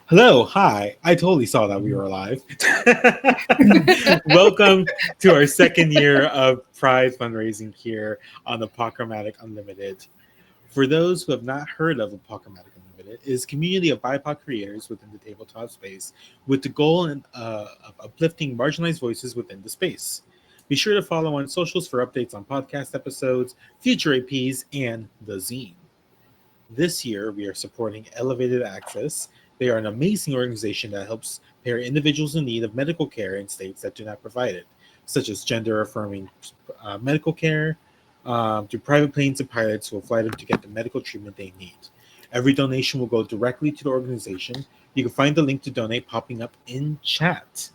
Hello, hi. I totally saw that we were alive. Welcome to our second year of Pride fundraising here on Apochromatic Unlimited. For those who have not heard of Apochromatic Unlimited, it is a community of BIPOC creators within the tabletop space with the goal of uplifting marginalized voices within the space. Be sure to follow on socials for updates on podcast episodes, future APs, and the zine. This year, we are supporting Elevated Access. They are an amazing organization that helps pair individuals in need of medical care in states that do not provide it, such as gender affirming medical care, to private planes and pilots who will fly them to get the medical treatment they need. Every donation will go directly to the organization. You can find the link to donate popping up in chat.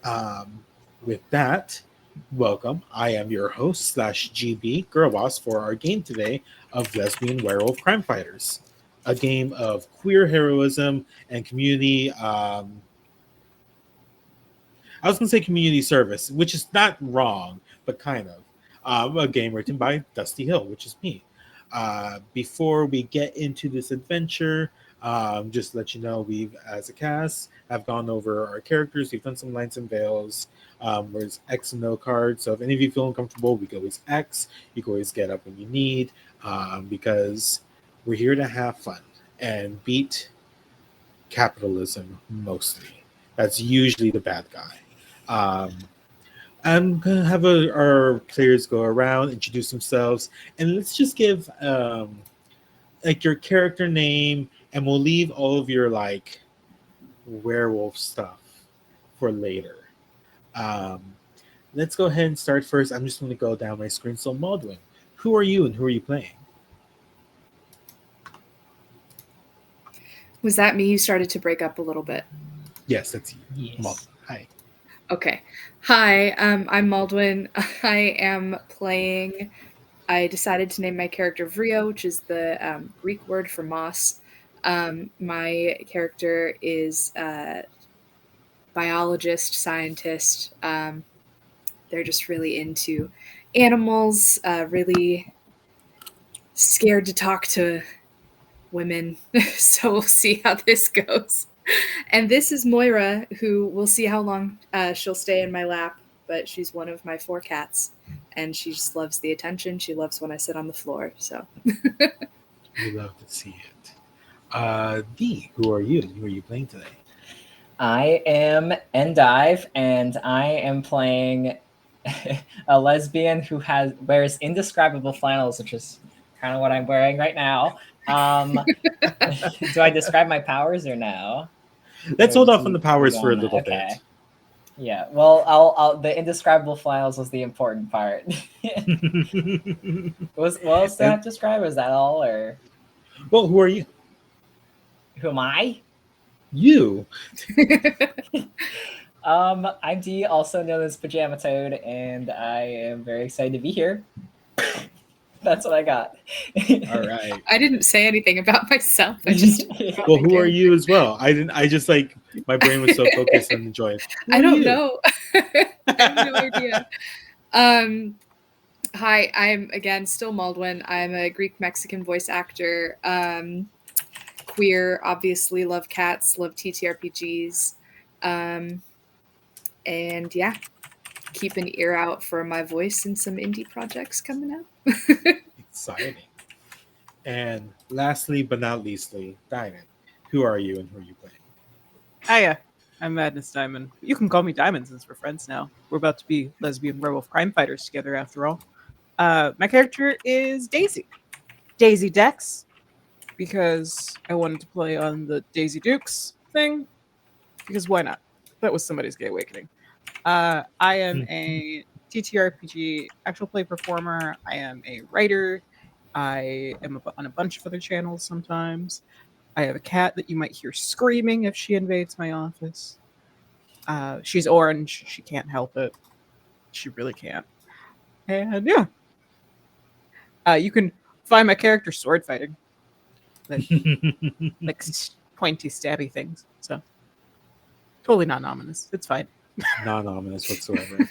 Um, with that, welcome. I am your host slash GB Girlboss for our game today of Lesbian Werewolf Crimefighters, a game of queer heroism and community. I was going to say community service, which is not wrong, but kind of. A game written by Dusty Hill, which is me. Before we get into this adventure, just to let you know, we've, as a cast, have gone over our characters. We've done some lines and veils. There's X and no cards. So if any of you feel uncomfortable, we can always X. You can always get up when you need, because we're here to have fun and beat capitalism mostly. That's usually the bad guy. I'm gonna have our players go around, introduce themselves, and let's just give like your character name, and we'll leave all of your like werewolf stuff for later. Um, let's go ahead and start first. I'm just gonna go down my screen. So Maldwin, who are you and who are you playing? Was that me? You started to break up a little bit. Yes, that's you. Yes. Maldwin. Hi. Okay. Hi, I'm Maldwin. I am playing. I decided to name my character Vrio, which is the Greek word for moss. My character is a biologist, scientist. They're just really into animals, really scared to talk to women. So we'll see how this goes. And this is Moira, who we'll see how long she'll stay in my lap, but she's one of my 4 cats, and she just loves the attention. She loves when I sit on the floor. So We love to see it. D, who are you? Who are you playing today? I am Endive, and I am playing a lesbian who wears indescribable flannels, which is kind of what I'm wearing right now. Do I describe my powers or no? Let's Or hold do off on the you powers for a want that? little Okay. bit. Yeah. Well, I'll the indescribable flannels was the important part. What else do I have to describe? Is that all, or Well, who are you? who am I? You. I'm D, also known as Pajama Toad, and I am very excited to be here. That's what I got. All right. I didn't say anything about myself. I just Well, who are you as well? I didn't. I just like my brain was so focused on enjoying. I don't know. I have no idea. Hi, I'm again still Maldwin. I'm a Greek Mexican voice actor. Queer, obviously love cats, love TTRPGs. And yeah, keep an ear out for my voice in some indie projects coming up. Exciting. And lastly, but not leastly, Diamond. Who are you and who are you playing? Hiya, I'm Madness Diamond. You can call me Diamond since we're friends now. We're about to be lesbian werewolf crime fighters together after all. My character is Daisy. Daisy Dex, because I wanted to play on the Daisy Dukes thing, because why not? That was somebody's gay awakening. I am a TTRPG actual play performer. I am a writer. I am on a bunch of other channels sometimes. I have a cat that you might hear screaming if she invades my office. She's orange. She can't help it. She really can't. And yeah. You can find my character sword fighting. Like pointy, stabby things. So totally not ominous. It's fine. Not ominous whatsoever.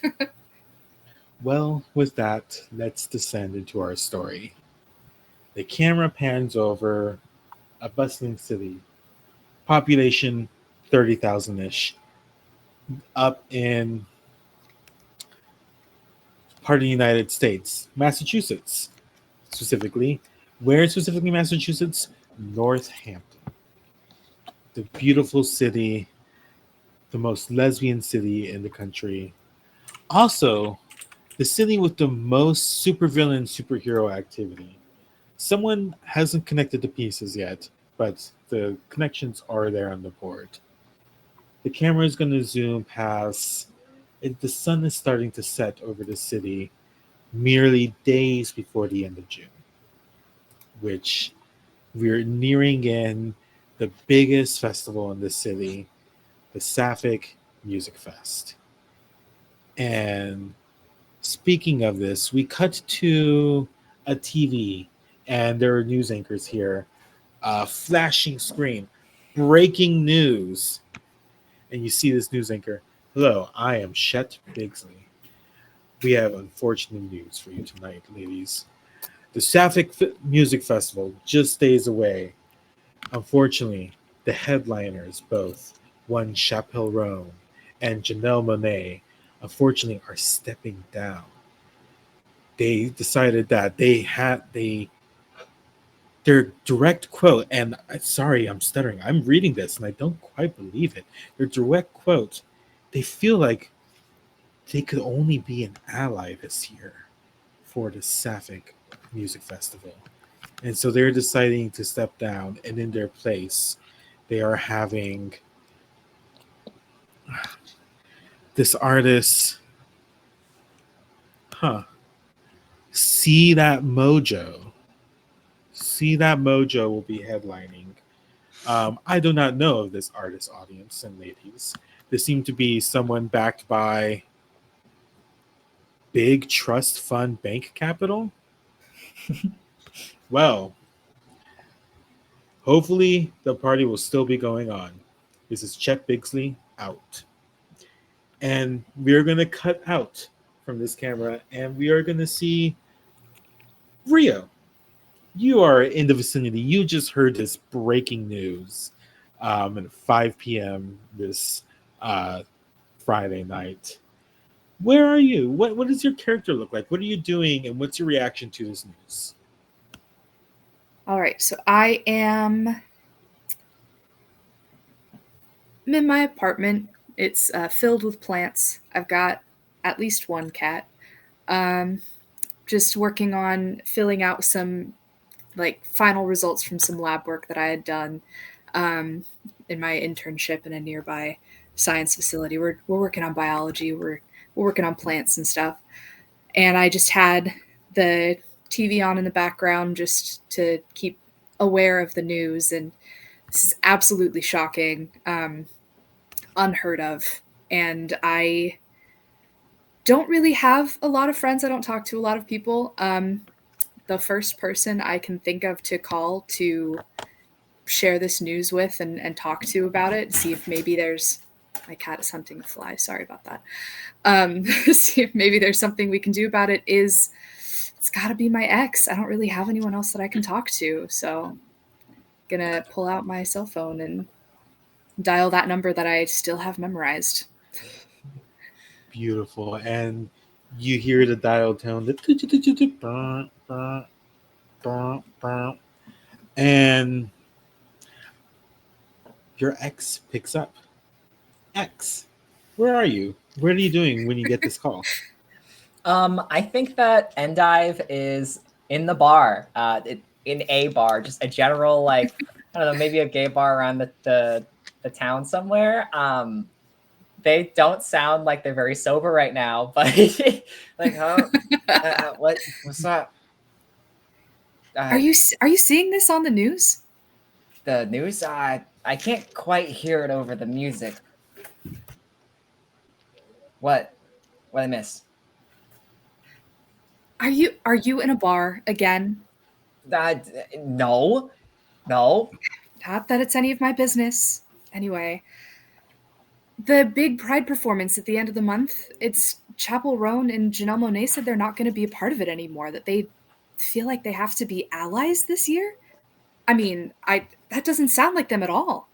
Well, with that, let's descend into our story. The camera pans over a bustling city population 30,000-ish, up in part of the United States, Massachusetts specifically. Where specifically Massachusetts? Northampton, the beautiful city, the most lesbian city in the country. Also, the city with the most supervillain superhero activity. Someone hasn't connected the pieces yet, but the connections are there on the board. The camera is going to zoom past. The sun is starting to set over the city merely days before the end of June, which we're nearing in the biggest festival in the city, the Sapphic Music Fest. And speaking of this, we cut to a TV, and there are news anchors here. Flashing screen, breaking news. And you see this news anchor. Hello, I am Chet Bigsley. We have unfortunate news for you tonight, ladies. The Sapphic Music Festival just days away. Unfortunately, the headliners, both one Chappelle Roan and Janelle Monáe, unfortunately are stepping down. They decided that their direct quote, and sorry, I'm stuttering. I'm reading this and I don't quite believe it. Their direct quote, they feel like they could only be an ally this year for the Sapphic Music Festival. And so they're deciding to step down, and in their place, they are having this artist, See That Mojo. See That Mojo will be headlining. I do not know of this artist audience and ladies. This seemed to be someone backed by big trust fund bank capital. Well, hopefully the party will still be going on. This is Chet Bigsley out. And we're going to cut out from this camera, and we are going to see Rio. You are in the vicinity. You just heard this breaking news at 5 p.m. this Friday night. Where are you? What does your character look like? What are you doing, and what's your reaction to this news? All right, so I'm in my apartment. It's filled with plants. I've got at least one cat. Just working on filling out some final results from some lab work that I had done in my internship in a nearby science facility. We're working on biology. We're working on plants and stuff. And I just had the TV on in the background just to keep aware of the news. And this is absolutely shocking, unheard of. And I don't really have a lot of friends. I don't talk to a lot of people. The first person I can think of to call to share this news with and talk to about it, see if maybe there's, my cat is hunting a fly, sorry about that. See if maybe there's something we can do about it is, it's gotta be my ex. I don't really have anyone else that I can talk to. So I'm gonna pull out my cell phone and dial that number that I still have memorized. Beautiful. And you hear the dial tone, and your ex picks up. Ex, where are you? What are you doing when you get this call? I think that Endive is in the bar, in a bar, just a general, I don't know, maybe a gay bar around the town somewhere. They don't sound like they're very sober right now, but what's up? Are you seeing this on the news? The news? I can't quite hear it over the music. What I miss? Are you in a bar again? No. Not that it's any of my business. Anyway, the big Pride performance at the end of the month, it's Chappell Roan and Janelle Monáe said they're not going to be a part of it anymore, that they feel like they have to be allies this year. I mean, that doesn't sound like them at all.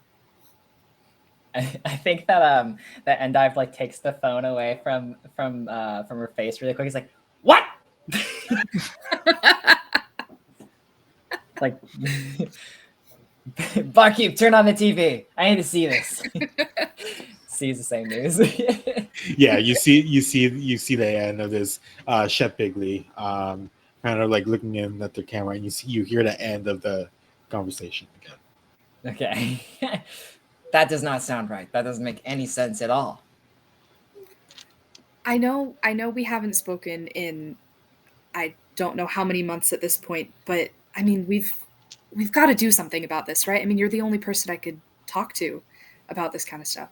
I think that that Endive like takes the phone away from her face really quick. He's like, "What?" Like, barkeep, turn on the TV. I need to see this. Sees the same news. Yeah, you see the end of this Chef Bigley kind of like looking in at the camera, and you hear the end of the conversation again. Okay. That does not sound right. That doesn't make any sense at all. I know we haven't spoken in I don't know how many months at this point, but I mean we've got to do something about this, right? I mean, you're the only person I could talk to about this kind of stuff.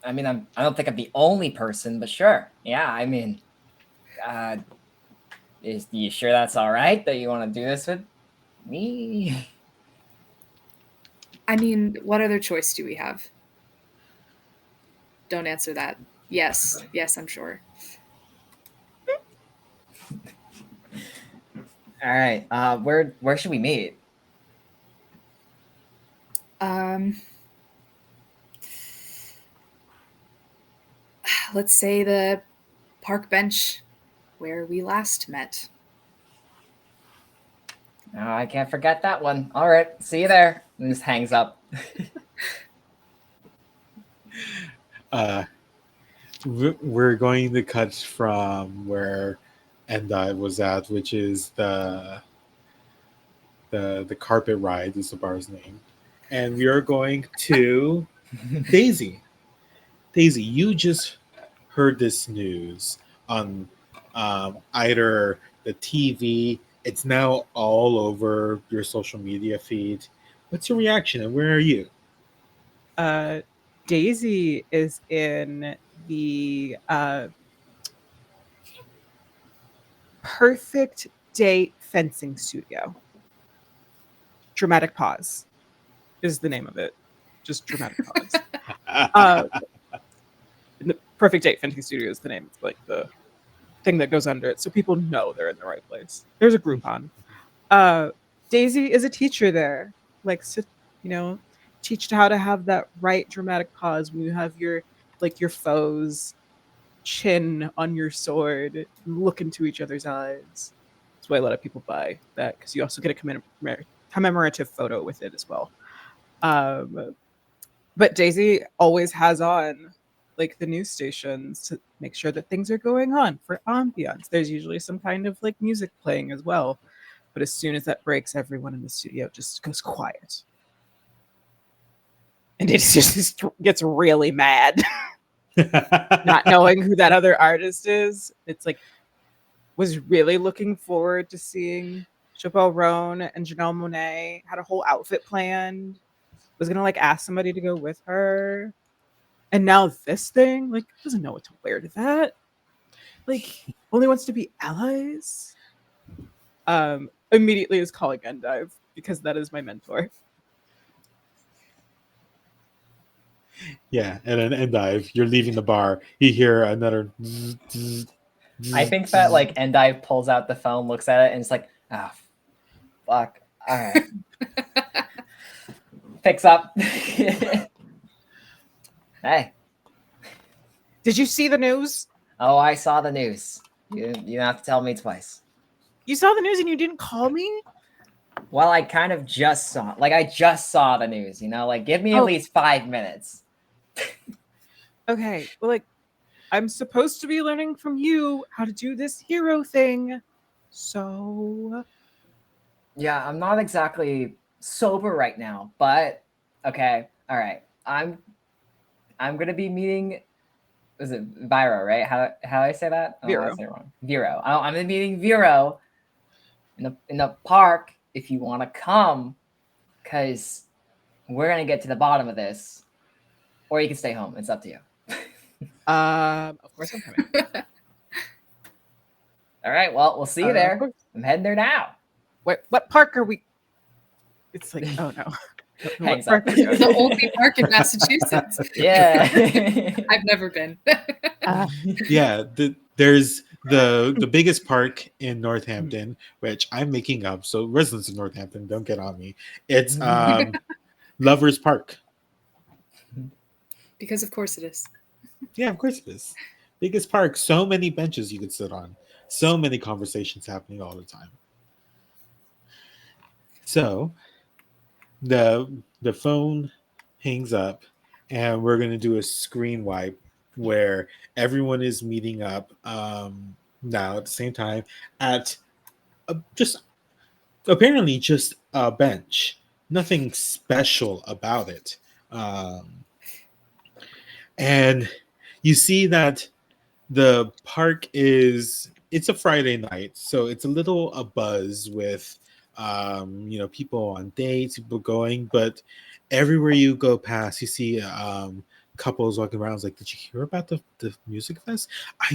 I mean, I don't think I'm the only person, but sure. Yeah, I mean, is you sure that's all right that you want to do this with me? I mean, what other choice do we have? Don't answer that. Yes, I'm sure. All right. Where should we meet? Let's say the park bench where we last met. Oh, I can't forget that one. All right. See you there. And just hangs up. We're going to cut from where Endive was at, which is the carpet ride is the bar's name, and we are going to Daisy. Daisy, you just heard this news on either the TV. It's now all over your social media feed. What's your reaction, and where are you? Daisy is in the Perfect Date Fencing Studio. Dramatic Pause is the name of it. Just Dramatic Pause. The Perfect Date Fencing Studio is the name. It's like the thing that goes under it, so people know they're in the right place. There's a Groupon. Daisy is a teacher there, likes to, teach how to have that right dramatic pause when you have your foes chin on your sword, look into each other's eyes. That's why a lot of people buy that, because you also get a commemorative photo with it as well. But Daisy always has on like the news stations to make sure that things are going on for ambiance. There's usually some kind of like music playing as well. But as soon as that breaks, everyone in the studio just goes quiet. And it just gets really mad. Not knowing who that other artist is. It's like, was really looking forward to seeing Chappelle Roan and Janelle Monáe, had a whole outfit planned, was gonna like ask somebody to go with her. And now this thing, like, doesn't know what to wear to that. Like, only wants to be allies. Immediately is calling Endive, because that is my mentor. Yeah, and then Endive, you're leaving the bar. You hear another. I think that like Endive pulls out the phone, looks at it, and it's like, oh, fuck. All right. Picks up. Hey. Did you see the news? Oh, I saw the news. You don't have to tell me twice. You saw the news and you didn't call me? Well, I kind of just saw, I just saw the news, like give me at least 5 minutes. Okay, well, like, I'm supposed to be learning from you how to do this hero thing. So. Yeah, I'm not exactly sober right now, but okay, all right. I'm gonna be meeting. Was it Viro, right? How do I say that? Viro. I say it wrong. Viro. I'm gonna be meeting Viro in the park if you want to come, because we're gonna get to the bottom of this, or you can stay home. It's up to you. Of course I'm coming. All right. Well, we'll see you there. I'm heading there now. Wait, what park are we? It's like, oh no. Hangs up. The only park in Massachusetts. Yeah. I've never been. Yeah, there's the biggest park in Northampton, which I'm making up. So residents of Northampton, don't get on me. It's Lovers Park. Because of course it is. Yeah, of course it is. Biggest park, so many benches you could sit on, so many conversations happening all the time. So the phone hangs up, and we're gonna do a screen wipe where everyone is meeting up now at the same time at just apparently just a bench. Nothing special about it. And you see that the park it's a Friday night, so it's a little abuzz with people on dates, people going, but everywhere you go past, you see couples walking around. It's like, did you hear about the music fest? I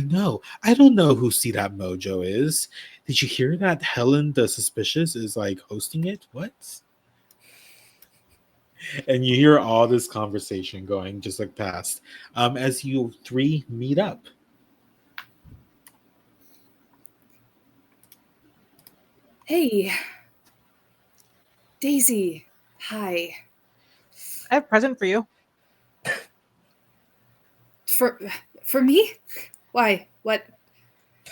don't know who See That Mojo is. Did you hear that Helen the Suspicious is like hosting it? What? And you hear all this conversation going just like past as you three meet up. Hey, Daisy. Hi. I have a present for you. For me? Why? What?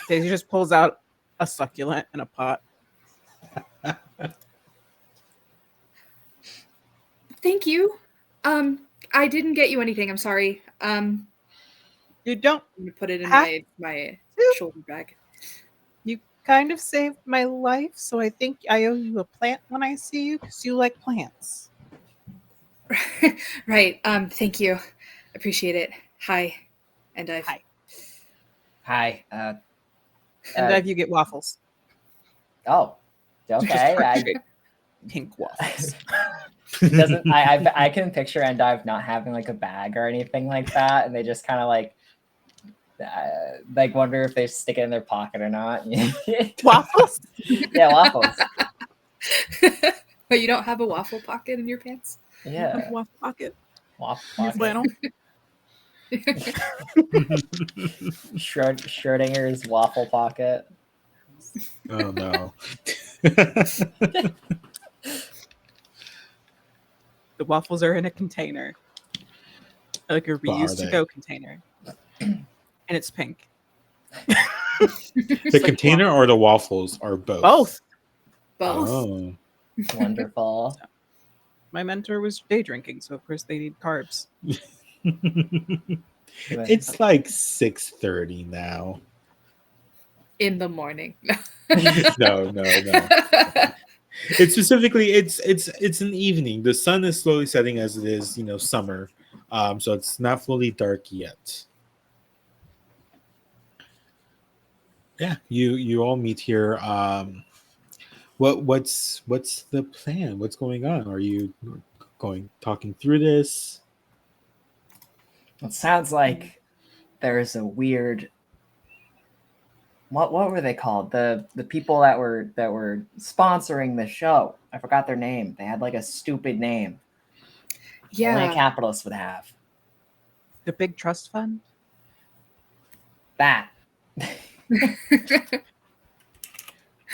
Daisy just pulls out a succulent in a pot. Thank you. I didn't get you anything. I'm sorry. You don't. I'm gonna put it in Have my to. shoulder bag. You kind of saved my life, so I think I owe you a plant when I see you because you like plants. Right. Thank you. Appreciate it. Hi. And I've Hi. Hi. And if you get waffles. Oh, Just okay. heart-shaped pink waffles. Doesn't I can picture Endive not having like a bag or anything like that, and they just kind of like wonder if they stick it in their pocket or not. Waffles? Yeah, waffles. But you don't have a waffle pocket in your pants? Yeah, Waffle pocket. waffle Your pocket. flannel. Schrodinger's waffle pocket. Oh no. The waffles are in a container. Like a What are reused to they? go container. And it's pink. The container or the waffles or both? Both. Both. Oh. Wonderful. My mentor was day drinking, so of course they need carbs. It's like 6:30 now. In the morning. No. It's specifically it's an evening. The sun is slowly setting as it is, summer. So it's not fully dark yet. Yeah, you all meet here. What's the plan? What's going on? Are you talking through this? It sounds like there's a weird. What were they called? The people that were sponsoring the show. I forgot their name. They had like a stupid name. Only a Yeah. capitalist would have. The big trust fund? That.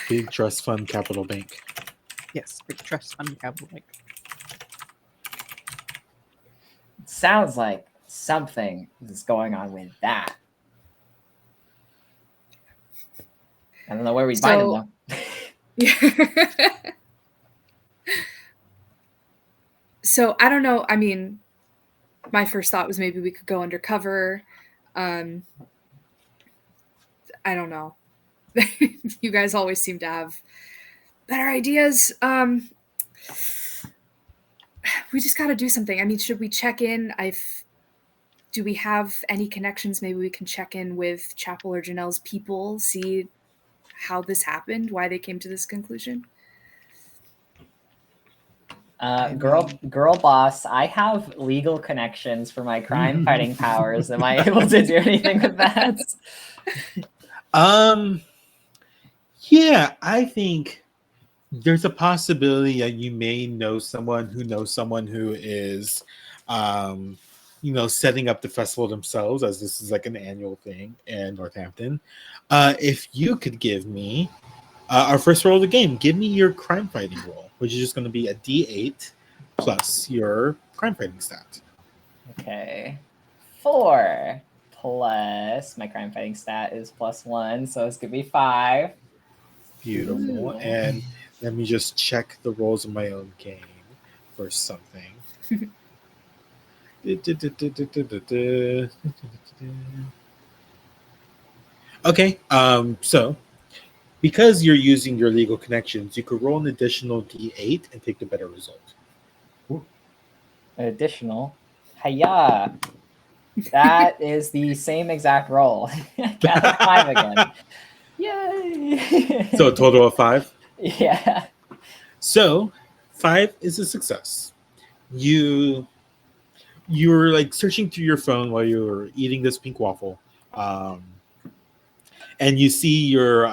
Big Trust Fund Capital Bank. Yes, big trust fund capital bank. It sounds like something is going on with that. I don't know where we'd find them though. So I don't know. I mean, my first thought was maybe we could go undercover. I don't know. You guys always seem to have better ideas. We just got to do something. I mean, should we check in? Do we have any connections? Maybe we can check in with Chapel or Janelle's people, see how this happened, why they came to this conclusion. Girl boss, I have legal connections for my crime fighting powers. Am I able to do anything with that? Yeah, I think there's a possibility that you may know someone who is setting up the festival themselves, as this is like an annual thing in Northampton. If you could give me our first roll of the game, give me your crime fighting roll, which is just going to be a D8 plus your crime fighting stat. Okay. 4 plus my crime fighting stat is +1, so it's gonna be 5. Beautiful. Ooh. And let me just check the rolls of my own game for something. Okay. So because you're using your legal connections, you could roll an additional D8 and take the better result. Additional. Hiya! That is the same exact roll. Got a 5 again. Yay! So a total of 5. Yeah. So 5 is a success. You're like searching through your phone while you're eating this pink waffle, and you see your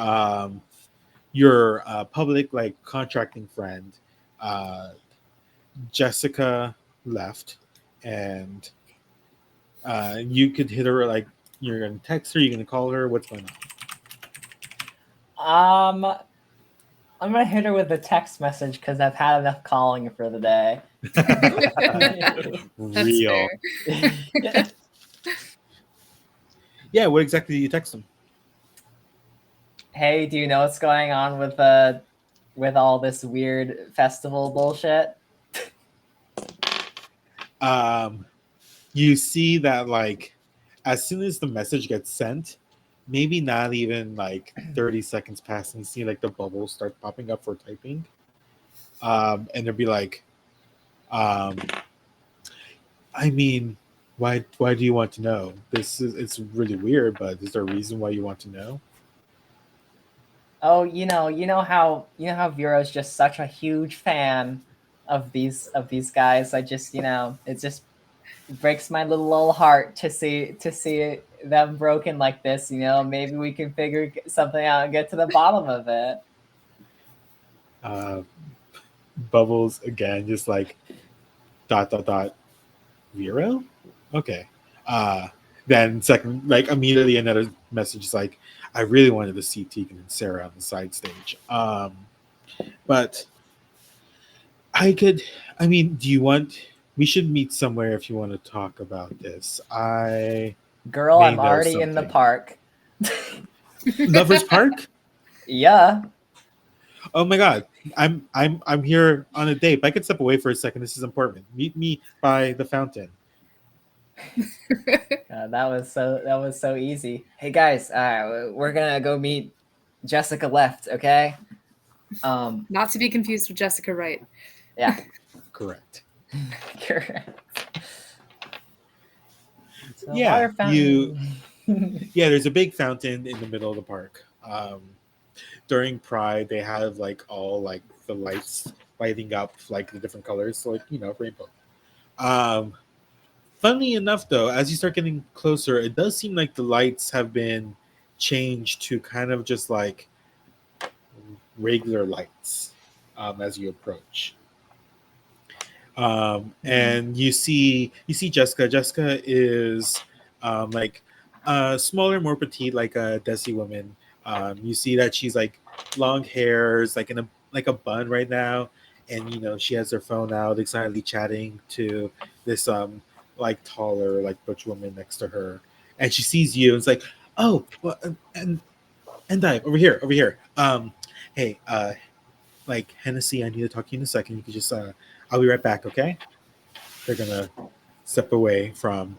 public like contracting friend, Jessica, left, and you could hit her like you're gonna text her, you're gonna call her. What's going on? I'm gonna hit her with a text message because I've had enough calling for the day. That's Real. fair. Yeah. What exactly do you text them? Hey, do you know what's going on with all this weird festival bullshit? You see that like as soon as the message gets sent, maybe not even like 30 seconds pass, and you see like the bubbles start popping up for typing, and they'll be like, I mean, why do you want to know? It's really weird, but is there a reason why you want to know? Oh, you know how Vero's just such a huge fan of these guys. I just, it just breaks my little heart to see them broken like this. Maybe we can figure something out and get to the bottom of it. Bubbles again, just like ... Vero? Okay. Then second, like immediately another message is like, I really wanted to see Tegan and Sarah on the side stage. But I mean, do you want, we should meet somewhere if you want to talk about this. Girl, may I'm know already in the something. park. Lovers Park? Yeah. Oh my god. I'm here on a date, but I could step away for a second. This is important. Meet me by the fountain. That was so easy. Hey guys, we're gonna go meet Jessica Left, okay? Not to be confused with Jessica Wright. Yeah. Correct. Correct. So Yeah, water fountain. Yeah, there's a big fountain in the middle of the park. During Pride, they have like all like the lights lighting up like the different colors, so like rainbow. Funnily enough, though, as you start getting closer, it does seem like the lights have been changed to kind of just like regular lights as you approach. And you see Jessica. Jessica is like smaller, more petite, like a Desi woman. You see that she's like long hairs, like in a bun right now, and she has her phone out, excitedly chatting to this like taller, like butch woman next to her, and she sees you and it's like, oh, well, and dive over here. Hey, like Hennessy, I need to talk to you in a second. You could just I'll be right back, okay? They're gonna step away from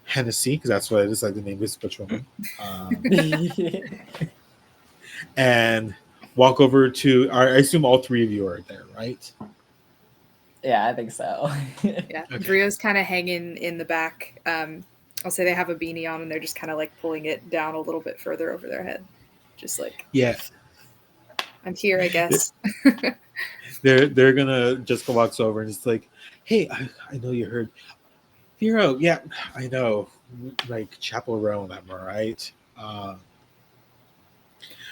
Hennessy because that's what it is, like the name of this butch woman, and walk over to. I assume all three of you are there, right? Yeah, I think so. Yeah, Okay. Brio's kind of hanging in the back. I'll say they have a beanie on and they're just kind of like pulling it down a little bit further over their head, just like, Yeah, I'm here, I guess. they're gonna. Jessica walks over and it's like, hey, I know you heard Vero. Yeah, I know, like Chapel Row, am I right?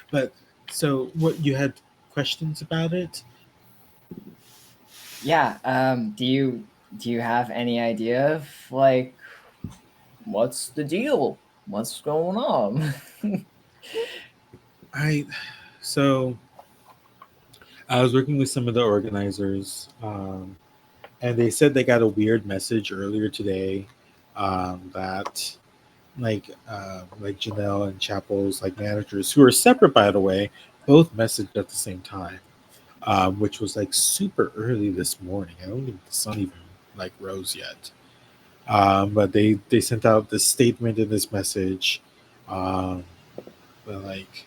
But so what, you had questions about it? Yeah. Do you have any idea of like what's the deal? What's going on? So I was working with some of the organizers, and they said they got a weird message earlier today that like Janelle and Chapel's like managers, who are separate by the way, both messaged at the same time, which was like super early this morning. I don't think the sun even like rose yet. But they sent out this statement in this message, um, but like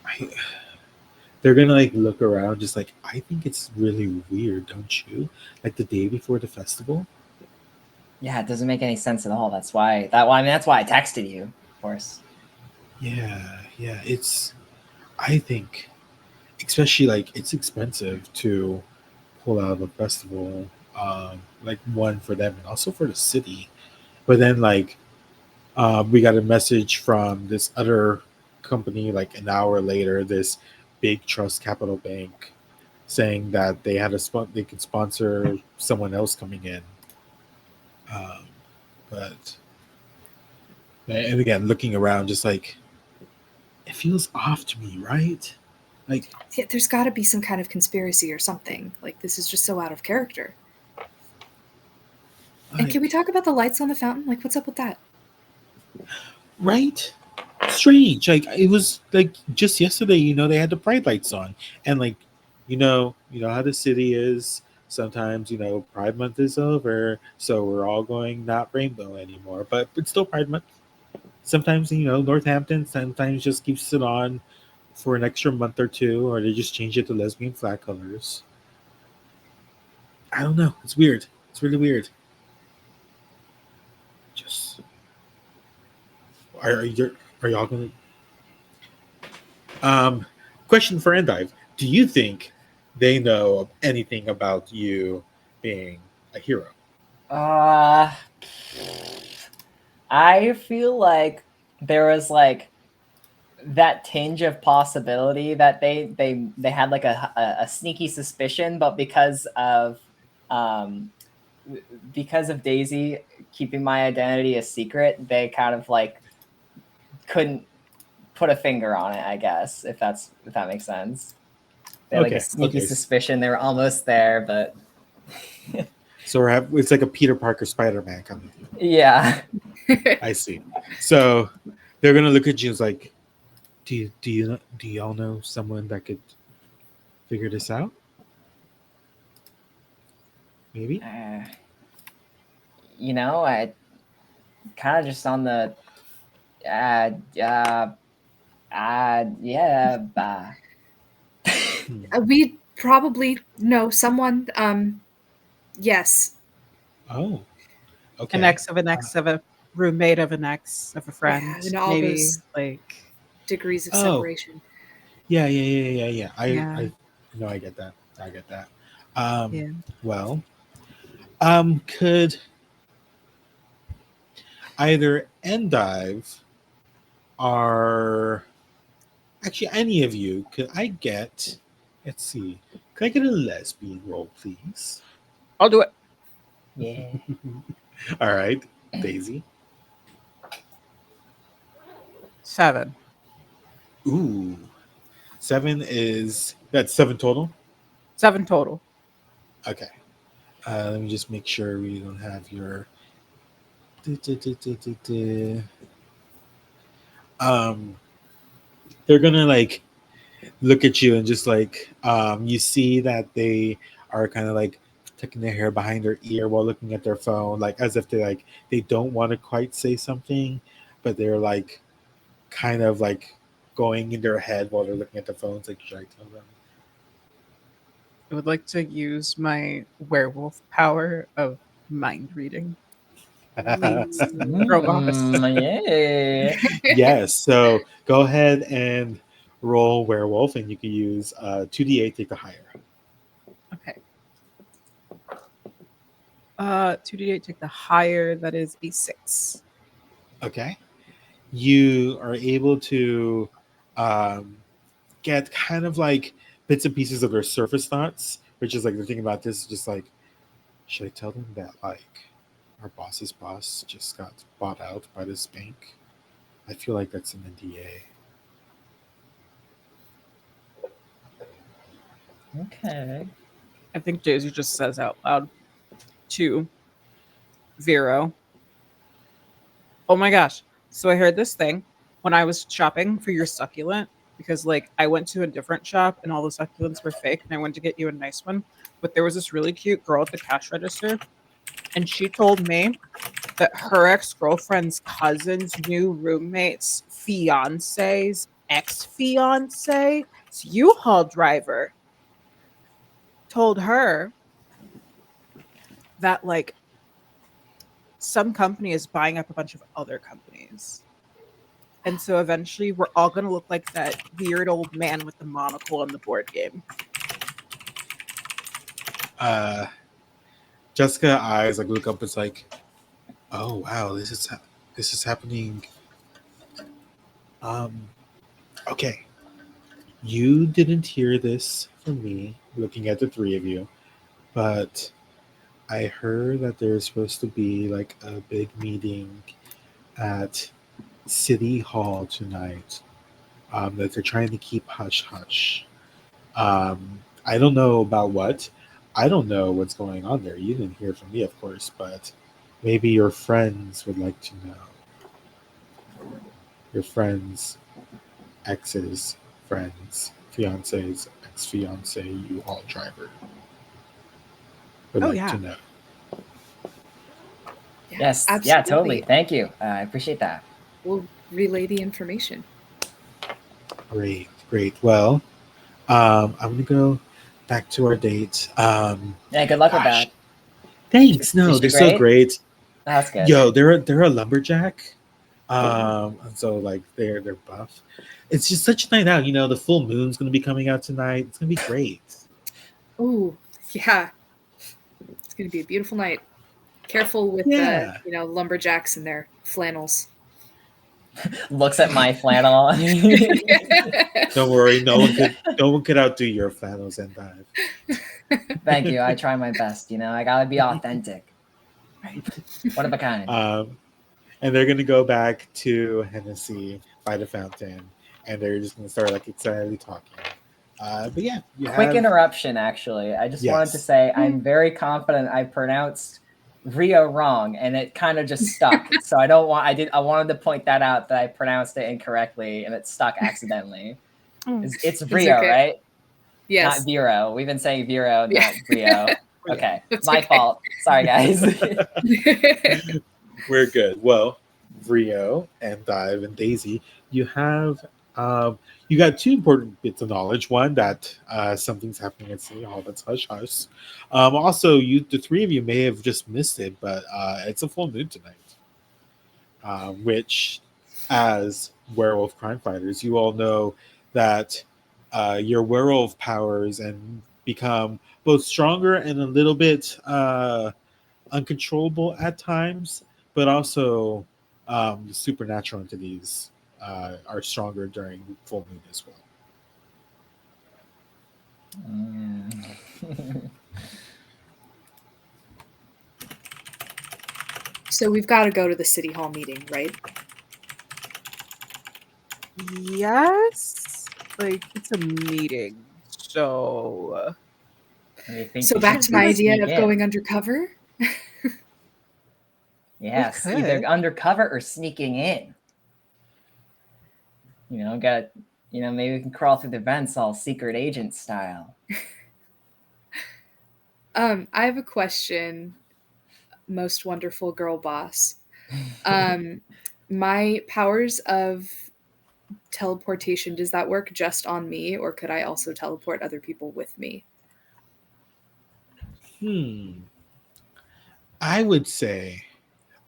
I, they're gonna like look around, just like I think it's really weird, don't you? Like the day before the festival. Yeah, it doesn't make any sense at all. That's why that's why I texted you, of course. Yeah, it's I think especially like it's expensive to pull out of a festival, like one for them and also for the city. But then like we got a message from this other company like an hour later, this big trust capital bank saying that they had they could sponsor someone else coming in. Um, but and again, looking around, just like it feels off to me, right? Like Yeah, there's got to be some kind of conspiracy or something. Like, this is just so out of character. And can we talk about the lights on the fountain? Like, what's up with that? right? Strange. Like it was like just yesterday, they had the pride lights on, and like you know how the city is. Sometimes Pride Month is over, so we're all going not rainbow anymore, but it's still Pride Month. Sometimes Northampton sometimes just keeps it on for an extra month or two, or they just change it to lesbian flag colors. I don't know. It's weird. It's really weird. Just are y'all gonna question for Endive. Do you think they know anything about you being a hero? Uh, I feel like there was like that tinge of possibility that they had like a sneaky suspicion, but um because of Daisy keeping my identity a secret, they kind of like couldn't put a finger on it, I guess, if that makes sense. They had like a sneaky suspicion they were almost there, but So it's like a Peter Parker Spider-Man kind of thing. yeah. I see. So they're gonna look at you as like, do y'all know someone that could figure this out? Maybe. I kind of just on the yeah, We probably know someone. Yes. Oh, okay. An ex of an ex of a roommate of an ex of a friend, Yeah, and all maybe those like degrees of Oh. separation. Yeah. Yeah. I no, I get that. Yeah. Well, could either Endive or actually any of you, could I get? Let's see. Could I get a lesbian roll, please? I'll do it. yeah. All right, Daisy. 7. Ooh, that's 7 total. 7 total. Okay. Let me just make sure we don't have your. They're gonna like look at you and just like you see that they are kind of like tucking their hair behind their ear while looking at their phone, like as if they don't want to quite say something, but they're like kind of like going in their head while they're looking at the phones. Like, should I tell them? I would like to use my werewolf power of mind reading. Please, robots. Yeah. Yes. So go ahead and roll werewolf, and you can use 2d8, take the higher. Okay. 2d8, take the higher. That is a 6. Okay. You are able to get kind of like bits and pieces of their surface thoughts, which is like the thing about this, just like, should I tell them that like our boss's boss just got bought out by this bank? I feel like that's an NDA. Okay. I think Daisy just says out loud to Vero, Oh my gosh. So I heard this thing when I was shopping for your succulent because like I went to a different shop and all the succulents were fake and I went to get you a nice one. But there was this really cute girl at the cash register and she told me that her ex-girlfriend's cousin's new roommate's fiance's ex-fiance, U-Haul driver, told her that like some company is buying up a bunch of other companies. And so eventually we're all going to look like that weird old man with the monocle in the board game. Jessica eyes like look up. It's like, oh wow, this is happening. Okay, you didn't hear this from me. Looking at the three of you, but I heard that there's supposed to be like a big meeting at City Hall tonight. That they're trying to keep hush hush. I don't know about what. I don't know what's going on there. You didn't hear from me, of course, but maybe your friends would like to know. Your friends, exes, friends, fiancés, ex-fiance, U-Haul driver would like to know. Yes. absolutely. Yeah, totally. Thank you. I appreciate that. We'll relay the information. Great. Well, I'm gonna go back to our date. Yeah, good luck with that. Thanks. No, Is she they're so great. That's good. Yo, they're a lumberjack. And so like they're buff. It's just such a night out. You know, the full moon's gonna be coming out tonight. It's gonna be great. Oh, yeah. It's going to be a beautiful night. Careful with the, lumberjacks and their flannels. Looks at my flannel. Don't worry, no one could outdo your flannels and dive. Thank you. I try my best. You know, I gotta be authentic. One of a kind. And they're gonna go back to Hennessy by the fountain, and they're just gonna start like excitedly talking. But yeah, quick interruption. Actually, I just wanted to say I'm very confident I pronounced Rio wrong, and it kind of just stuck. So I wanted to point that out that I pronounced it incorrectly, and it stuck accidentally. It's Rio, okay. Right? Yes. Not Vero. We've been saying Vero, not Rio. Okay, my fault. Sorry, guys. We're good. Well, Rio and Dive and Daisy, you have you got two important bits of knowledge. One, that something's happening at City Hall that's hush hush. Also, the three of you may have just missed it, but it's a full moon tonight. Which, as werewolf crime fighters, you all know that your werewolf powers and become both stronger and a little bit uncontrollable at times, but also the supernatural entities are stronger during full moon as well. So we've got to go to the City Hall meeting, right? Yes. Like, it's a meeting. So back to my idea of going undercover? Yes, either undercover or sneaking in. You know, maybe we can crawl through the vents all secret agent style. I have a question, most wonderful girl boss. My powers of teleportation, does that work just on me, or could I also teleport other people with me? I would say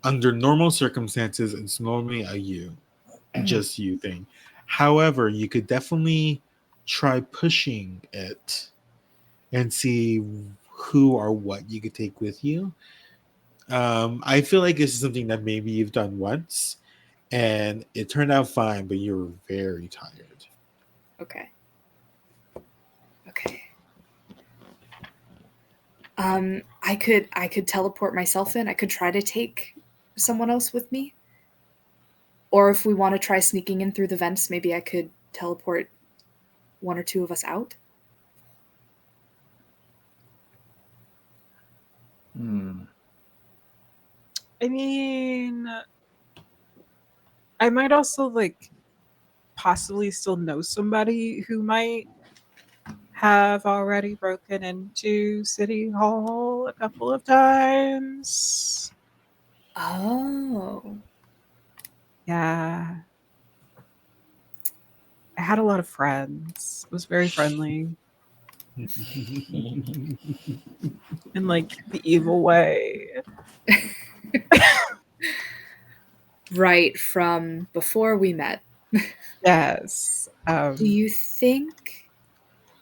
under normal circumstances, it's normally just you thing. However, you could definitely try pushing it and see who or what you could take with you. I feel like this is something that maybe you've done once and it turned out fine, but you were very tired. Okay. I could teleport myself in. I could try to take someone else with me. Or if we want to try sneaking in through the vents, maybe I could teleport one or two of us out. I mean, I might also like possibly still know somebody who might have already broken into City Hall a couple of times. Oh. Yeah. I had a lot of friends. It was very friendly in like the evil way. Right from before we met. Yes. Do you think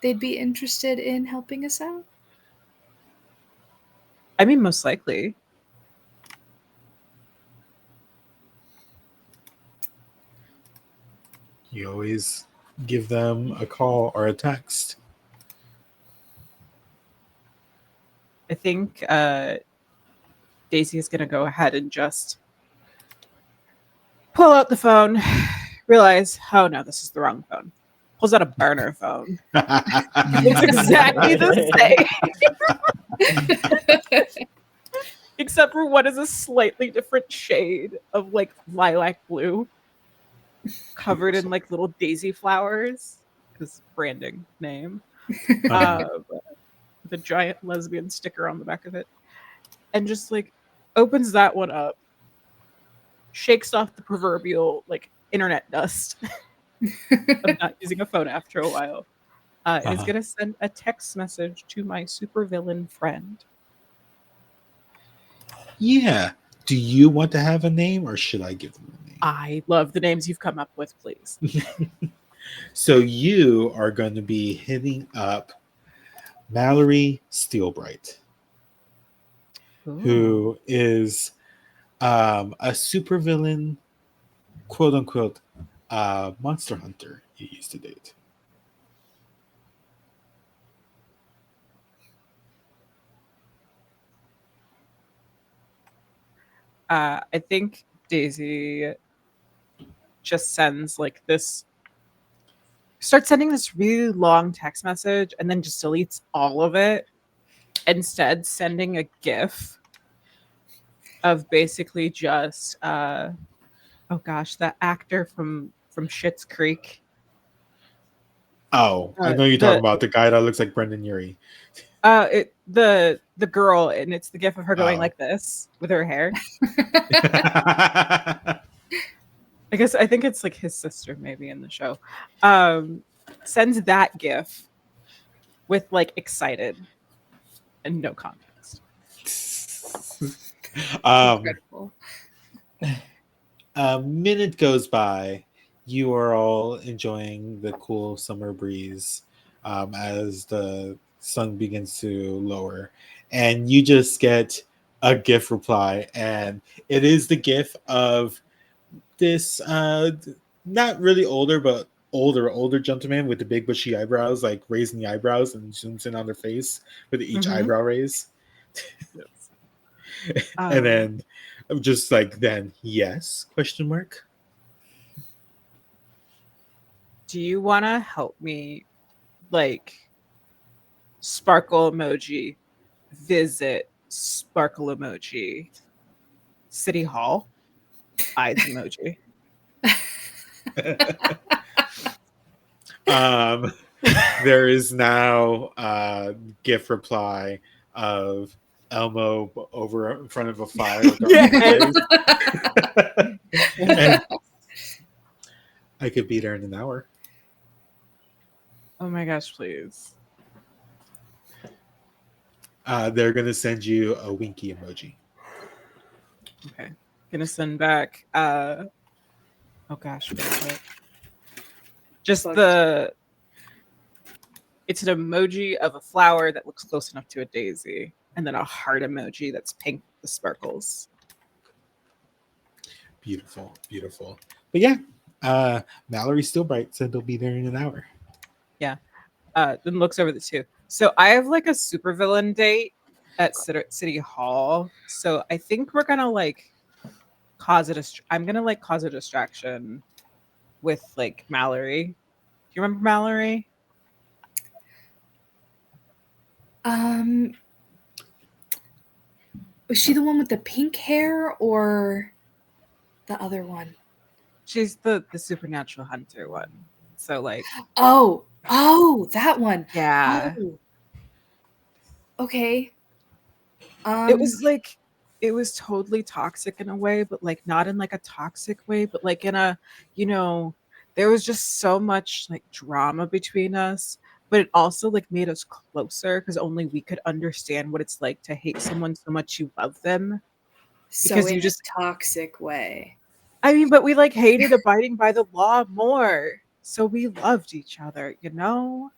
they'd be interested in helping us out? I mean, most likely. You always give them a call or a text. I think Daisy is going to go ahead and just pull out the phone, realize, oh no, this is the wrong phone. Pulls out a burner phone. It's exactly the same. Except for one is a slightly different shade of like lilac blue, covered in like little daisy flowers, because branding name. With a giant lesbian sticker on the back of it. And just like opens that one up, shakes off the proverbial like internet dust of not using a phone after a while. Is gonna send a text message to my supervillain friend. Yeah. Do you want to have a name or should I give them a name? I love the names you've come up with, please. So you are going to be hitting up Mallory Steelbright, who is a supervillain, quote unquote, monster hunter you used to date. I think Daisy just sends like this, starts sending this really long text message and then just deletes all of it, instead sending a GIF of basically just oh gosh, that actor from Schitt's Creek. Oh, I know you're talking about the guy that looks like Brendan Urie. The girl, and it's the GIF of her going like this with her hair. I think it's like his sister maybe in the show. Sends that GIF with like excited and no context. Incredible. A minute goes by. You are all enjoying the cool summer breeze as the sun begins to lower, and you just get a GIF reply, and it is the GIF of this not really older, but older gentleman with the big bushy eyebrows, like raising the eyebrows and zooms in on their face with each eyebrow raise. And then just like then yes question mark. Do you want to help me like sparkle emoji visit sparkle emoji City Hall eyes emoji? There is now a GIF reply of Elmo over in front of a fire. And I could be there in an hour. Oh my gosh, please. They're gonna send you a winky emoji. Okay. Gonna send back oh gosh, what is it? Just it's an emoji of a flower that looks close enough to a daisy, and then a heart emoji that's pink with the sparkles. Beautiful. But yeah, Mallory Steelbright said they'll be there in an hour. Yeah. Then looks over the two. So I have like a supervillain date at City Hall. So I think we're gonna like I'm gonna like cause a distraction with like Mallory. Do you remember Mallory? Was she the one with the pink hair or the other one? She's the supernatural hunter one. So like, Oh, that one. yeah, Oh, okay. it was like it was totally toxic in a way, but like not in like a toxic way, but like in a, you know, there was just so much like drama between us, but it also like made us closer because only we could understand what it's like to hate someone so much you love them. so because in you just a toxic way. I mean, but we like hated abiding by the law more. So we loved each other, you know?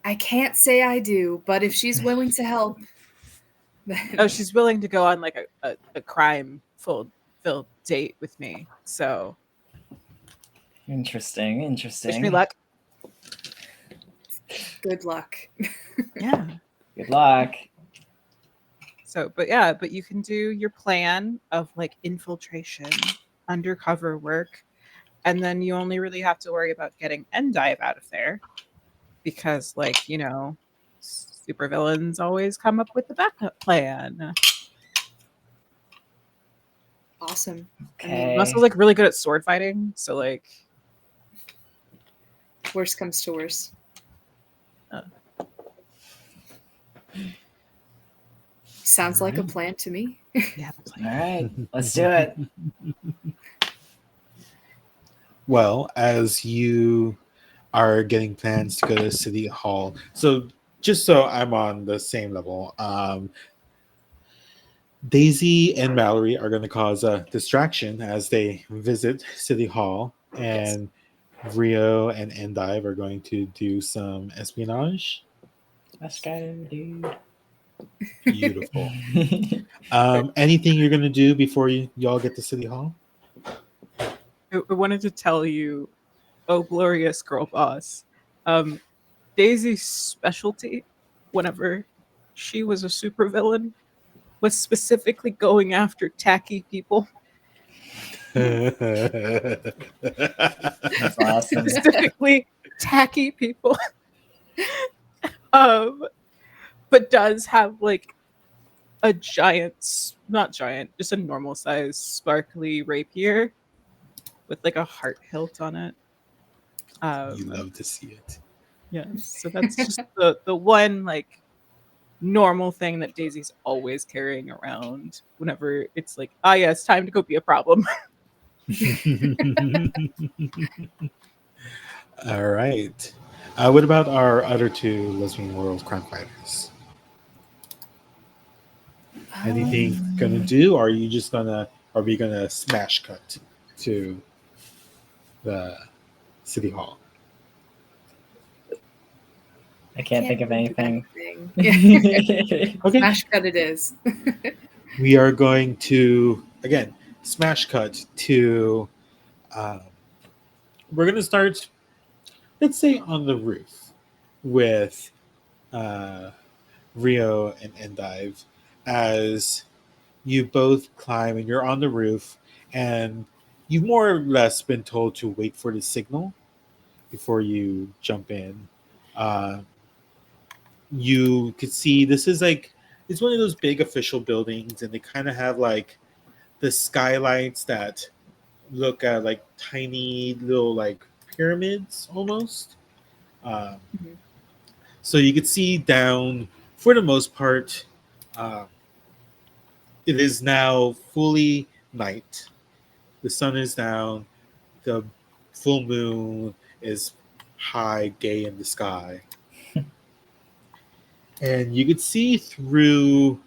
I can't say I do, but if she's willing to help, then Oh, she's willing to go on like a crime filled date with me. So Interesting. wish me Interesting. luck. good luck. Yeah. Good luck. So, but yeah, but you can do your plan of like infiltration, undercover work, and then you only really have to worry about getting Endive out of there because, like, you know, supervillains always come up with the backup plan. Awesome. Okay. I'm also like really good at sword fighting, so like, Worst comes to worst. Sounds like a plan to me. yeah, All right. Let's do it. Well, as you are getting plans to go to City Hall, so just so I'm on the same level, Daisy and Mallory are going to cause a distraction as they visit City Hall, and Rio and Endive are going to do some espionage. Let's go, dude. Beautiful. Anything you're going to do before y'all get to City Hall? I wanted to tell you, oh glorious girl boss, Daisy's specialty, whenever she was a supervillain, was specifically going after tacky people. That's awesome. Specifically tacky people. But does have like a giant, not giant, just a normal size sparkly rapier with like a heart hilt on it. You love to see it. Yeah, so that's just the one like normal thing that Daisy's always carrying around whenever it's like, ah, yeah, it's time to go be a problem. All right. What about our other two lesbian werewolf crime fighters? Anything gonna do? Or are you just gonna? Are we gonna smash cut to the City Hall? I can't think of anything. Yeah. Okay. Smash cut it is. We are going to again smash cut to. We're gonna start. Let's say on the roof with Rio and Endive as you both climb and you're on the roof and you've more or less been told to wait for the signal before you jump in. You could see this is like it's one of those big official buildings and they kind of have like the skylights that look at like tiny little like pyramids almost. Mhm. So you could see down for the most part. It is now fully night. The sun is down. The full moon is high, gay in the sky. And you could see through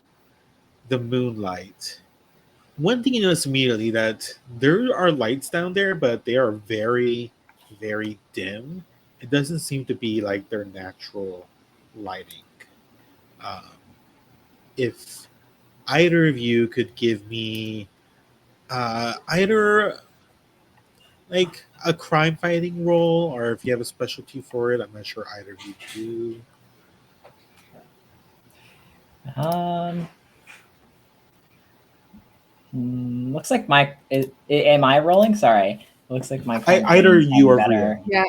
the moonlight. One thing you notice immediately that there are lights down there, but they are very, very dim. It doesn't seem to be like their natural lighting. Um, if either of you could give me either like a crime fighting role, or if you have a specialty for it, I'm not sure either of you do. Looks like am I rolling? Sorry. Looks like my Either you or better. Rio.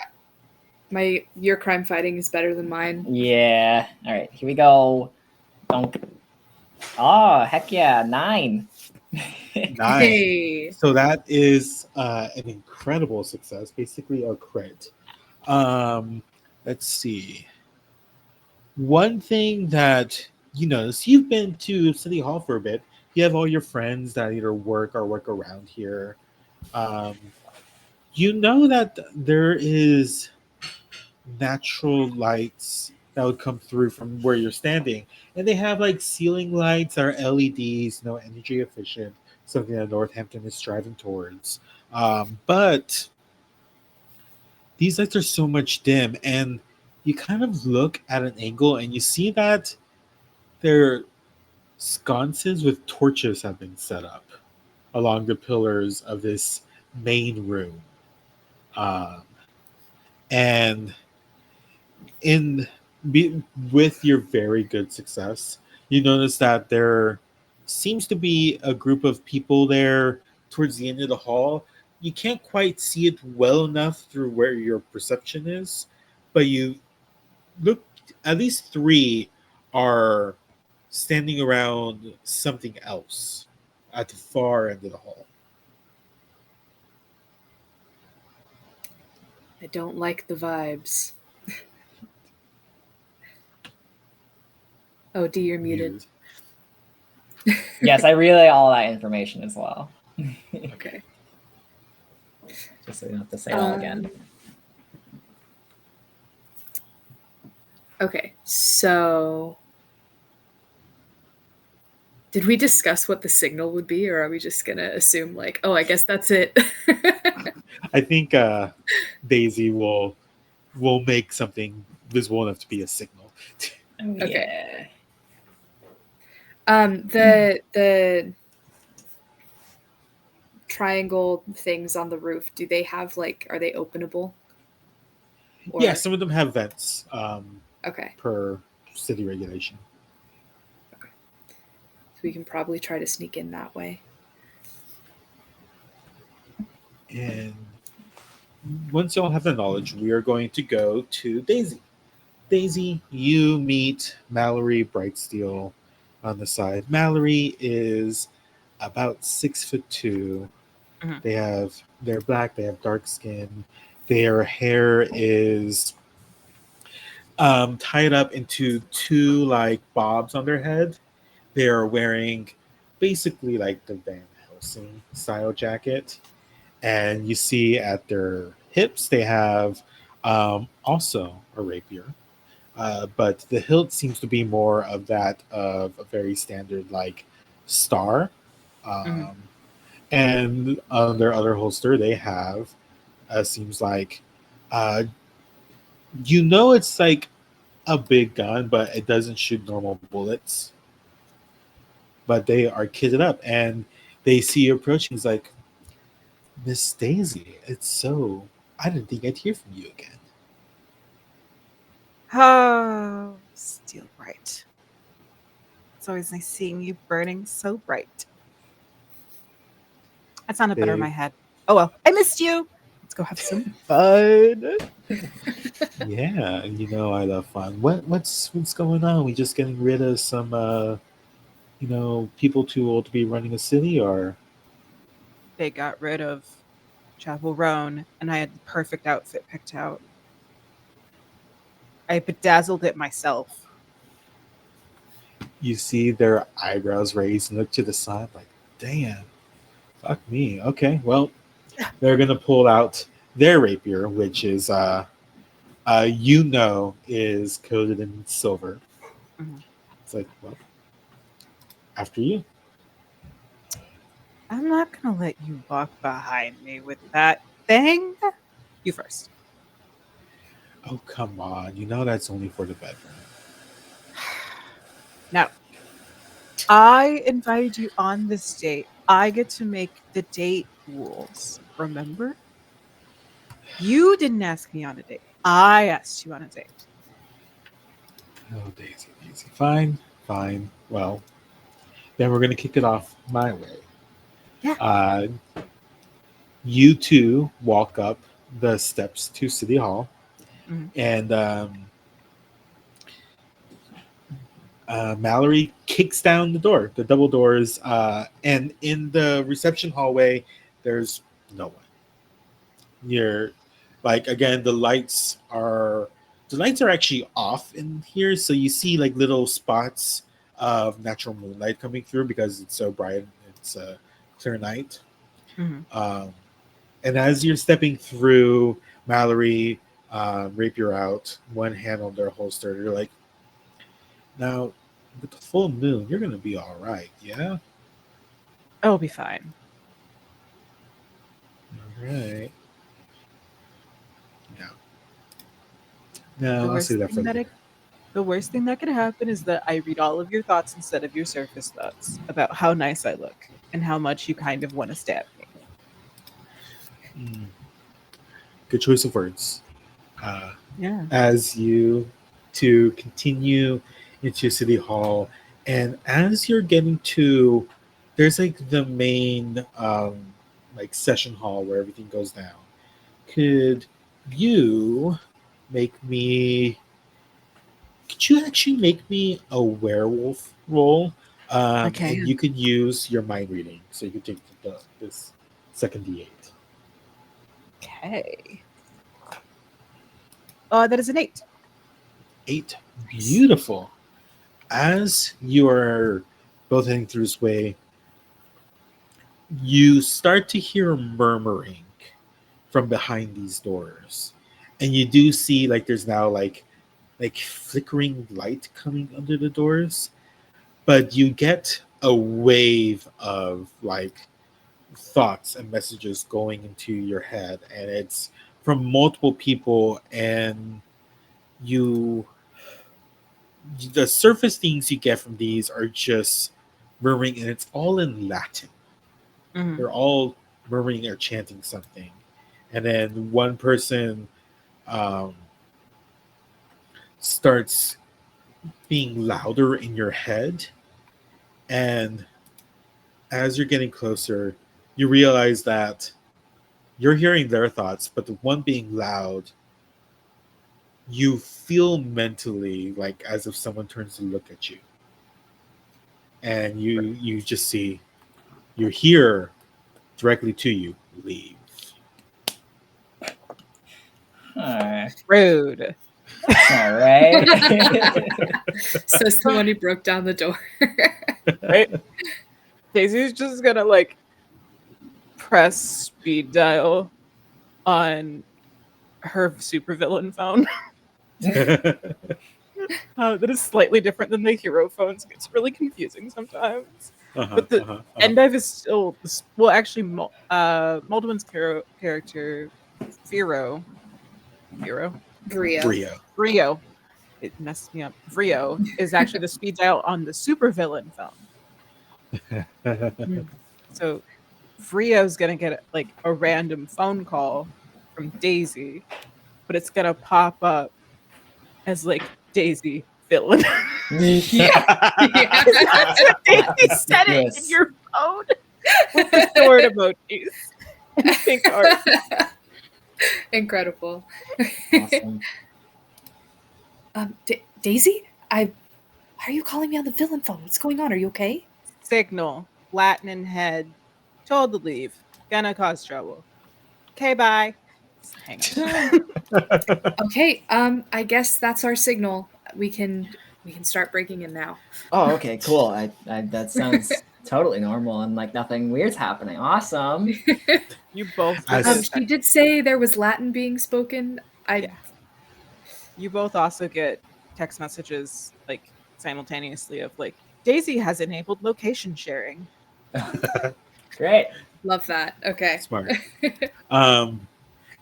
Yeah. Your crime fighting is better than mine. Yeah. All right. Here we go. Donk. Oh, heck yeah. 9. Nice. Hey. So that is an incredible success, basically a crit. Let's see. One thing that you notice, you've been to City Hall for a bit. You have all your friends that either work or work around here. Um, you know that there is natural lights that would come through from where you're standing, and they have like ceiling lights that are LEDs, energy efficient, something that Northampton is striving towards. But these lights are so much dim, and you kind of look at an angle and you see that they're sconces with torches have been set up along the pillars of this main room. Um, and in with your very good success, you notice that there seems to be a group of people there towards the end of the hall. You can't quite see it well enough through where your perception is, but you look, at least three are standing around something else at the far end of the hall. I don't like the vibes. Oh, D, you're muted. Yes, I relay all that information as well. Okay. Just so you don't have to say it all again. Okay, so did we discuss what the signal would be, or are we just gonna assume like, oh, I guess that's it? I think Daisy will make something visible enough to be a signal. Okay. The triangle things on the roof, do they have like, are they openable? Or... Yeah, some of them have vents. Okay. Per city regulation. Okay. So we can probably try to sneak in that way. And once y'all have the knowledge, we are going to go to Daisy. Daisy, you meet Mallory Brightsteel on the side. Mallory is about 6'2". Mhm. They're black, they have dark skin. Their hair is tied up into two like bobs on their head. They are wearing basically like the Van Helsing style jacket. And you see at their hips they have also a rapier. But the hilt seems to be more of that of a very standard like star. And on their other holster they have seems like uh, it's like a big gun, but it doesn't shoot normal bullets. But they are kitted up, and they see you approaching. He's like, Miss Daisy, I didn't think I'd hear from you again. Oh, steel bright. It's always nice seeing you burning so bright. That sounded better in my head. Oh well, I missed you. Let's go have some fun. Yeah, I love fun. What's going on? We just getting rid of some people too old to be running a city, or They got rid of Chapel Roan, and I had the perfect outfit picked out. I bedazzled it myself. you see their eyebrows raised and look to the side like, damn, fuck me. Okay, well, they're gonna pull out their rapier, which is is coated in silver. Mm-hmm. It's like, well, after you. I'm not gonna let you walk behind me with that thing. You first. Oh, come on. That's only for the bedroom. No. I invited you on this date. I get to make the date rules. Remember? You didn't ask me on a date. I asked you on a date. Oh, Daisy. Fine. Well, then we're going to kick it off my way. Yeah. You two walk up the steps to City Hall. Mhm. And Mallory kicks down the door, the double doors, and in the reception hallway, there's no one. You're like, again, the lights are actually off in here, so you see like little spots of natural moonlight coming through because it's so bright. It's a clear night. Mhm. And as you're stepping through, Mallory, rapier out, one hand on their holster. You're like, now with the full moon, you're gonna be all right, yeah. I'll be fine. All right. Yeah. No, The I'll worst say that for thing that later. The worst thing that could happen is that I read all of your thoughts instead of your surface thoughts about how nice I look and how much you kind of want to stab me. Good choice of words. Yeah. As you to continue into City Hall, and as you're getting to, there's like the main like session hall where everything goes down. Could you make me? Could you actually make me a werewolf roll? I And can. you could use your mind reading, so you could take this second D8. Okay. That is an 8. 8. Beautiful. As you are both heading through this way, you start to hear murmuring from behind these doors. And you do see like there's now like flickering light coming under the doors. But you get a wave of like thoughts and messages going into your head, and it's from multiple people, and you the surface things you get from these are just murmuring, and it's all in Latin. Mhm. They're all murmuring or chanting something, and then one person um, starts being louder in your head, and as you're getting closer, you realize that you're hearing their thoughts, but the one being loud, you feel mentally like as if someone turns to look at you, and you just see, you hear directly to you, leave. Alright. Rude. All right. Says the one who broke down the door. Right? Daisy's just gonna like press speed dial on her supervillain phone. That is slightly different than the hero phones. It's really confusing sometimes. But the Endive is still well. Actually, Moldman's character, Vero, Brio. it messed me up. Vrio is actually the speed dial on the supervillain phone. So Vrio's gonna get like a random phone call from Daisy, but it's gonna pop up as like Daisy villain. Yeah. That's what Daisy said it in Yes. your phone with the sword emojis and pink art. Incredible. Awesome. Daisy, why are you calling me on the villain phone? What's going on? Are you okay? Signal, Latin in head, told to leave, gonna cause trouble. Okay, bye. Hang on. Okay. I guess that's our signal. We can start breaking in now. Oh, okay, cool. I that sounds totally normal and like nothing weird's happening. Awesome. You both. She did say there was Latin being spoken. Yeah. You both also get text messages like simultaneously of like Daisy has enabled location sharing. Great. Love that. Okay. Smart.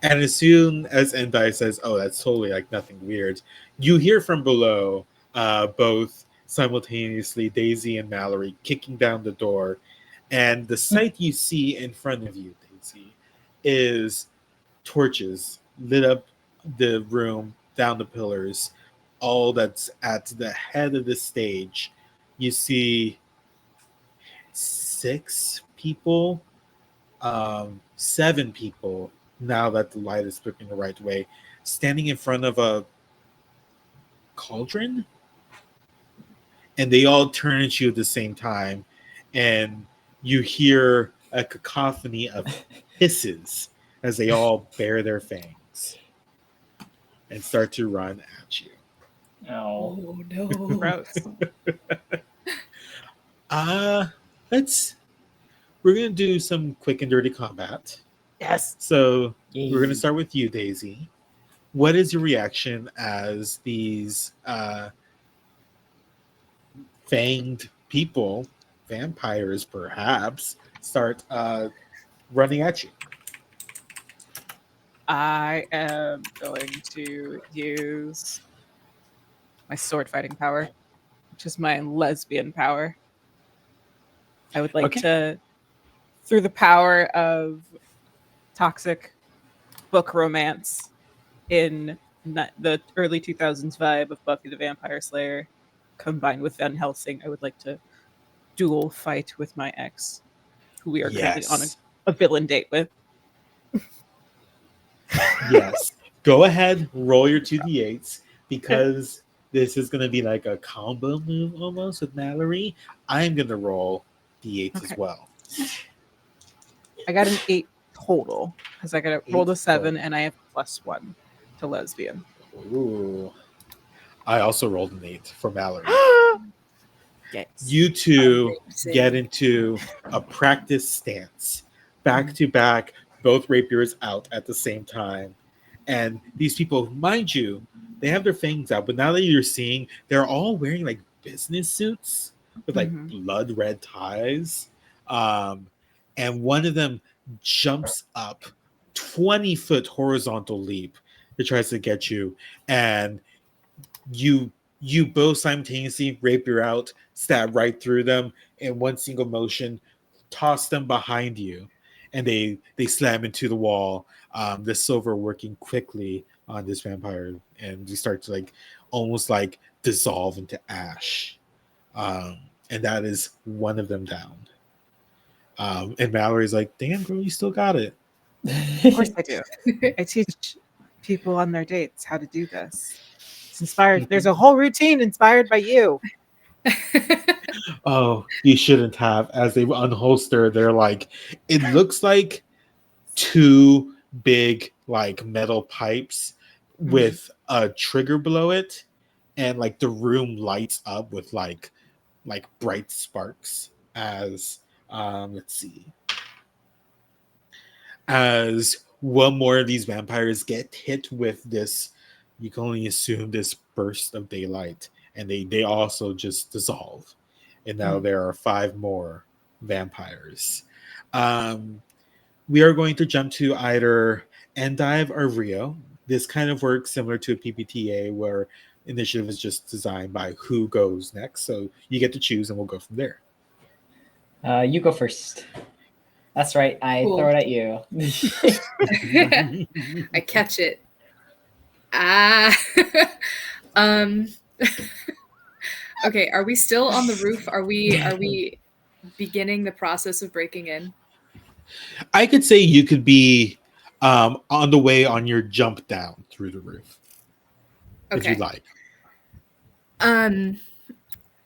And as soon as Endai says, "Oh, that's totally like nothing weird," you hear from below, both simultaneously, Daisy and Mallory kicking down the door, and the sight you see in front of you, Daisy, is torches lit up the room, down the pillars, all that's at the head of the stage. You see 6 people, 7 people, now that the light is flipping the right way, standing in front of a cauldron. and they all turn at you at the same time, and you hear a cacophony of hisses as they all bare their fangs and start to run at you. Oh. Oh no. Gross. Let's we're gonna do some quick and dirty combat. Yes. So we're gonna Yay. start with you, Daisy. What is your reaction as these fanged people, vampires perhaps, start running at you? I am going to use my sword fighting power, which is my lesbian power. I would like Okay. to, through the power of toxic book romance in the early 2000s vibe of Buffy the Vampire Slayer, combined with Van Helsing, I would like to dual fight with my ex, who we are currently on Yes. a villain date with. Yes. Go ahead, roll your 2d8s because this is going to be like a combo move almost with Mallory. I'm going to roll d8s Okay. as well. I got an 8 total because I got rolled a 8 7 total. and I have +1 to lesbian. Ooh. I also rolled an 8 for Mallory. Yes. You two Amazing. get into a practice stance, back to back, both rapiers out at the same time. And these people, mind you, they have their fangs out, but now that you're seeing, they're all wearing like business suits with like Mhm. blood red ties. And one of them jumps up 20-foot horizontal leap that tries to get you. And you both simultaneously rapier out, stab right through them in one single motion, toss them behind you, and they slam into the wall. The silver working quickly on this vampire, and they start to like almost like dissolve into ash. And that is one of them down. And Mallory's like, "Damn, girl, you still got it." Of course I do. I teach people on their dates how to do this. It's inspired. There's a whole routine inspired by you. Oh, you shouldn't have. As they unholster, they're like, it looks like two big like metal pipes with a trigger below it, and like the room lights up with like bright sparks as let's see, as one more of these vampires get hit with this, you can only assume this burst of daylight, and they also just dissolve, and now there are 5 more vampires. We are going to jump to either Endive or Rio. This kind of works similar to a PPTA where initiative is just designed by who goes next, so you get to choose and we'll go from there. You go first. That's right. I Cool. throw it at you. I catch it. Ah. Okay, are we still on the roof? Are we beginning the process of breaking in? I could say you could be on the way on your jump down through the roof if Okay. you'd like. I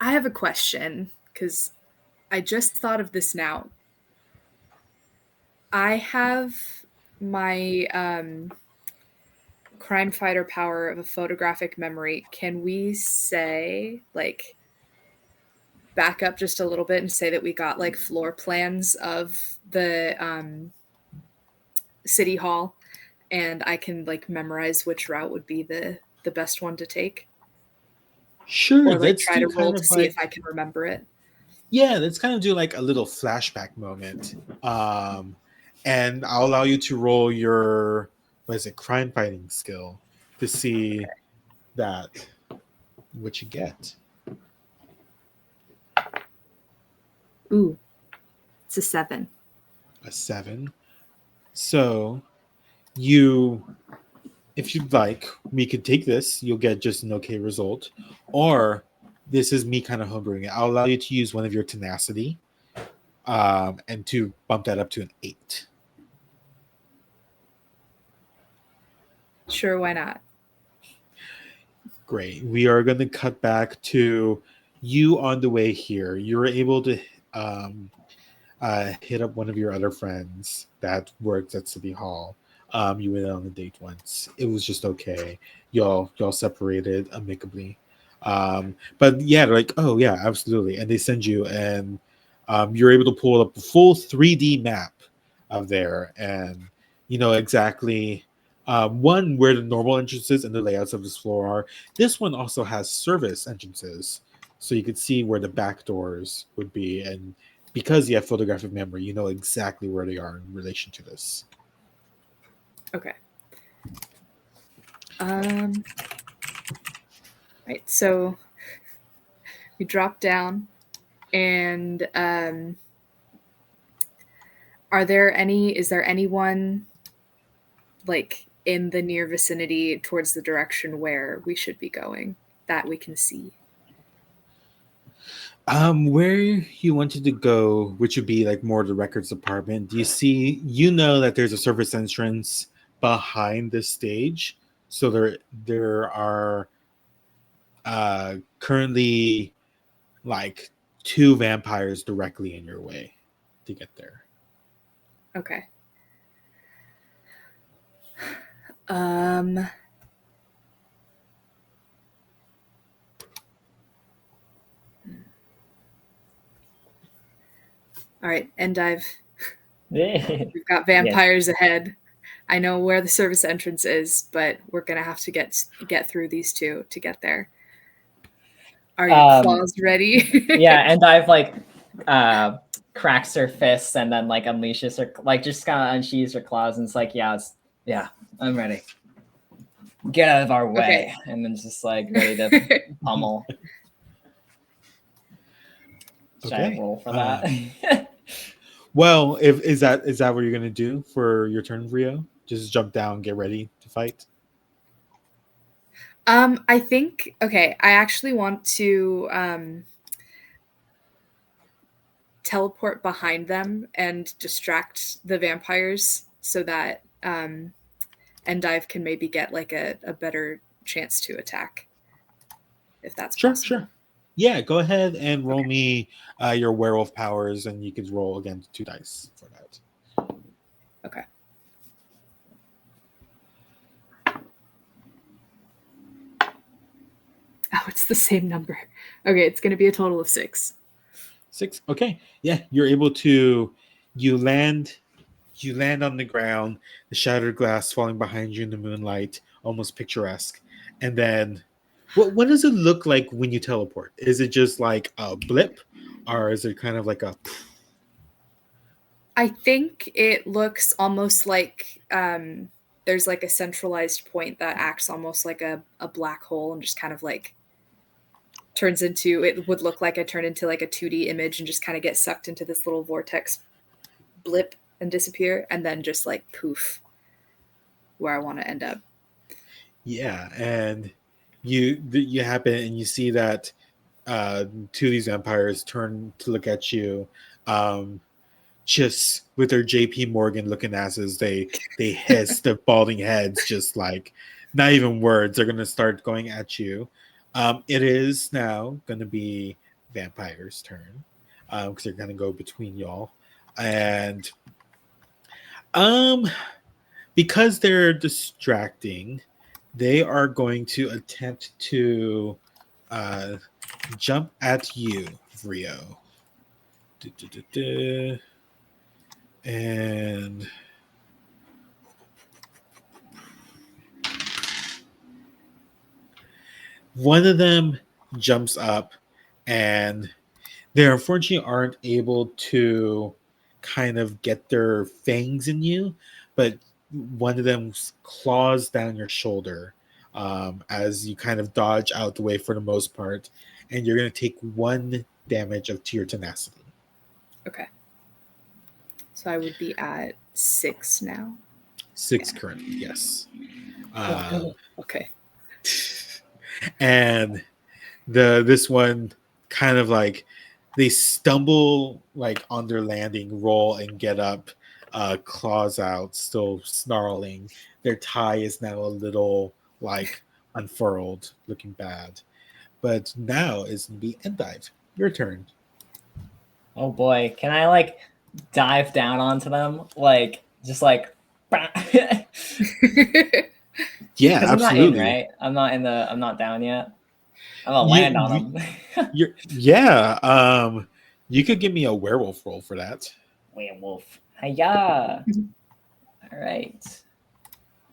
have a question because I just thought of this now. I have my crime fighter power of a photographic memory. Can we say like back up just a little bit and say that we got like floor plans of the city hall, and I can like memorize which route would be the best one to take, Sure, or like let's try do to roll kind to of see like if I can remember it. yeah, let's kind of do like a little flashback moment. And I'll allow you to roll your what is it, crime fighting skill to see that what you get. Ooh, it's a 7. A 7. So you, if you'd like, we could take this. You'll get just an okay result, or this is me kind of homebrewing it. I'll allow you to use one of your tenacity, and to bump that up to an 8. Sure, why not? Great. We are going to cut back to you on the way here, you were able to hit up one of your other friends that works at City Hall. You went on a date once. It was just okay. Y'all separated amicably. But yeah, they're like, oh yeah, absolutely. And they send you, and you're able to pull up a full 3D map of there, and you know exactly one where the normal entrances and the layouts of this floor are. This one also has service entrances, so you could see where the back doors would be, and because you have photographic memory, you know exactly where they are in relation to this. Okay. Right. So we drop down, and is there anyone like in the near vicinity towards the direction where we should be going that we can see? Where you wanted to go, which would be like more the records department, do you see, you know that there's a service entrance behind the stage. So there are currently like 2 vampires directly in your way to get there. Okay. Um All right, Endive. We've got vampires ahead. I know where the service entrance is, but we're gonna have to get through these two to get there. Are your claws ready? Yeah, and I've like cracks her fists and then like unleashes her, like just kind of unsheathes her claws, and it's like, yeah, I'm ready. Get out of our way, and then just like ready to pummel. Should I roll for that? Well, if is that what you're gonna do for your turn, Rio? Just jump down, get ready to fight. I think I actually want to teleport behind them and distract the vampires so that Endive can maybe get like a better chance to attack. If that's possible. Sure. Yeah, go ahead and roll me your werewolf powers, and you could roll again 2 dice for that. Okay. Oh, it's the same number. Okay, it's going to be a total of 6. 6. Okay. Yeah, you're able to. You land on the ground. The shattered glass falling behind you in the moonlight, almost picturesque. And then, what does it look like when you teleport? Is it just like a blip, or is it kind of like a? I think it looks almost like there's like a centralized point that acts almost like a black hole and just kind of like turns into, it would look like I turn into like a 2D image and just kind of get sucked into this little vortex blip and disappear, and then just like poof where I want to end up. Yeah, and you happen and you see that 2 of these vampires turn to look at you, just with their JP Morgan looking asses. They hiss their balding heads, just like not even words. They're gonna start going at you. It is now gonna be Vampire's turn, because they're gonna go between y'all, and because they're distracting, they are going to attempt to jump at you, Rio. And one of them jumps up, and they unfortunately aren't able to kind of get their fangs in you, but one of them claws down your shoulder as you kind of dodge out the way for the most part, and you're going to take 1 damage to your tenacity. Okay. So I would be at 6 now. 6 currently, yes. Okay. And this one kind of like they stumble like on their landing, roll and get up, claws out, still snarling. Their tie is now a little like unfurled, looking bad. But now is going to be Endive. Your turn. Oh boy, can I like dive down onto them? Like just like Yeah, because I'm not in, absolutely. right? I'm not down yet. I'm gonna You- land on them. yeah. You could give me a werewolf roll for that. Werewolf. Hiya. All right.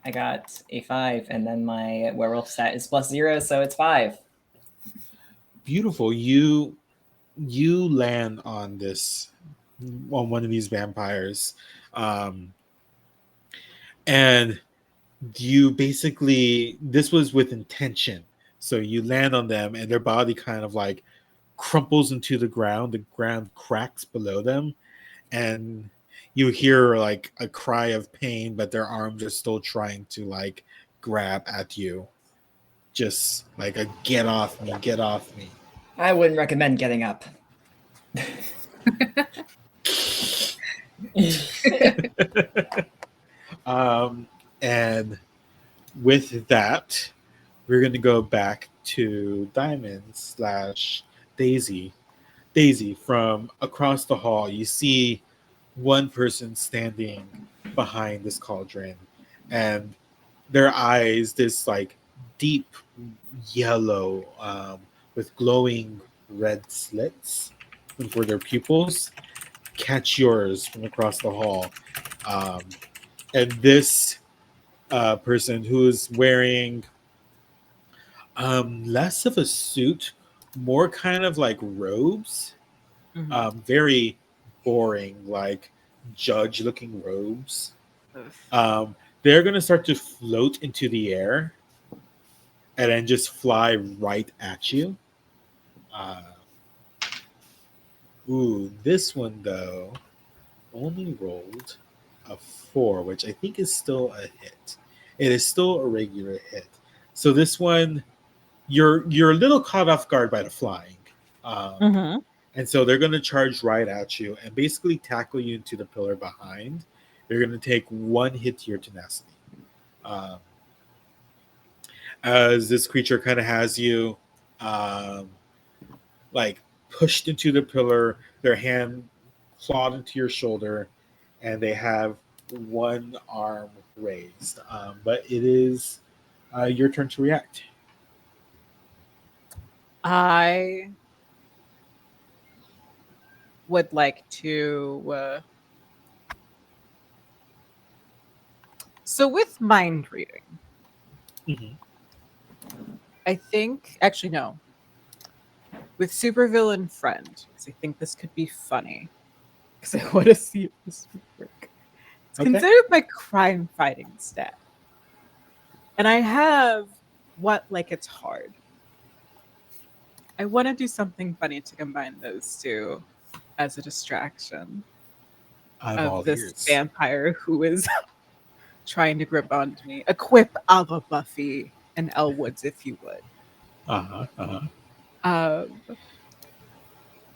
I got a 5, and then my werewolf stat is +0, so it's 5. Beautiful. You land on one of these vampires, and you basically, this was with intention. So you land on them, and their body kind of like crumples into the ground. The ground cracks below them, and you hear like a cry of pain, but their arms are still trying to like grab at you, just like a get off me, get off me. I wouldn't recommend getting up. And with that, we're going to go back to Diamond / Daisy. Daisy, from across the hall, you see one person standing behind this cauldron, and their eyes, this like deep yellow with glowing red slits for their pupils, catch yours from across the hall. Um, and this person who's wearing less of a suit, more kind of like robes, very boring, like judge looking robes. They're going to start to float into the air and then just fly right at you. This one though only rolled a 4, which I think is still a hit. It is still a regular hit. So this one, you're a little caught off guard by the flying, and so they're going to charge right at you and basically tackle you into the pillar behind. You're going to take 1 hit to your tenacity, as this creature kind of has you like pushed into the pillar, their hand clawed into your shoulder, and they have 1 arm raised. But it is your turn to react. I would like to. So with mind reading, I think actually no. With supervillain friend, because I think this could be funny. Because I want to see if this would work. It's considered my crime fighting stat. And I have what like it's hard. I want to do something funny to combine those two as a distraction of this ears. vampire who is trying to grip onto me. A quip a la Buffy and Elle Woods, if you would.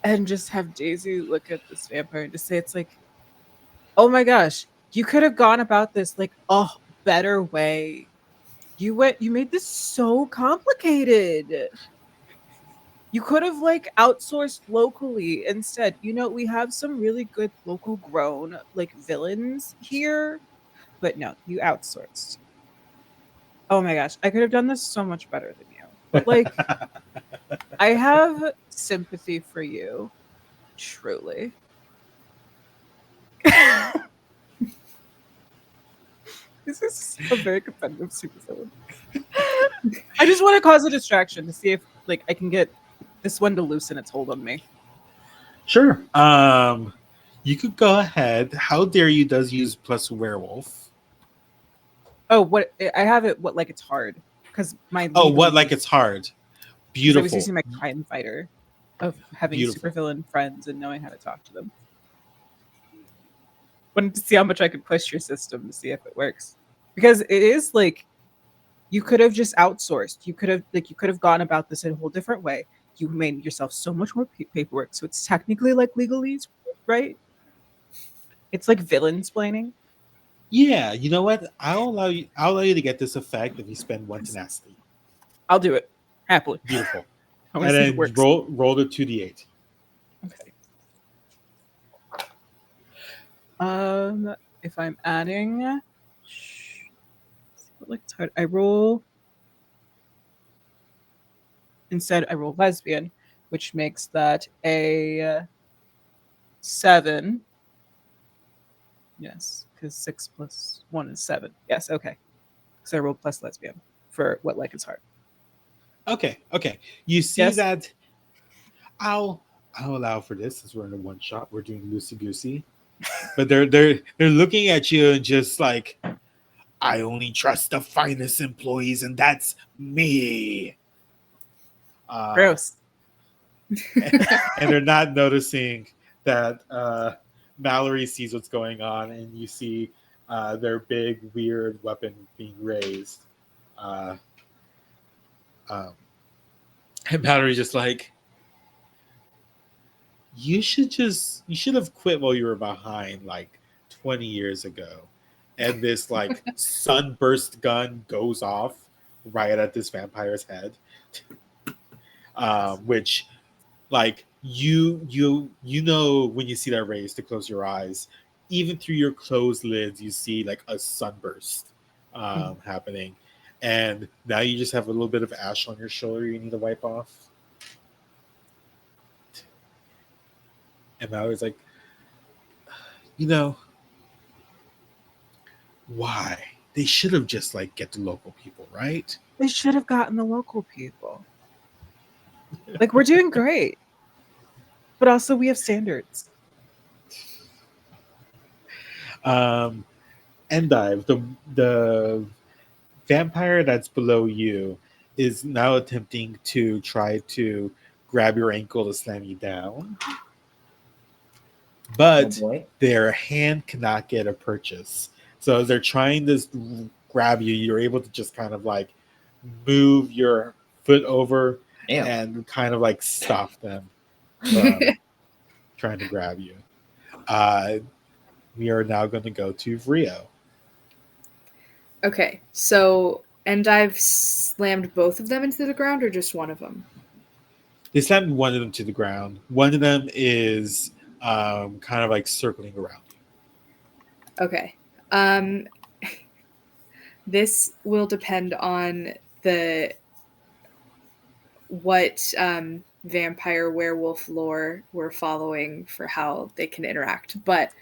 And just have Daisy look at this vampire and just say, it's like, oh my gosh, you could have gone about this like a better way. You made this so complicated. You could have like outsourced locally instead. You know, we have some really good local grown like villains here, but no, you outsourced. Oh my gosh, I could have done this so much better than you. But like, I have sympathy for you, truly. This is a very competitive supervillain. I just want to cause a distraction to see if like I can get this one to loosen its hold on me. Sure. You could go ahead. How dare you does use plus werewolf. Oh, what I have it what like it's hard because my what like it's hard. Beautiful. I was using my crime fighter of having supervillain friends and knowing how to talk to them. Wanted to see how much I could push your system to see if it works, because it is like you could have just outsourced. You could have gone about this in a whole different way. You made yourself so much more paperwork, so it's technically like legalese, right? It's like villain-splaining. Yeah, you know what? I'll allow you to get this effect if you spend 1 tenacity. I'll do it happily. Beautiful. I want And to see if then it works. roll the 2d8. Okay. If I'm adding, like I roll instead. I roll lesbian, which makes that a 7. Yes, because 6 plus 1 is 7. Yes, okay. So I rolled plus lesbian for what like is hard. Okay. You see Yes. that I'll allow for this since we're in a one shot. We're doing loosey goosey. But they're looking at you and just like, I only trust the finest employees, and that's me. Gross. And they're not noticing that Mallory sees what's going on, and you see their big weird weapon being raised. And Mallory's just like, you should have quit while you were behind like 20 years ago. And this like sunburst gun goes off right at this vampire's head. Which like you know when you see that raise to close your eyes, even through your closed lids, you see like a sunburst happening. And now you just have a little bit of ash on your shoulder you need to wipe off. And Mallory's like, why? They should have just like get the local people, right? They should have gotten the local people. Like, we're doing great. But also we have standards. Endive, the vampire that's below you is now attempting to try to grab your ankle to slam you down. But their hand cannot get a purchase. So as they're trying to grab you, you're able to just kind of like move your foot over and kind of like stop them from trying to grab you. We are now going to go to Vrio. Okay, so Endive slammed both of them into the ground, or just one of them? They slammed one of them to the ground. One of them is kind of like circling around you. Okay. This will depend on what vampire werewolf lore we're following for how they can interact. But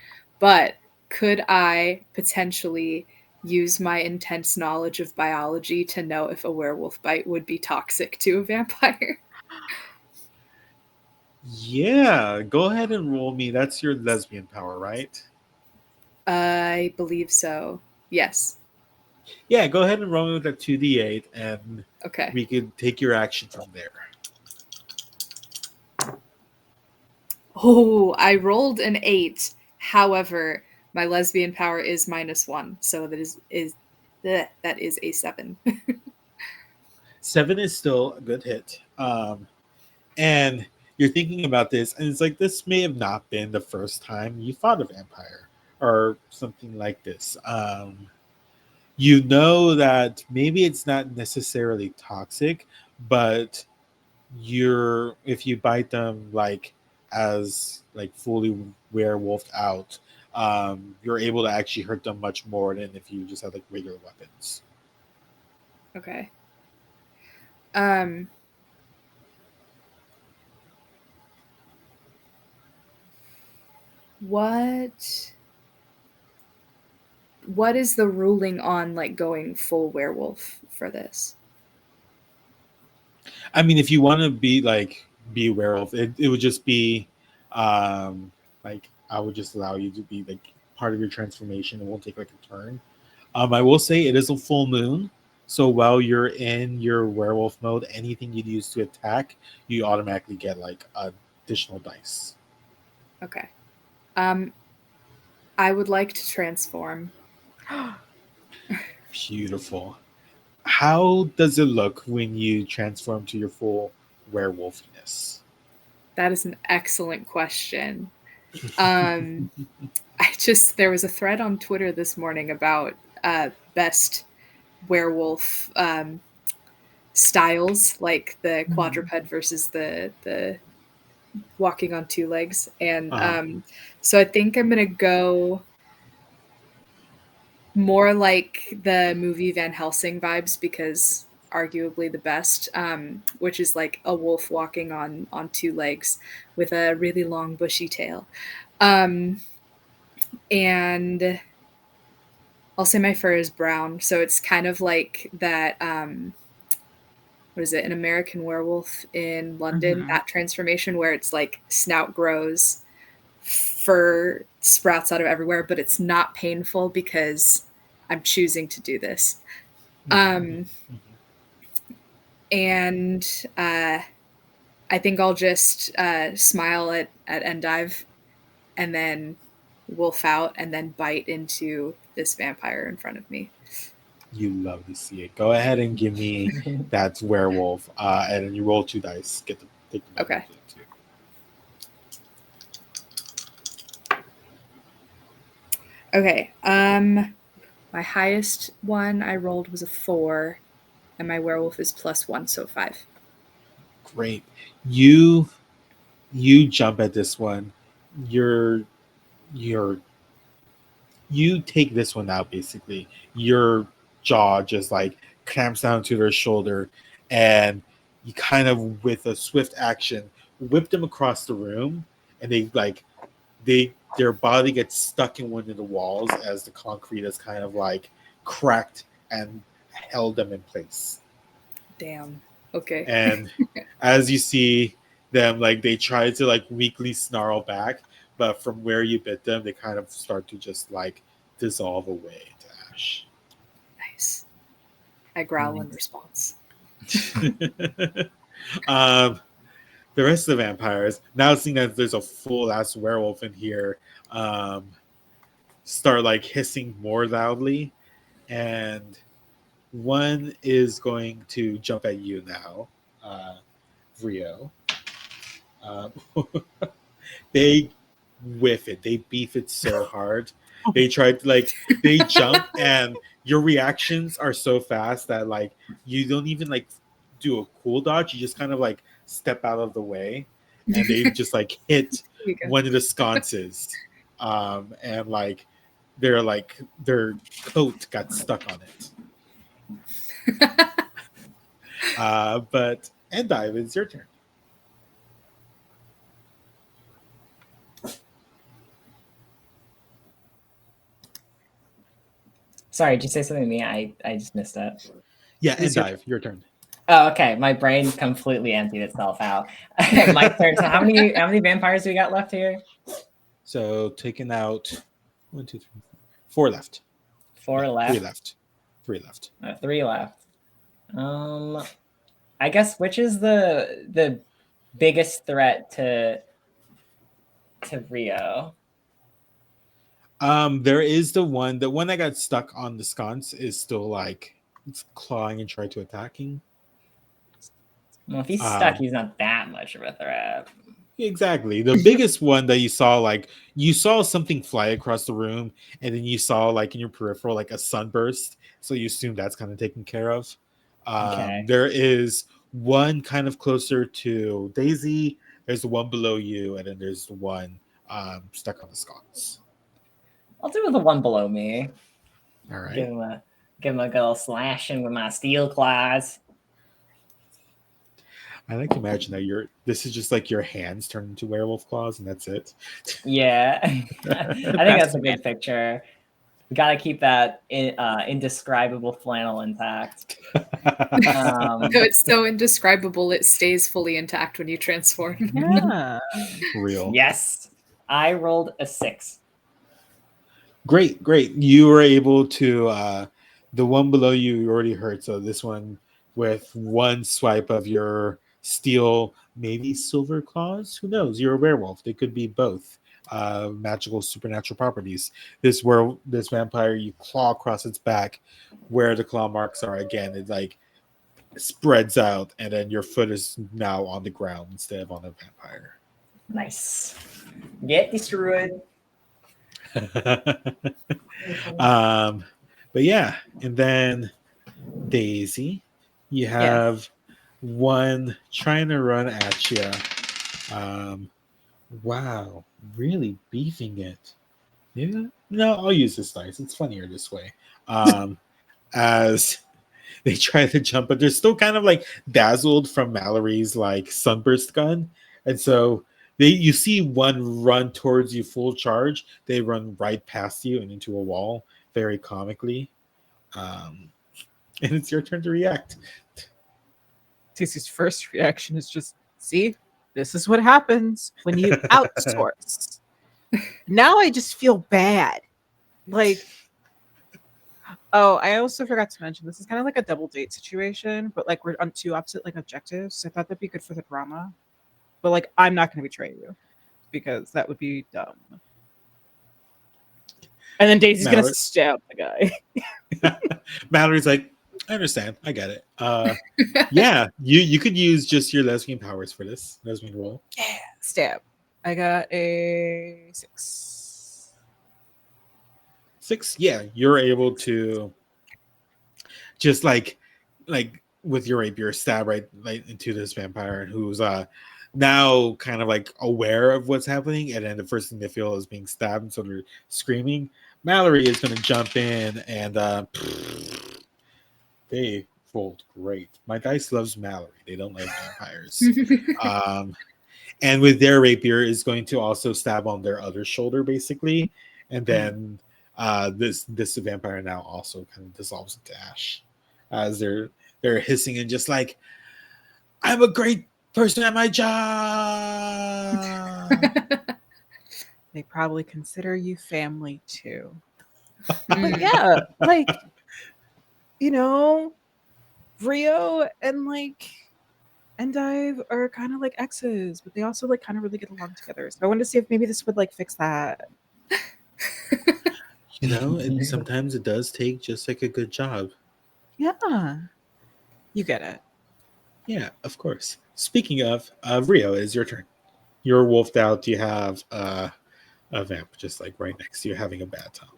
could I potentially use my intense knowledge of biology to know if a werewolf bite would be toxic to a vampire? Yeah, go ahead and roll me. That's your lesbian power, right? I believe so. Yes. Yeah, go ahead and roll me with that 2d8, and Okay. we could take your action from there. Oh, I rolled an 8. However, my lesbian power is -1, so that is a 7. 7 is still a good hit. And you're thinking about this, and it's like this may have not been the first time you fought a vampire or something like this. You know that maybe it's not necessarily toxic, but if you bite them like as like fully werewolfed out, you're able to actually hurt them much more than if you just had like regular weapons. Okay. What is the ruling on like going full werewolf for this? I mean, if you want to be werewolf, it would just be like I would just allow you to be like part of your transformation. It won't take like a turn. I will say it is a full moon, so while you're in your werewolf mode, anything you use to attack, you automatically get like additional dice. Okay. I would like to transform. Beautiful. How does it look when you transform to your full werewolfiness? That is an excellent question. There was a thread on Twitter this morning about best werewolf styles, like the quadruped versus the walking on two legs. And so I think I'm gonna go more like the movie Van Helsing vibes, because arguably the best, which is like a wolf walking on two legs with a really long bushy tail. And I'll say my fur is brown, so it's kind of like that. What is it? An American Werewolf in London. That transformation where it's like snout grows, fur sprouts out of everywhere, but it's not painful because I'm choosing to do this. And I think I'll just smile at Endive and then wolf out and then bite into this vampire in front of me. You love to see it. Go ahead and give me that werewolf, and then you roll 2 dice. Take the Okay. Okay. My highest one I rolled was a 4, and my werewolf is +1, so 5. Great. You jump at this one. You take this one out. Basically, your jaw just like clamps down to their shoulder, and you kind of, with a swift action, whip them across the room, and their body gets stuck in one of the walls as the concrete is kind of like cracked and held them in place. Damn. Okay. And as you see them, like, they try to like weakly snarl back, but from where you bit them, they kind of start to just like dissolve away to ash. Nice. I growl in response. The rest of the vampires, now seeing that there's a full ass werewolf in here, start like hissing more loudly, and one is going to jump at you now, Rio. They whiff it. They beef it so hard. They try to they jump, and your reactions are so fast that like you don't even like do a cool dodge. You just kind of like step out of the way, and they just like hit one of the sconces, and like their coat got stuck on it. But Endive, it's your turn. Sorry, did you say something to me? I just missed that. Yeah, Endive, your turn. Oh, okay. My brain completely emptied itself out. My turn. So how many vampires do we got left here? So taking out 1, 2, 3, 4 left. 4 left. 3 left. 3 left. 3 left. I guess which is the biggest threat to Rio? There is the one that got stuck on the sconce is still like it's clawing and trying to attacking. Well, if he's stuck, he's not that much of a threat. Exactly. The biggest one that you saw, like you saw something fly across the room, and then you saw like in your peripheral like a sunburst. So you assume that's kind of taken care of. Okay. There is one kind of closer to Daisy. There's the one below you, and then there's the one stuck on the sconce. I'll do the one below me. All right. Give him a good old slashing with my steel claws. I like to imagine that this is just like your hands turn into werewolf claws, and that's it. Yeah, I think that's a good picture. We got to keep that indescribable flannel intact. It's so indescribable, it stays fully intact when you transform. Yeah. Real. Yes. I rolled a 6. Great. You were able to, the one below you already hurt, so this one with one swipe of your steel, maybe silver claws, who knows? You're a werewolf. They could be both. Magical supernatural properties. This vampire, you claw across its back where the claw marks are. Again, it like spreads out, and then your foot is now on the ground instead of on the vampire. Nice. Get destroyed. But yeah, and then Daisy, You have one trying to run at you. Wow, really beefing it. Yeah, no, I'll use this dice. It's funnier this way. As they try to jump, but they're still kind of like dazzled from Mallory's like sunburst gun, and so you see one run towards you full charge. They run right past you and into a wall, very comically. And it's your turn to react. Tissie's first reaction is just, see, this is what happens when you outsource. Now I just feel bad. Like, oh, I also forgot to mention this is kind of like a double date situation, but like we're on two opposite like objectives. So I thought that'd be good for the drama. But like, I'm not going to betray you because that would be dumb. And then Daisy's going to stab the guy. Mallory's like, I understand. I get it. Yeah, you could use just your lesbian powers for this lesbian roll. Yeah, stab. I got a 6. 6. Yeah, you're able to just like with your rapier stab right into this vampire who's now kind of like aware of what's happening, and then the first thing they feel is being stabbed, and so they're screaming. Mallory is going to jump in, and they rolled great. My dice loves Mallory. They don't like vampires. And with their rapier is going to also stab on their other shoulder, basically, and then this vampire now also kind of dissolves into ash as they're hissing and just like, I'm a great person at my job. They probably consider you family too. But yeah, like, you know, Rio and like Endive are kind of like exes, but they also like kind of really get along together. So I wanted to see if maybe this would like fix that. You know, and sometimes it does take just like a good job. Yeah, you get it. Yeah, of course. Speaking of, Rio, is your turn. You're wolfed out. You have a vamp just like right next to you having a bad time.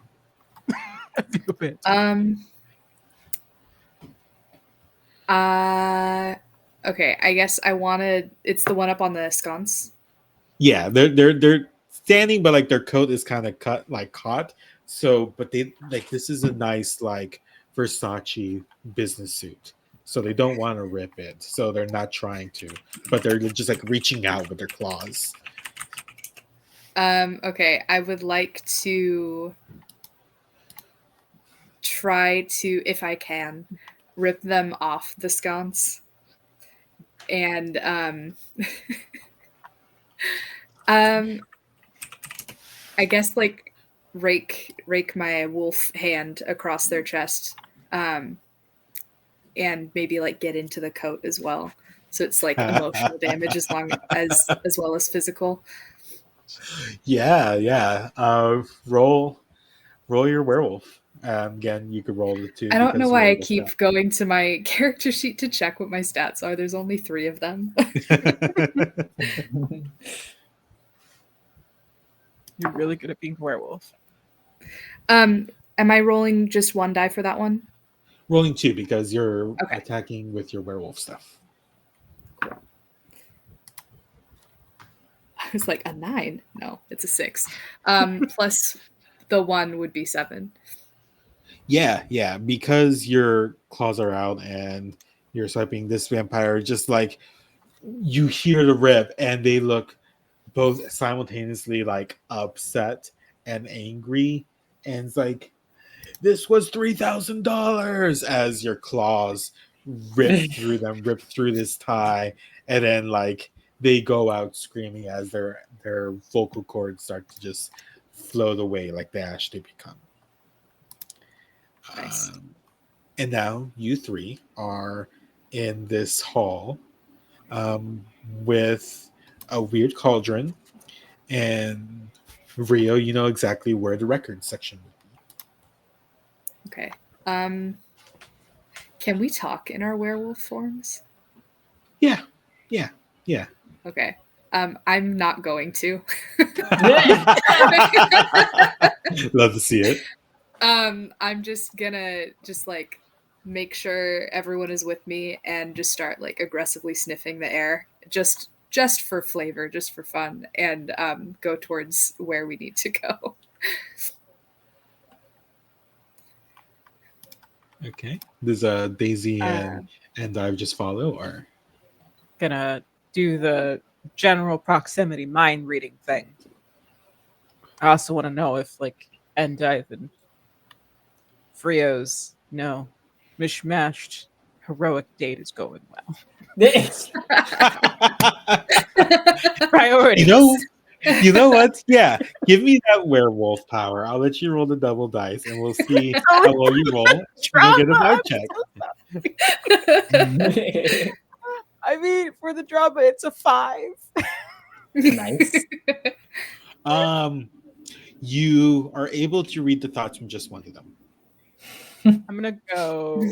Okay, I guess I wanted. It's the one up on the sconce. Yeah, they're standing, but like their coat is kind of caught. So, but they like this is a nice like Versace business suit, so they don't want to rip it. So they're not trying to, but they're just like reaching out with their claws. Okay, I would like to try to, if I can, rip them off the sconce. And I guess like rake my wolf hand across their chest, and maybe like get into the coat as well. So it's like emotional damage as well as physical. Yeah. Roll your werewolf. Again, you could roll the 2. I don't know why I keep going to my character sheet to check what my stats are. There's only 3 of them. You're really good at being a werewolf. Am I rolling just 1 die for that one? Rolling 2 because you're attacking with your werewolf stuff. Cool. I was like, a 9? No, it's a 6. Plus the 1 would be 7. Yeah, because your claws are out and you're swiping this vampire, just like you hear the rip and they look both simultaneously like upset and angry, and it's like, this was $3,000 as your claws rip through them, rip through this tie, and then like they go out screaming as their vocal cords start to just float away like the ash they become. Nice. And now you 3 are in this hall with a weird cauldron, and Rio, you know exactly where the record section would be. Okay. Can we talk in our werewolf forms? Yeah. Okay. I'm not going to. Love to see it. I'm just gonna like make sure everyone is with me, and just start like aggressively sniffing the air, just for flavor, just for fun, and go towards where we need to go. Okay. Does Daisy and Dive just follow, or Gonna do the general proximity mind reading thing. I also want to know if like Endive and Frio's mishmashed heroic date is going well. Priorities. You know what? Yeah, give me that werewolf power. I'll let you roll the double dice, and we'll see how well you roll. And you'll get a vibe check. I mean, for the drama, it's a 5. Nice. You are able to read the thoughts from just one of them. I'm gonna go.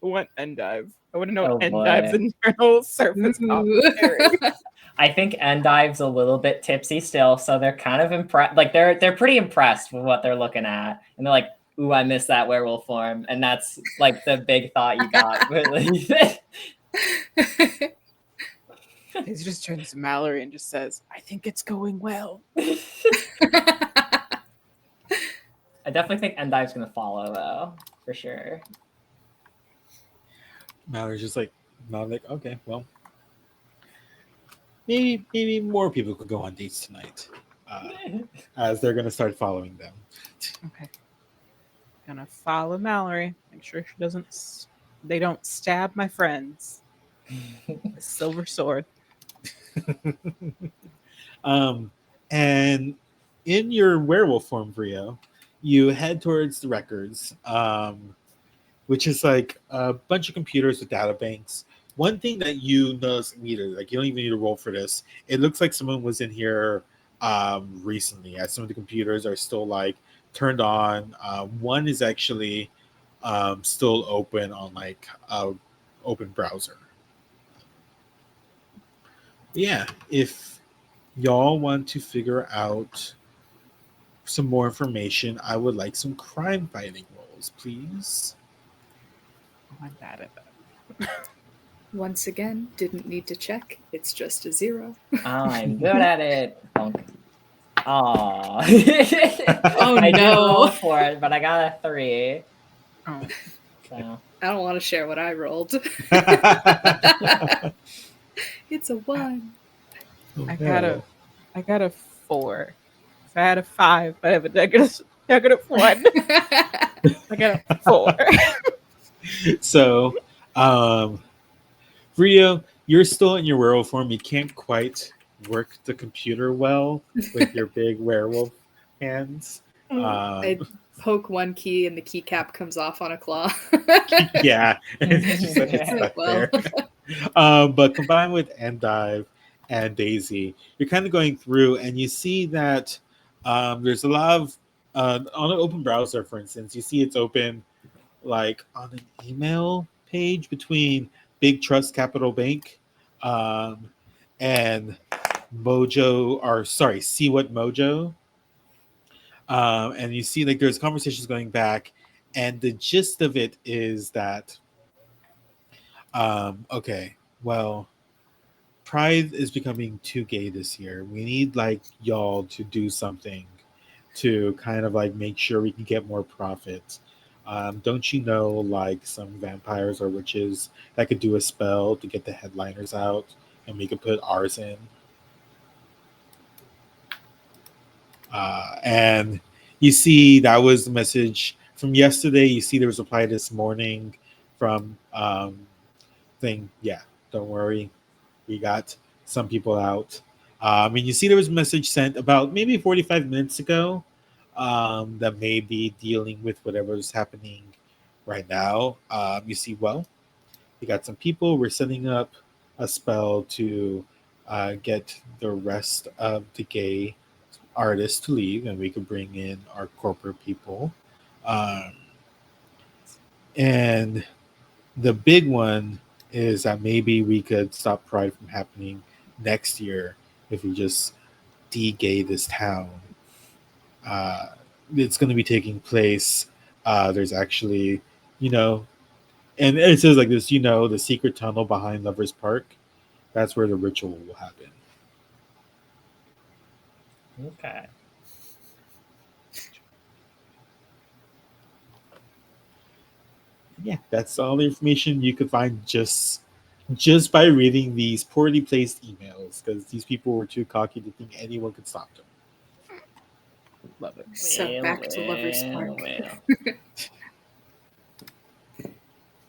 Want Endive. I want to know Oh, Endive's boy. internal surface Ooh. commentary. I think Endive's a little bit tipsy still, so they're kind of impressed. Like they're pretty impressed with what they're looking at, and they're like, "Ooh, I miss that werewolf form," and that's like the big thought you got. He just turns to Mallory and just says, "I think it's going well." I definitely think Endive's gonna follow though, for sure. Mallory's just like, okay, well, maybe more people could go on dates tonight, as they're gonna start following them. Okay. Gonna follow Mallory. Make sure she doesn't. They don't stab my friends. The silver sword. And in your werewolf form, Brio, you head towards the records, which is like a bunch of computers with data banks. One thing that you notice immediately, like you don't even need to roll for this, it looks like someone was in here recently, as some of the computers are still like turned on. One is actually still open on like open browser. Yeah, if y'all want to figure out some more information, I would like some crime fighting rolls, please. I'm bad at that. Once again, didn't need to check. It's just a 0. I'm good at it. Bonk. Aw. Oh, I did no. roll for it, but I got a 3. Oh. So I don't want to share what I rolled. It's a 1. I got a 4. If I had a 5, I have a negative 1. I got a 4. So, Rio, you're still in your werewolf form. You can't quite work the computer well with your big werewolf hands. I poke one key and the keycap comes off on a claw. Yeah, it's just like it's stuck Well. there. But combined with Endive and Daisy, you're kind of going through, and you see that there's a lot of on an open browser, for instance, you see it's open like on an email page between Big Trust Capital Bank and Mojo, or sorry, See What Mojo. And you see like there's conversations going back, and the gist of it is that okay, well, Pride is becoming too gay this year. We need like y'all to do something to kind of like make sure we can get more profit. Don't you know like some vampires or witches that could do a spell to get the headliners out, and we could put ours in? And you see that was the message from yesterday. You see there was a reply this morning from thing. Yeah, don't worry, we got some people out. And you see there was a message sent about maybe 45 minutes ago that may be dealing with whatever's happening right now. You see, well, we got some people. We're setting up a spell to get the rest of the gay artists to leave, and we could bring in our corporate people. And the big one is that maybe we could stop Pride from happening next year if we just de-gay this town. It's going to be taking place. There's actually, And it says like this, the secret tunnel behind Lovers Park. That's where the ritual will happen. Okay. Yeah, that's all the information you could find just by reading these poorly placed emails, because these people were too cocky to think anyone could stop them. Love it. So back to Lovers Park.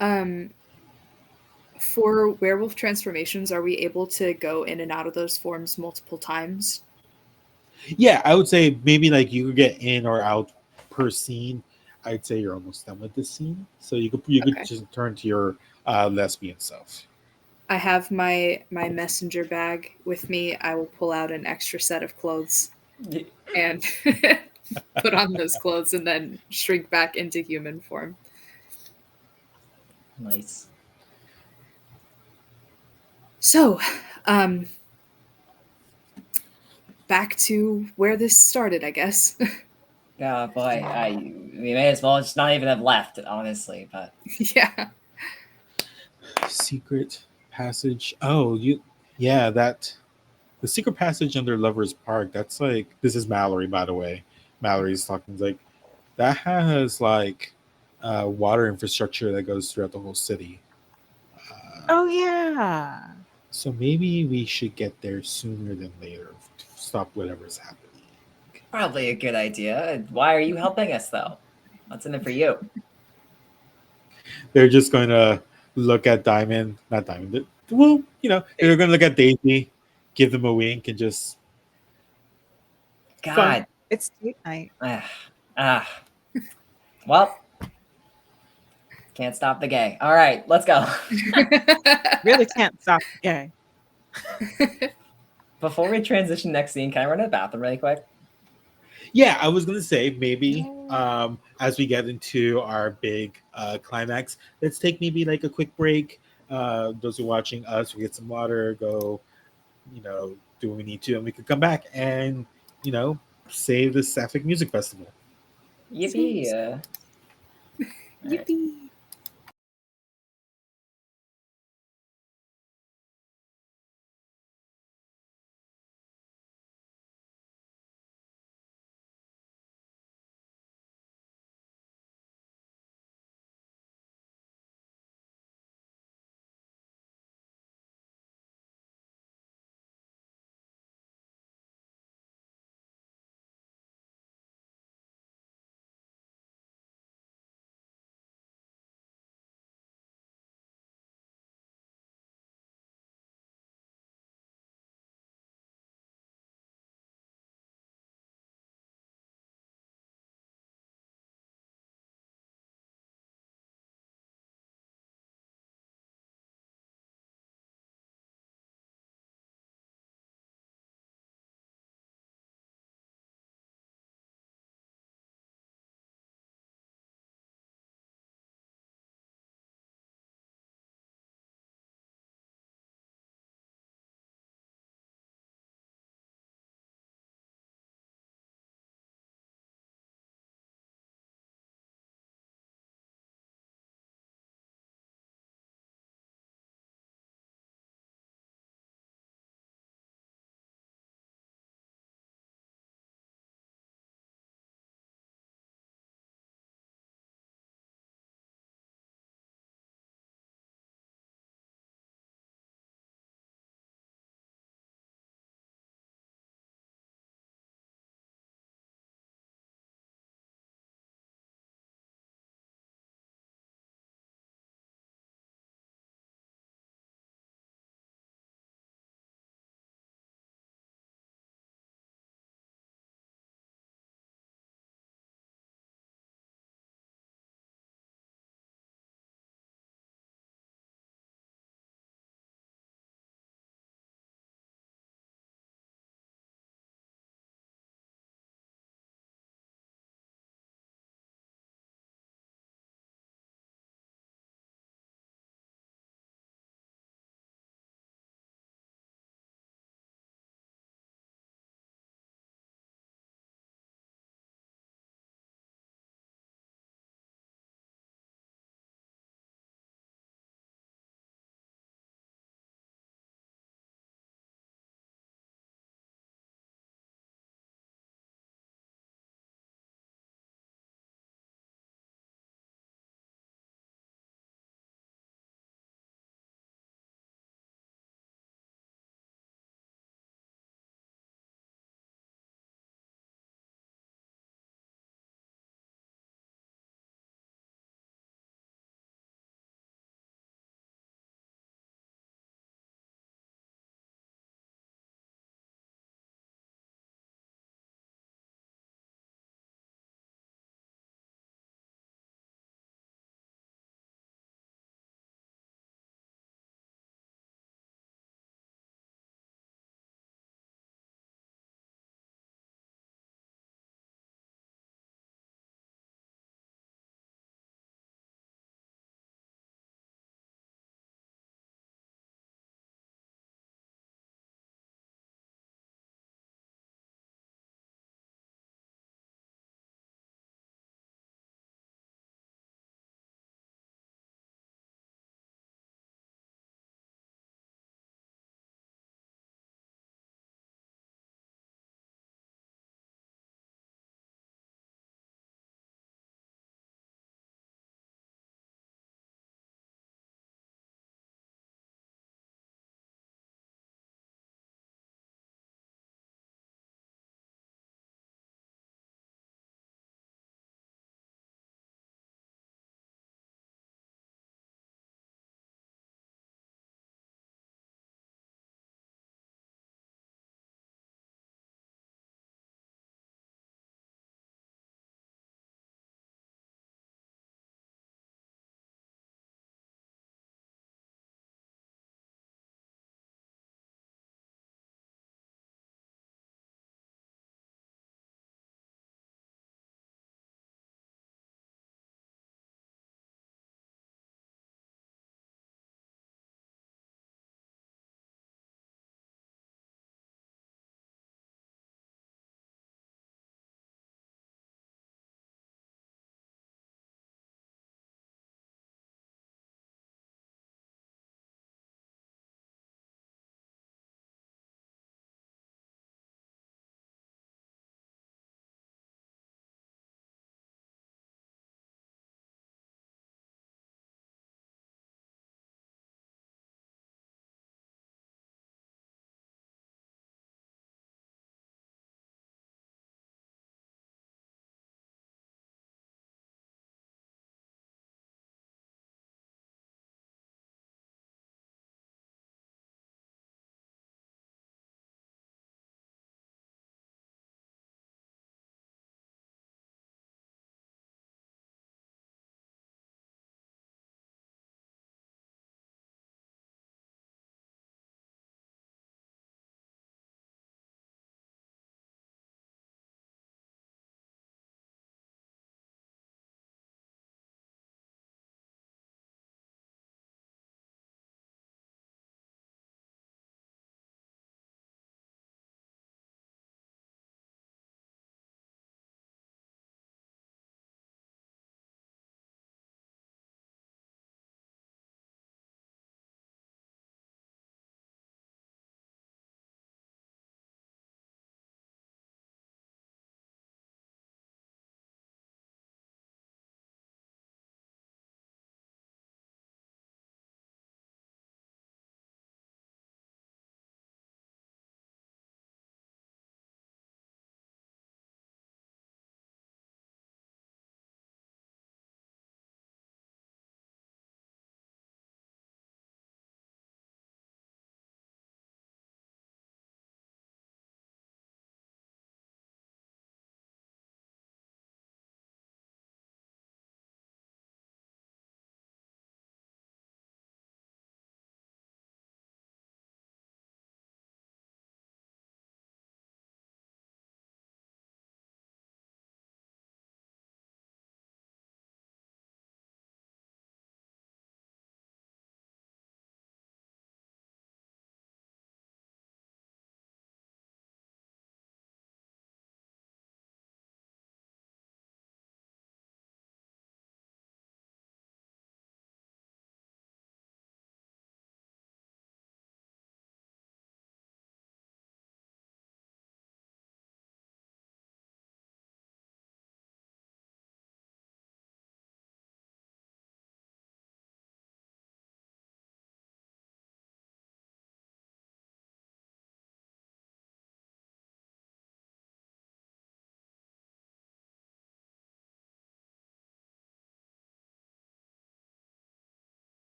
Well. For werewolf transformations, are we able to go in and out of those forms multiple times? Yeah, I would say maybe like you could get in or out per scene. I'd say you're almost done with this scene, so you could Okay. just turn to your lesbian self. I have my messenger bag with me. I will pull out an extra set of clothes and put on those clothes and then shrink back into human form. Nice. So, back to where this started, I guess. Yeah, boy, we may as well just not even have left, honestly. But Yeah. Secret passage. Yeah, that the secret passage under Lovers Park. That's like, this is Mallory, by the way. Mallory's talking like that has like water infrastructure that goes throughout the whole city. Oh yeah. So maybe we should get there sooner than later to stop whatever's happening. probably a good idea. Why are you helping us, though? What's in it for you? They're just going to look at Diamond, not Diamond. Well, they're going to look at Daisy, give them a wink, and just God. It's date night. Well, can't stop the gay. All right, let's go. Really can't stop the gay. Before we transition next scene, can I run to the bathroom really quick? Yeah, I was gonna say maybe as we get into our big climax, let's take maybe like a quick break. Those who are watching us, we get some water, go, do what we need to, and we could come back and save the Sapphic Music Festival. Yippee! All right. Yippee.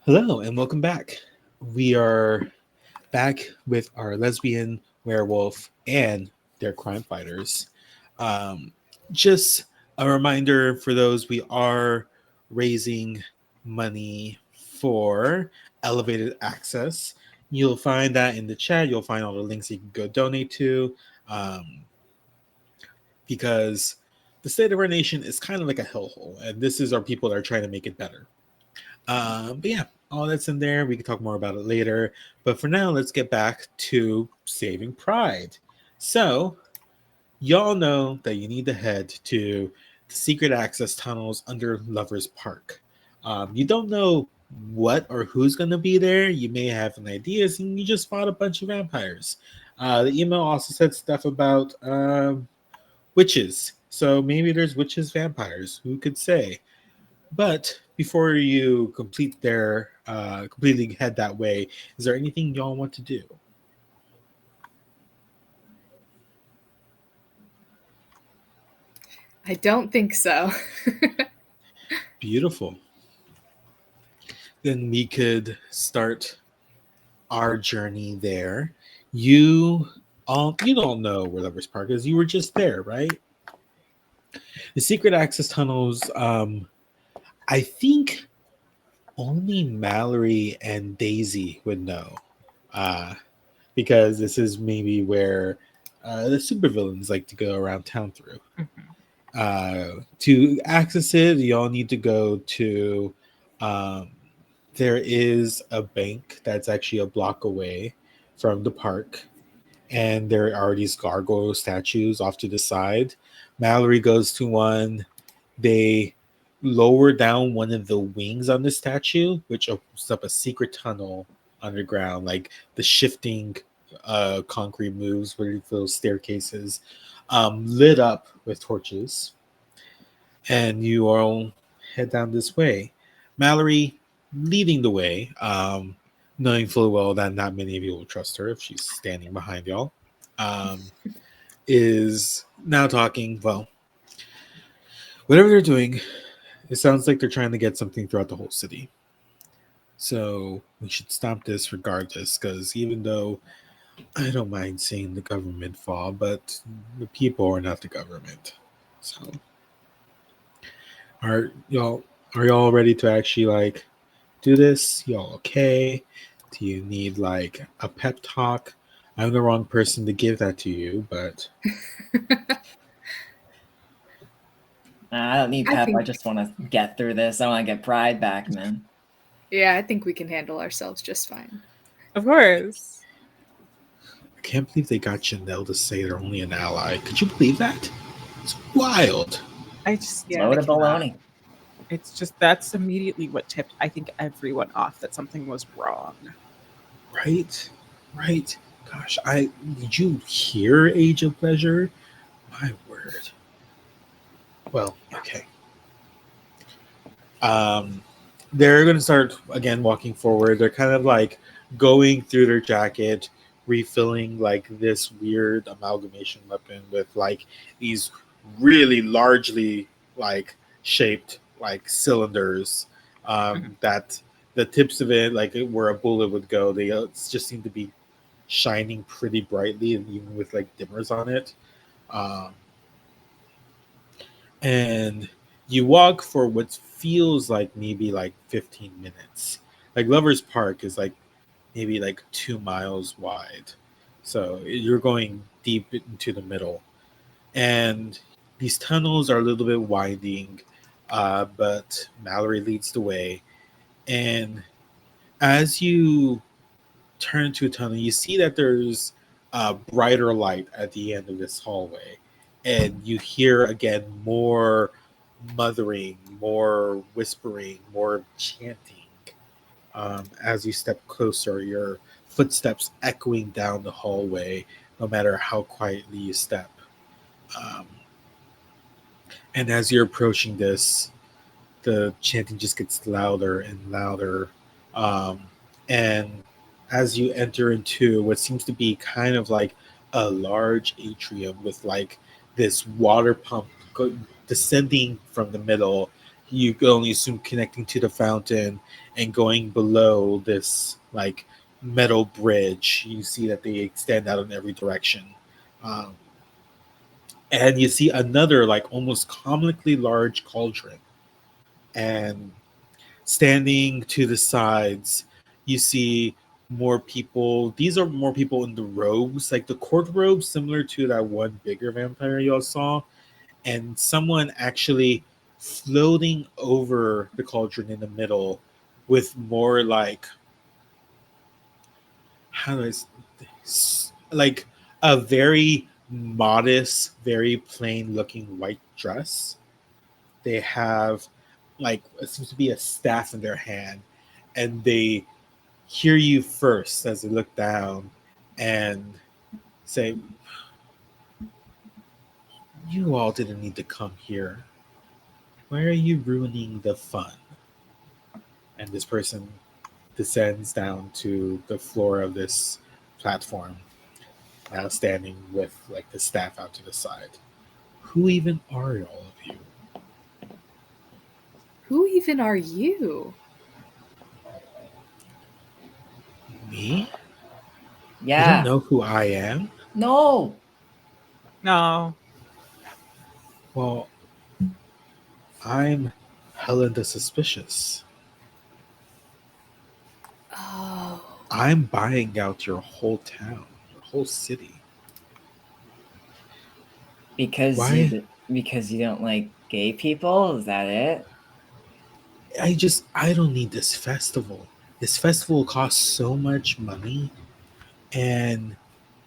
Hello and welcome back. We are back with our lesbian, werewolf, and their crime fighters. Um, just a reminder for those, we are raising money for elevated access. You'll find that in the chat. You'll find all the links you can go donate to. Um, because the state of our nation is kind of like a hellhole, and this is our people that are trying to make it better. But yeah, all that's in there. We can talk more about it later. But for now, let's get back to saving Pride. So, y'all know that you need to head to the secret access tunnels under Lovers Park. You don't know what or who's going to be there. You may have an idea, and you just fought a bunch of vampires. The email also said stuff about witches. So maybe there's witches, vampires. Who could say? But before you completely head that way, is there anything y'all want to do? I don't think so. Beautiful. Then we could start our journey there. You don't know where Lovers Park is. You were just there, right? The secret access tunnels. I think only Mallory and Daisy would know, because this is maybe where the supervillains like to go around town through. To access it, you all need to go to. There is a bank that's actually a block away from the park, and there are these gargoyle statues off to the side. Mallory goes to one. They lower down one of the wings on the statue, which opens up a secret tunnel underground, like the shifting concrete moves with those staircases, lit up with torches. And you all head down this way. Mallory leading the way, knowing full well that not many of you will trust her if she's standing behind y'all, is now talking. Well, whatever they're doing, it sounds like they're trying to get something throughout the whole city. So we should stop this regardless, because even though I don't mind seeing the government fall, but the people are not the government. So are y'all ready to actually like do this? Y'all okay? Do you need like a pep talk? I'm the wrong person to give that to you, but I don't need pep. I just want to get through this. I want to get Pride back, man. Yeah, I think we can handle ourselves just fine. Of course. I can't believe they got Janelle to say they're only an ally. Could you believe that? It's wild. I just Load of baloney. It's just that's immediately what tipped, I think, everyone off that something was wrong. Right. Gosh, did you hear Age of Pleasure? My word. Well, okay. They're going to start again walking forward. They're kind of like going through their jacket, refilling like this weird amalgamation weapon with like these really largely like shaped like cylinders, that the tips of it, like where a bullet would go, they just seem to be shining pretty brightly, and even with like dimmers on it. And you walk for what feels like maybe like 15 minutes. Like Lovers Park is like maybe like 2 miles wide. So you're going deep into the middle. And these tunnels are a little bit winding, but Mallory leads the way. And as you turn to a tunnel, you see that there's a brighter light at the end of this hallway. And you hear again more mothering, more whispering, more chanting. As you step closer, your footsteps echoing down the hallway, no matter how quietly you step. And as you're approaching this, the chanting just gets louder and louder. And as you enter into what seems to be kind of like a large atrium with like this water pump descending from the middle, you can only assume connecting to the fountain and going below this like metal bridge. You see that they extend out in every direction. Um, and you see another like almost comically large cauldron. And standing to the sides, you see more people. These are more people in the robes, like the court robes, similar to that one bigger vampire y'all saw, and someone actually floating over the cauldron in the middle with more like how do I like a very modest, very plain looking white dress. They have like it seems to be a staff in their hand, and they hear you first as they look down and say, "You all didn't need to come here. Why are you ruining the fun?" And this person descends down to the floor of this platform, now standing with like the staff out to the side. Who even are all of you? Who even are you? Me? You don't Yeah. know who I am? No. No. Well, I'm Helen the Suspicious. Oh. I'm buying out your whole town, your whole city. Because Why? because you don't like gay people? Is that it? I don't need this festival. This festival costs so much money, and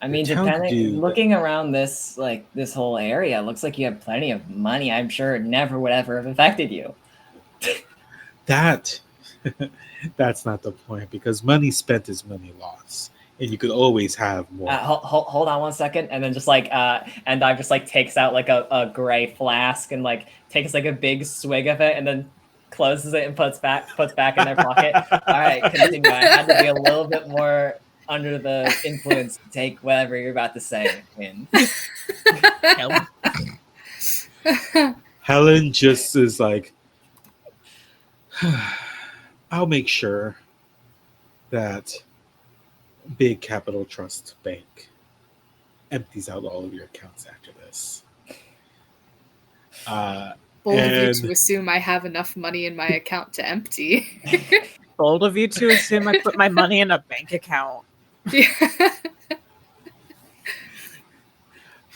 I the mean, town could do looking around this this whole area, it looks like you have plenty of money. I'm sure it never would ever have affected you. that. That's not the point because money spent is money lost, and you could always have more. Hold on one second, and then just like and I just like takes out like a gray flask and like takes like a big swig of it, and then closes it and puts back in their pocket. All right, continue. I had to be a little bit more under the influence to take whatever you're about to say in. Helen just is like, I'll make sure that Big Capital Trust Bank empties out all of your accounts after this. Bold of you And to assume I have enough money in my account to empty. Bold of you to assume I put my money in a bank account.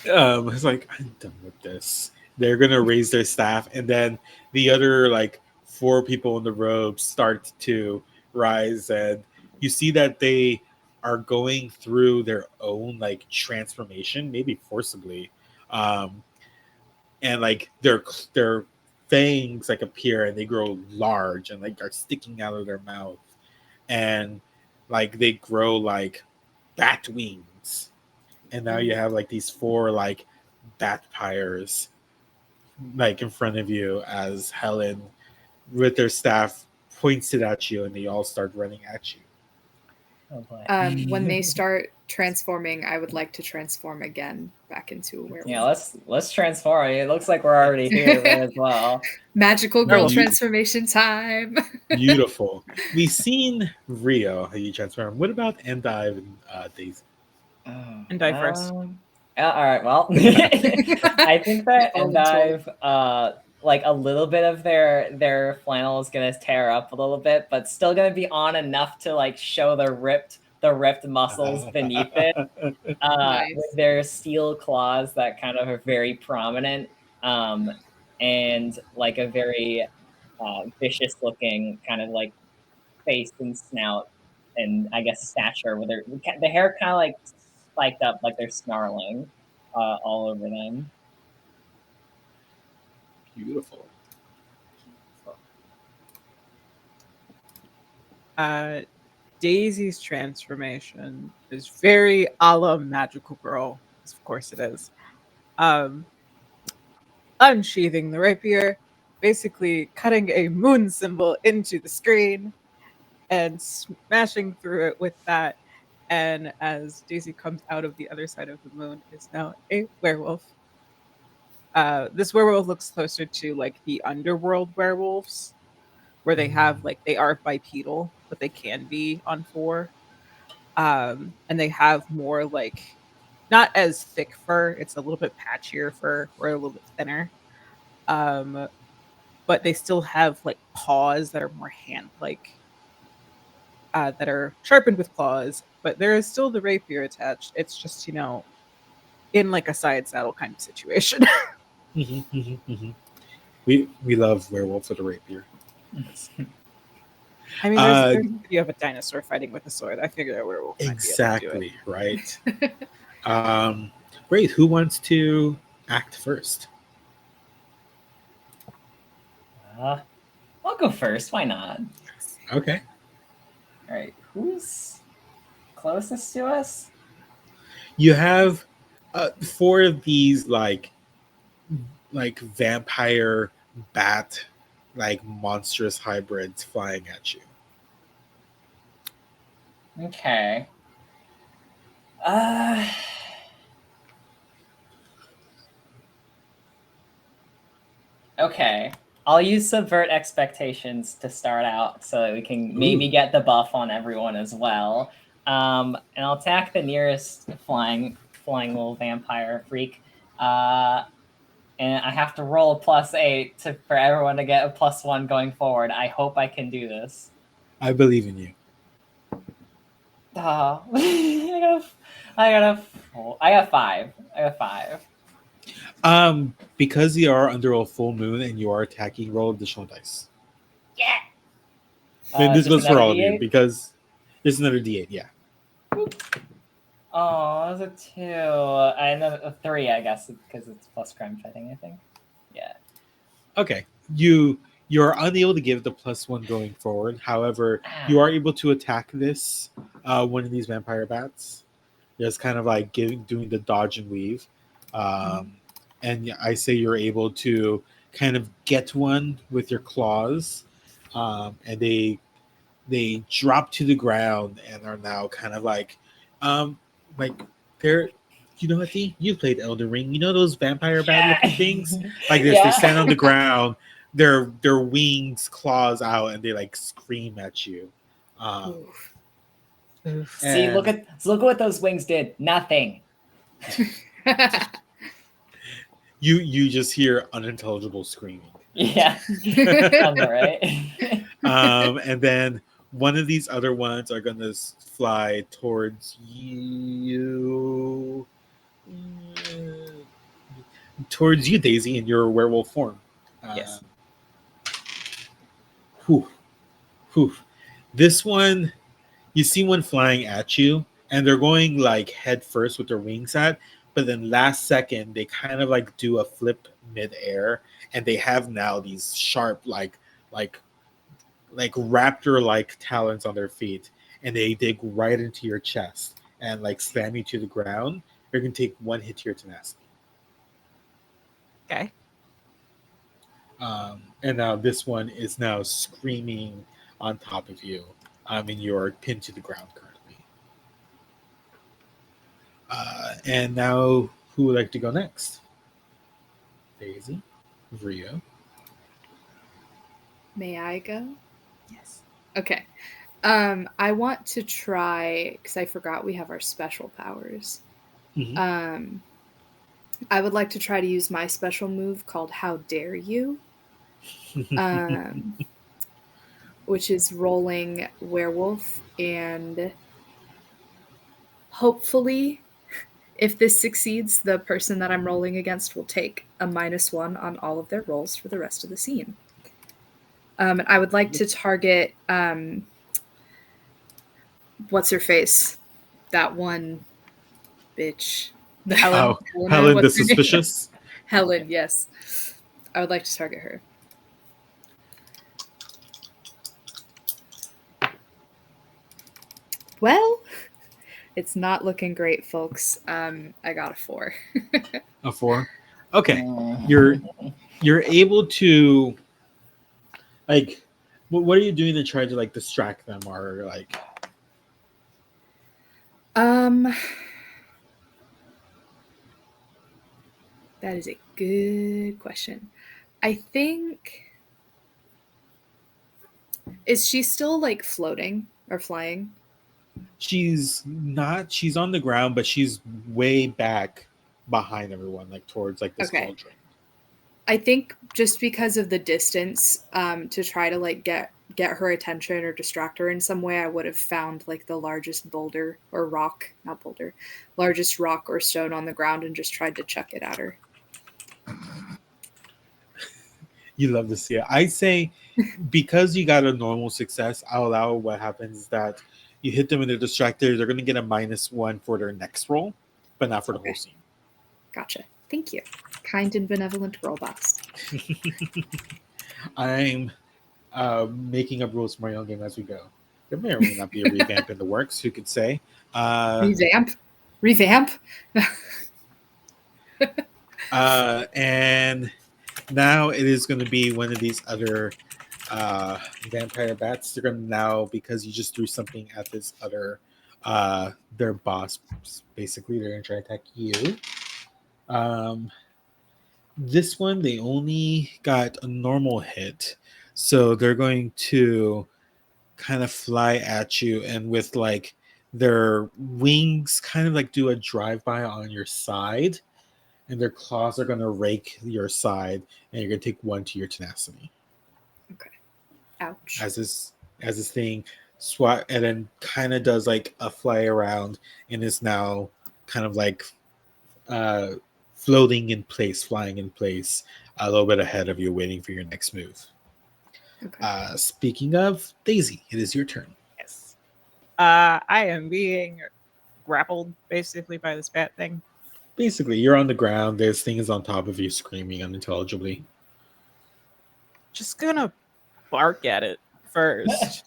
it's like, I'm done with this. They're gonna raise their staff, and then the other like 4 people in the robes start to rise, and you see that they are going through their own like transformation, maybe forcibly, um, and like their fangs like appear and they grow large and like are sticking out of their mouth, and like they grow like bat wings, and now you have like these 4 like bat pyres like in front of you as Helen with their staff points it at you and they all start running at you. Oh boy. When they start transforming, I would like to transform again back into a werewolf. Yeah, let's transform. It looks like we're already here as well. Magical girl No, you- transformation time. Beautiful. We've seen Rio how you transform. What about Endive and Daisy? And dive first. Yeah, all right. Well, I think that All Endive, like a little bit of their flannel is gonna tear up a little bit, but still gonna be on enough to like show the ripped muscles beneath it. Nice. With their steel claws that kind of are very prominent, and like a very vicious looking kind of like face and snout, and I guess stature. With the hair kind of like spiked up, like they're snarling all over them. Beautiful. Daisy's transformation is very a la magical girl. Of course it is. Unsheathing the rapier, basically cutting a moon symbol into the screen and smashing through it with that. And as Daisy comes out of the other side of the moon, is now a werewolf. This werewolf looks closer to like the underworld werewolves, where they have like they are bipedal, but they can be on four. And they have more like not as thick fur. It's a little bit patchier fur or a little bit thinner. Um, but they still have like paws that are more hand-like, that are sharpened with claws. But there is still the rapier attached. It's just in like a side saddle kind of situation. We love werewolf with a rapier. I mean, there's a video of a dinosaur fighting with a sword. I figured a werewolf might be able to do it. Exactly, right. Great. Who wants to act first? I'll go first. Why not? Okay. All right. Who's closest to us? You have 4 of these like vampire bat like monstrous hybrids flying at you. Okay. Okay. I'll use subvert expectations to start out so that we can maybe get the buff on everyone as well. And I'll attack the nearest flying little vampire freak. And I have to roll a +8 for everyone to get a +1 going forward. I hope I can do this. I believe in you. Oh, I got 5. Because you are under a full moon and you are attacking, roll additional dice. Yeah. And this goes for all D8? of you because there's another D8. Yeah. Oh, it was a 2 and then a 3, I guess, because it's plus crime fighting. I think. Yeah. Okay. You're unable to give the +1 going forward. However, you are able to attack this one of these vampire bats. Just kind of like doing the dodge and weave. And I say you're able to kind of get one with your claws, and they drop to the ground and are now kind of like they're, what, you played Elden Ring. You know those vampire bat looking things like this. Yeah. They stand on the ground, their wings, claws out, and they like scream at you. See, look at what those wings did. Nothing. You just hear unintelligible screaming. Yeah. Sounds right. And then one of these other ones are gonna fly towards you, Daisy, in your werewolf form. Yes. This one, you see one flying at you, and they're going like head first with their wings at, but then last second they kind of like do a flip mid-air, and they have now these sharp like raptor like talons on their feet, and they dig right into your chest and like slam you to the ground. You're gonna take 1 hit to your tenacity. Okay. And now this one is now screaming on top of you. And you're pinned to the ground currently. And now, who would like to go next? Daisy, Rio. May I go? Yes. Okay. I want to try, because I forgot we have our special powers. Mm-hmm. I would like to try to use my special move called How Dare You? Which is rolling werewolf, and hopefully if this succeeds, the person that I'm rolling against will take a -1 on all of their rolls for the rest of the scene. And I would like to target what's her face? That one bitch. The Helen. Helen the Suspicious? Helen, yes. I would like to target her. Well, it's not looking great, folks. I got a 4. A 4? Okay. You're able to, like, what are you doing to try to like distract them, or like? That is a good question. I think, is she still like floating or flying? She's not. She's on the ground, but she's way back behind everyone, like towards like this Okay. cauldron. I think just because of the distance, to try to like get her attention or distract her in some way, I would have found like the largest boulder or rock, not boulder, largest rock or stone on the ground and just tried to chuck it at her. You love to see it. I say because you got a normal success, I'll allow what happens is that you hit them and they're distracted. They're going to get a -1 for their next roll, but not for the whole scene. Gotcha. Thank you. Kind and benevolent girl boss. I'm making up rules for my own game as we go. There may or may not be a revamp in the works. Who could say? Revamp. And now it is going to be one of these other vampire bats. They're going to now, because you just threw something at this other their boss. Basically, they're going to try to attack you. This one, they only got a normal hit, so they're going to kind of fly at you, and with like their wings kind of like do a drive-by on your side, and their claws are going to rake your side, and you're going to take 1 to your tenacity. Okay. Ouch. As this thing swat and then kind of does like a fly around and is now kind of like floating in place, flying in place, a little bit ahead of you, waiting for your next move. Okay. Speaking of Daisy, it is your turn. Yes. I am being grappled basically by this bat thing. Basically, you're on the ground. This thing is on top of you, screaming unintelligibly. Just gonna bark at it first.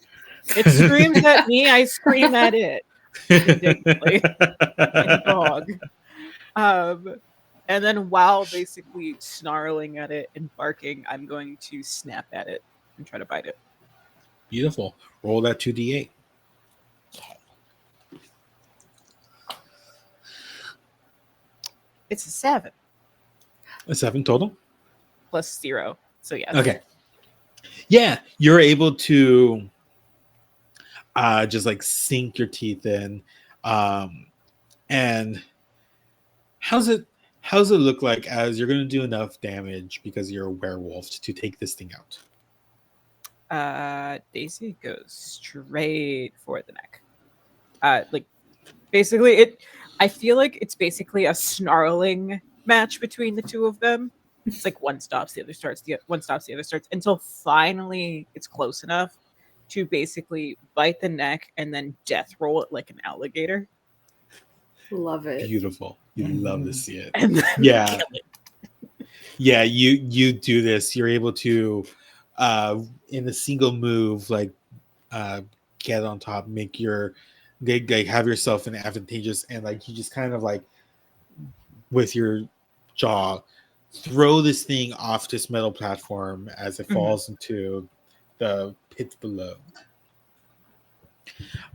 It screams at me, I scream at it. Indignantly. Like a dog. And then while basically snarling at it and barking, I'm going to snap at it and try to bite it. Beautiful. Roll that 2d8. It's a 7 A 7 total? plus 0. So yes. Okay. Yeah, you're able to just like sink your teeth in. And how's it look like as you're going to do enough damage because you're a werewolf to take this thing out? Daisy goes straight for the neck. Like basically I feel like it's basically a snarling match between the two of them. It's like one stops, the other starts, one stops, the other starts, until finally it's close enough to basically bite the neck and then death roll it like an alligator. Love it. Beautiful. You love to see it. And then Yeah. kill it. Yeah, you do this. You're able to in a single move like get on top, make your like have yourself an advantageous, and like you just kind of like with your jaw throw this thing off this metal platform as it falls into the pit below.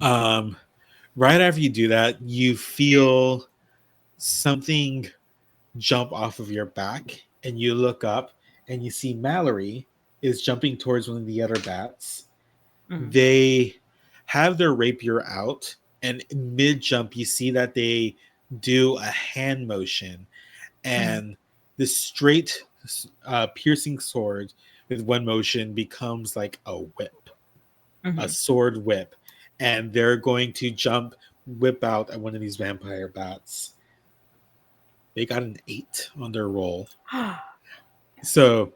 Right after you do that, you feel something jump off of your back, and you look up and you see Mallory is jumping towards one of the other bats. They have their rapier out, and mid jump you see that they do a hand motion, and the straight piercing sword with one motion becomes like a whip, a sword whip, and they're going to whip out at one of these vampire bats. They got an 8 on their roll. So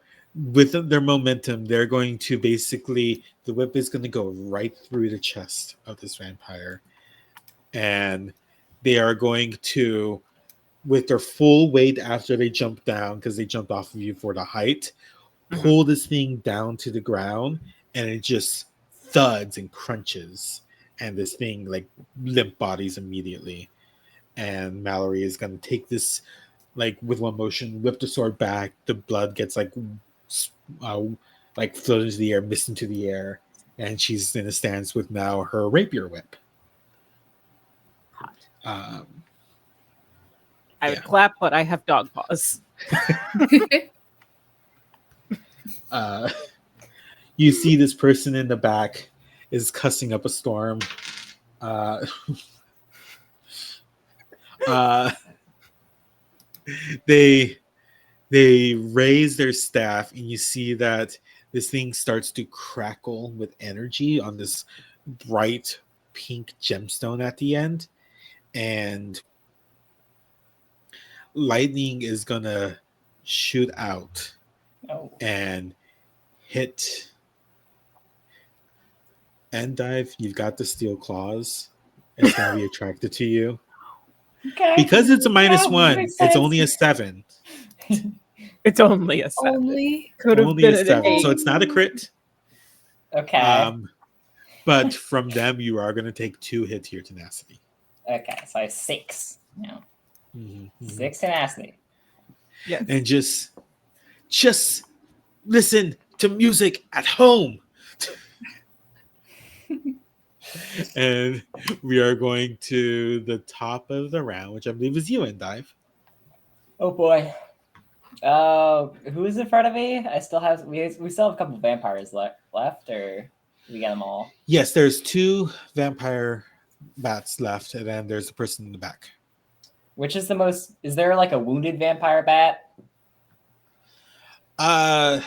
with their momentum, they're going to basically, the whip is going to go right through the chest of this vampire. And they are going to, with their full weight after they jump down, because they jumped off of you for the height, pull this thing down to the ground, and it just thuds and crunches. And this thing like limp bodies immediately. And Mallory is going to take this, like with one motion, whip the sword back. The blood gets like floated into the air, missed into the air, and she's in a stance with now her rapier whip. I would clap, but I have dog paws. You see this person in the back is cussing up a storm. Uh, uh, they raise their staff, and you see that this thing starts to crackle with energy on this bright pink gemstone at the end, and lightning is gonna shoot out Oh. and hit and dive. You've got the steel claws. It's gonna be attracted to you. Okay. Because it's a minus Yeah, one, makes it's sense. only a 7. It's only a 7. Only. Could have Only been a an 7. 8. So it's not a crit. Okay. But from them, you are going to take 2 hits to your tenacity. Okay. So I have 6. No. Mm-hmm. 6 tenacity. Yes. And just listen to music at home. And we are going to the top of the round, which I believe is you, Endive. Oh boy. Who is in front of me? I still have we still have a couple vampires left, or we got them all? Yes, there's 2 vampire bats left, and then there's the person in the back. Which is the most? Is there like a wounded vampire bat? No,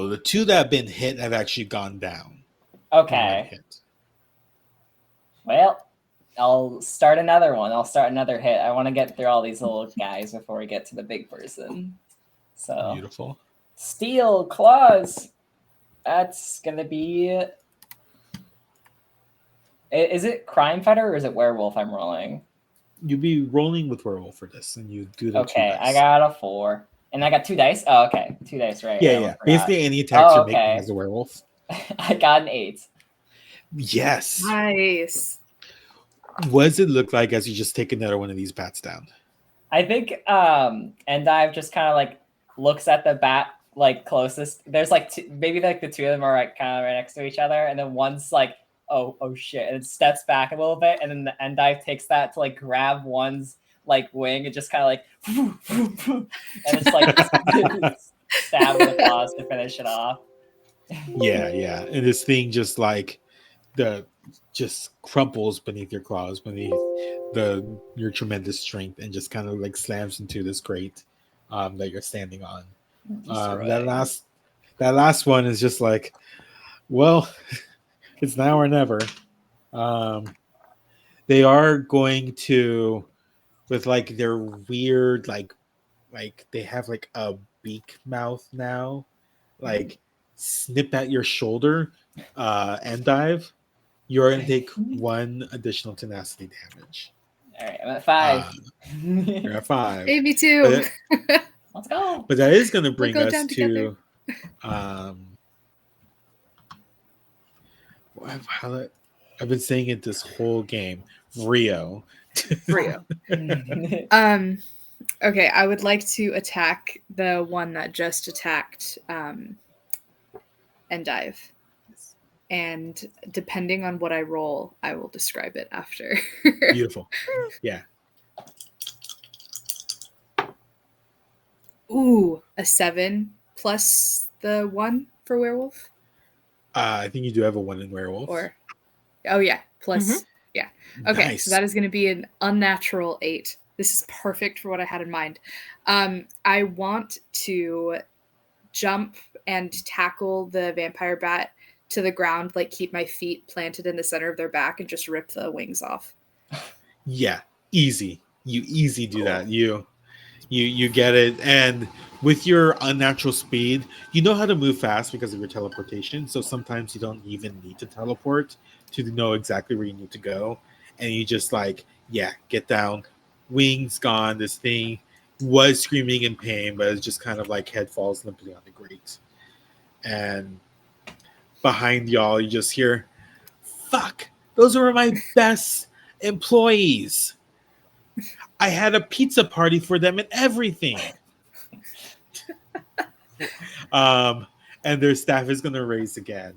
the 2 that have been hit have actually gone down. Okay. Hit. Well, I'll start another one. I'll start another hit. I want to get through all these little guys before we get to the big person. So Beautiful. steel claws. That's gonna be. Is it Crimefighter or is it Werewolf? I'm rolling. You'll be rolling with Werewolf for this, and you do the 2 Okay, dice. I got a 4, and I got 2 dice. Oh, okay, 2 dice, right? Yeah, I yeah. forgot. Basically, any attacks you're okay. making as a werewolf. I got an 8. Yes. Nice. What does it look like as you just take another one of these bats down? I think Endive just kind of like looks at the bat like closest. There's like maybe like the 2 of them are like kind of right next to each other, and then one's like, oh shit, and it steps back a little bit, and then the Endive takes that to like grab one's like wing and just kind of like and it's like stab with the claws to finish it off. Yeah. And this thing just like just crumples beneath your claws, beneath your tremendous strength, and just kind of like slams into this grate that you're standing on. That last one is just like, well, it's now or never. They are going to, with like their weird like they have like a beak mouth now, like snip at your shoulder, and dive. You're going to take 1 additional tenacity damage. All right, I'm at 5. You're at 5. Maybe 2. Let's go. But that is going to bring go us down to together. I've been saying it this whole game. Rio. Rio. Okay, I would like to attack the one that just attacked Endive. And depending on what I roll, I will describe it after. Beautiful. Yeah. Ooh, a 7 plus the 1 for werewolf? I think you do have a 1 in werewolf. Oh yeah, plus yeah. Okay, Nice. so that is going to be an unnatural 8. This is perfect for what I had in mind. I want to jump and tackle the vampire bat to the ground, like keep my feet planted in the center of their back and just rip the wings off. Yeah, easy. You easy do that. You get it. And with your unnatural speed, you know how to move fast because of your teleportation. So sometimes you don't even need to teleport to know exactly where you need to go. And you just like, get down. Wings gone. This thing was screaming in pain, but it's just kind of like head falls limply on the grate. And behind y'all, you just hear, fuck, those were my best employees. I had a pizza party for them and everything. And their staff is going to raise again.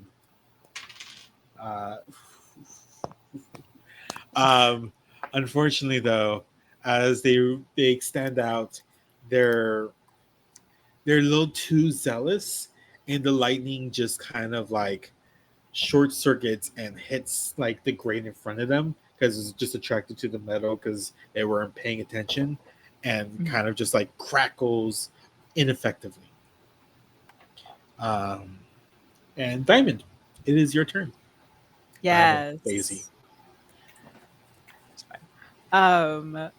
Unfortunately, though, as they extend out, they're they're a little too zealous, and the lightning just kind of like short circuits and hits like the grate in front of them because it's just attracted to the metal because they weren't paying attention, and kind of just like crackles ineffectively. Um, and Diamond, it is your turn. Yes. Daisy. It's fine.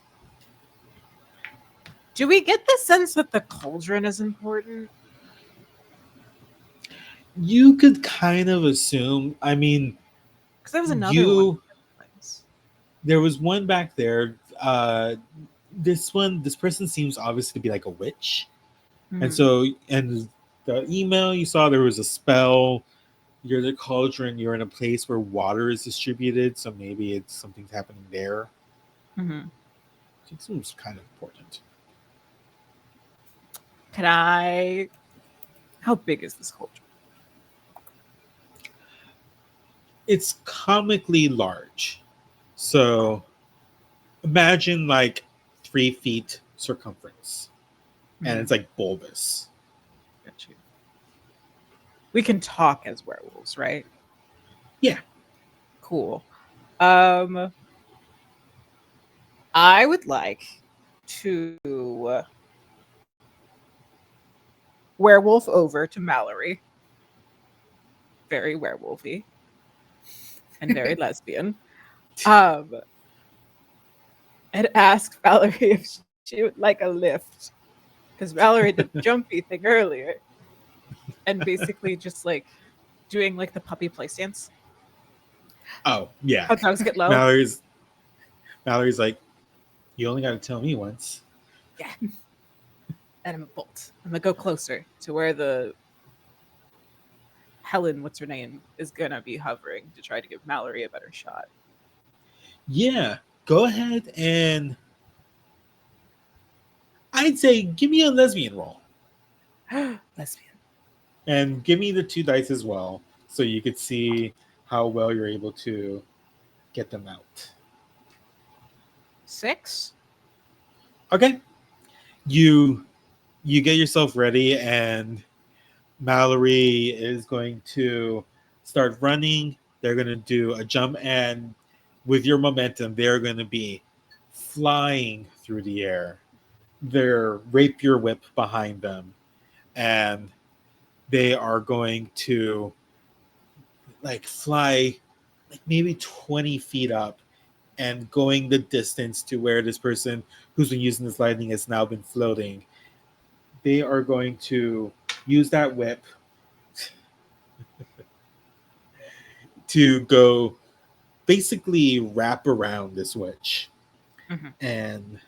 Do we get the sense that the cauldron is important? You could kind of assume. I mean, Because there was another one. there was one back there. This person seems obvious to be like a witch, and so and the email you saw there was a spell. You're the cauldron. You're in a place where water is distributed, so maybe it's something's happening there. It seems kind of important. How big is this cauldron? It's comically large. So imagine like 3 feet circumference. And it's like bulbous. Got you. We can talk as werewolves, right? Yeah. Cool. I would like to werewolf over to Mallory. Very werewolfy. And very lesbian. And ask Valerie if she would like a lift. Because Valerie did the jumpy thing earlier. And basically just like doing like the puppy play stance. Oh, yeah. How dogs get low. Mallory's like, you only got to tell me once. Yeah. And I'm a bolt. I'm going to go closer to where the Helen, what's her name, is going to be hovering to try to give Mallory a better shot. Yeah. Go ahead and I'd say give me a lesbian roll. Lesbian. And give me the 2 dice as well so you could see how well you're able to get them out. 6? Okay. You get yourself ready, and Mallory is going to start running. They're going to do a jump, and with your momentum, they're going to be flying through the air. Their rapier whip behind them, and they are going to like fly like maybe 20 feet up and going the distance to where this person who's been using this lightning has now been floating. They are going to use that whip to go basically wrap around this witch. And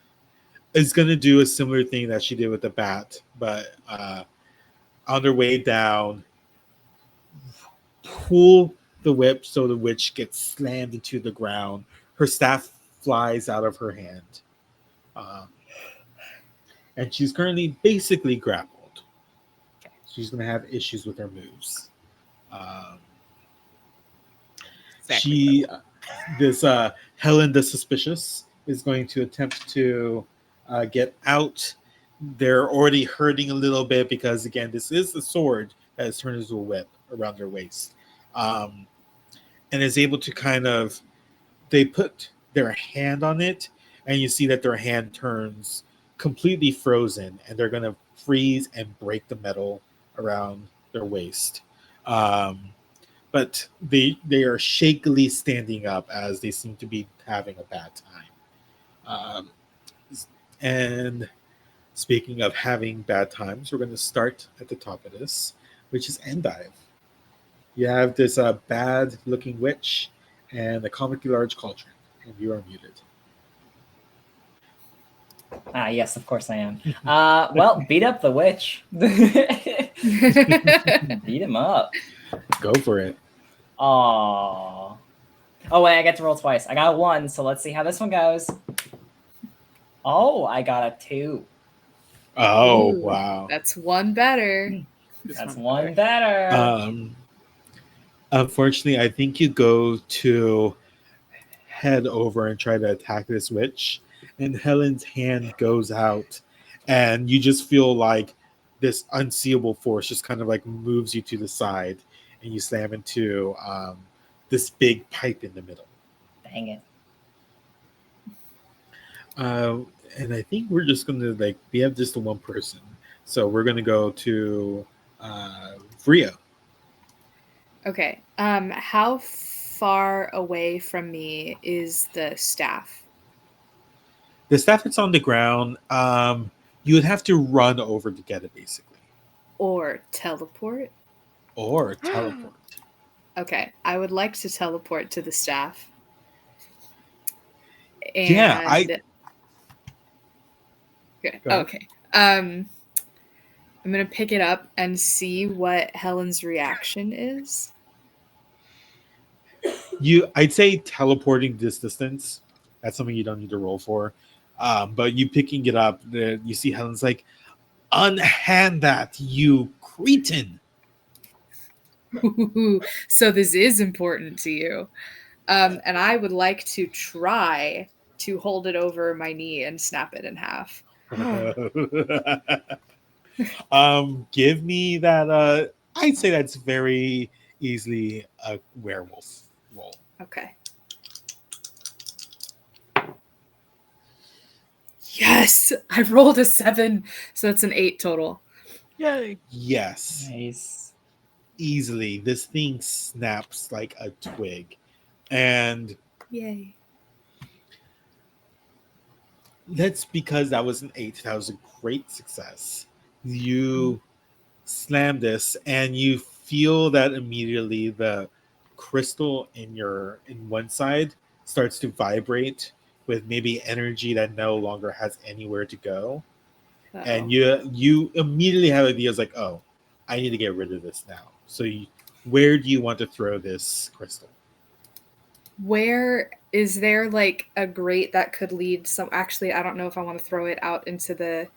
it's going to do a similar thing that she did with the bat, but on their way down, pull the whip so the witch gets slammed into the ground. Her staff flies out of her hand. And she's currently basically grappled. Okay. She's going to have issues with her moves. Helen the Suspicious is going to attempt to get out. They're already hurting a little bit because, again, this is the sword that has turned into a whip around their waist. And is able to kind of, they put their hand on it, and you see that their hand turns completely frozen, and they're going to freeze and break the metal around their waist. But they are shakily standing up as they seem to be having a bad time. And speaking of having bad times, we're going to start at the top of this, which is Endive. You have this bad-looking witch and a comically large cauldron, and you are muted. Yes, of course I am. Well, beat up the witch. Beat him up. Go for it. Oh, wait, I get to roll twice. I got a 1, so let's see how this one goes. Oh, I got a 2. Oh, Ooh, wow. That's one better. That's one better. Unfortunately, I think you go to head over and try to attack this witch, and Helen's hand goes out, and you just feel like this unseeable force just kind of like moves you to the side, and you slam into this big pipe in the middle. Dang it. And I think we're just gonna we have just the one person, so we're gonna go to Frio. Okay. How far away from me is the staff? The staff that's on the ground, you would have to run over to get it, basically, Or teleport? or teleport. Okay. I would like to teleport to the staff. And Yeah, okay. Go ahead. Okay. I'm gonna pick it up and see what Helen's reaction is. I'd say teleporting this distance. That's something you don't need to roll for. But you picking it up, you see Helen's like, "Unhand that, you cretin!" So this is important to you. And I would like to try to hold it over my knee and snap it in half. Give me that. I'd say that's very easily a werewolf roll. Okay. Yes, I rolled a 7, so that's an 8 total. Yay. Yes, Nice. easily. This thing snaps like a twig, and Yay. that's because that was an 8. That was a great success. You slam this, and you feel that immediately the crystal in one side starts to vibrate with maybe energy that no longer has anywhere to go. Uh-oh. And you immediately have ideas like, oh, I need to get rid of this now. So where do you want to throw this crystal? Where is there like a grate that could lead some? Actually, I don't know if I want to throw it out into the.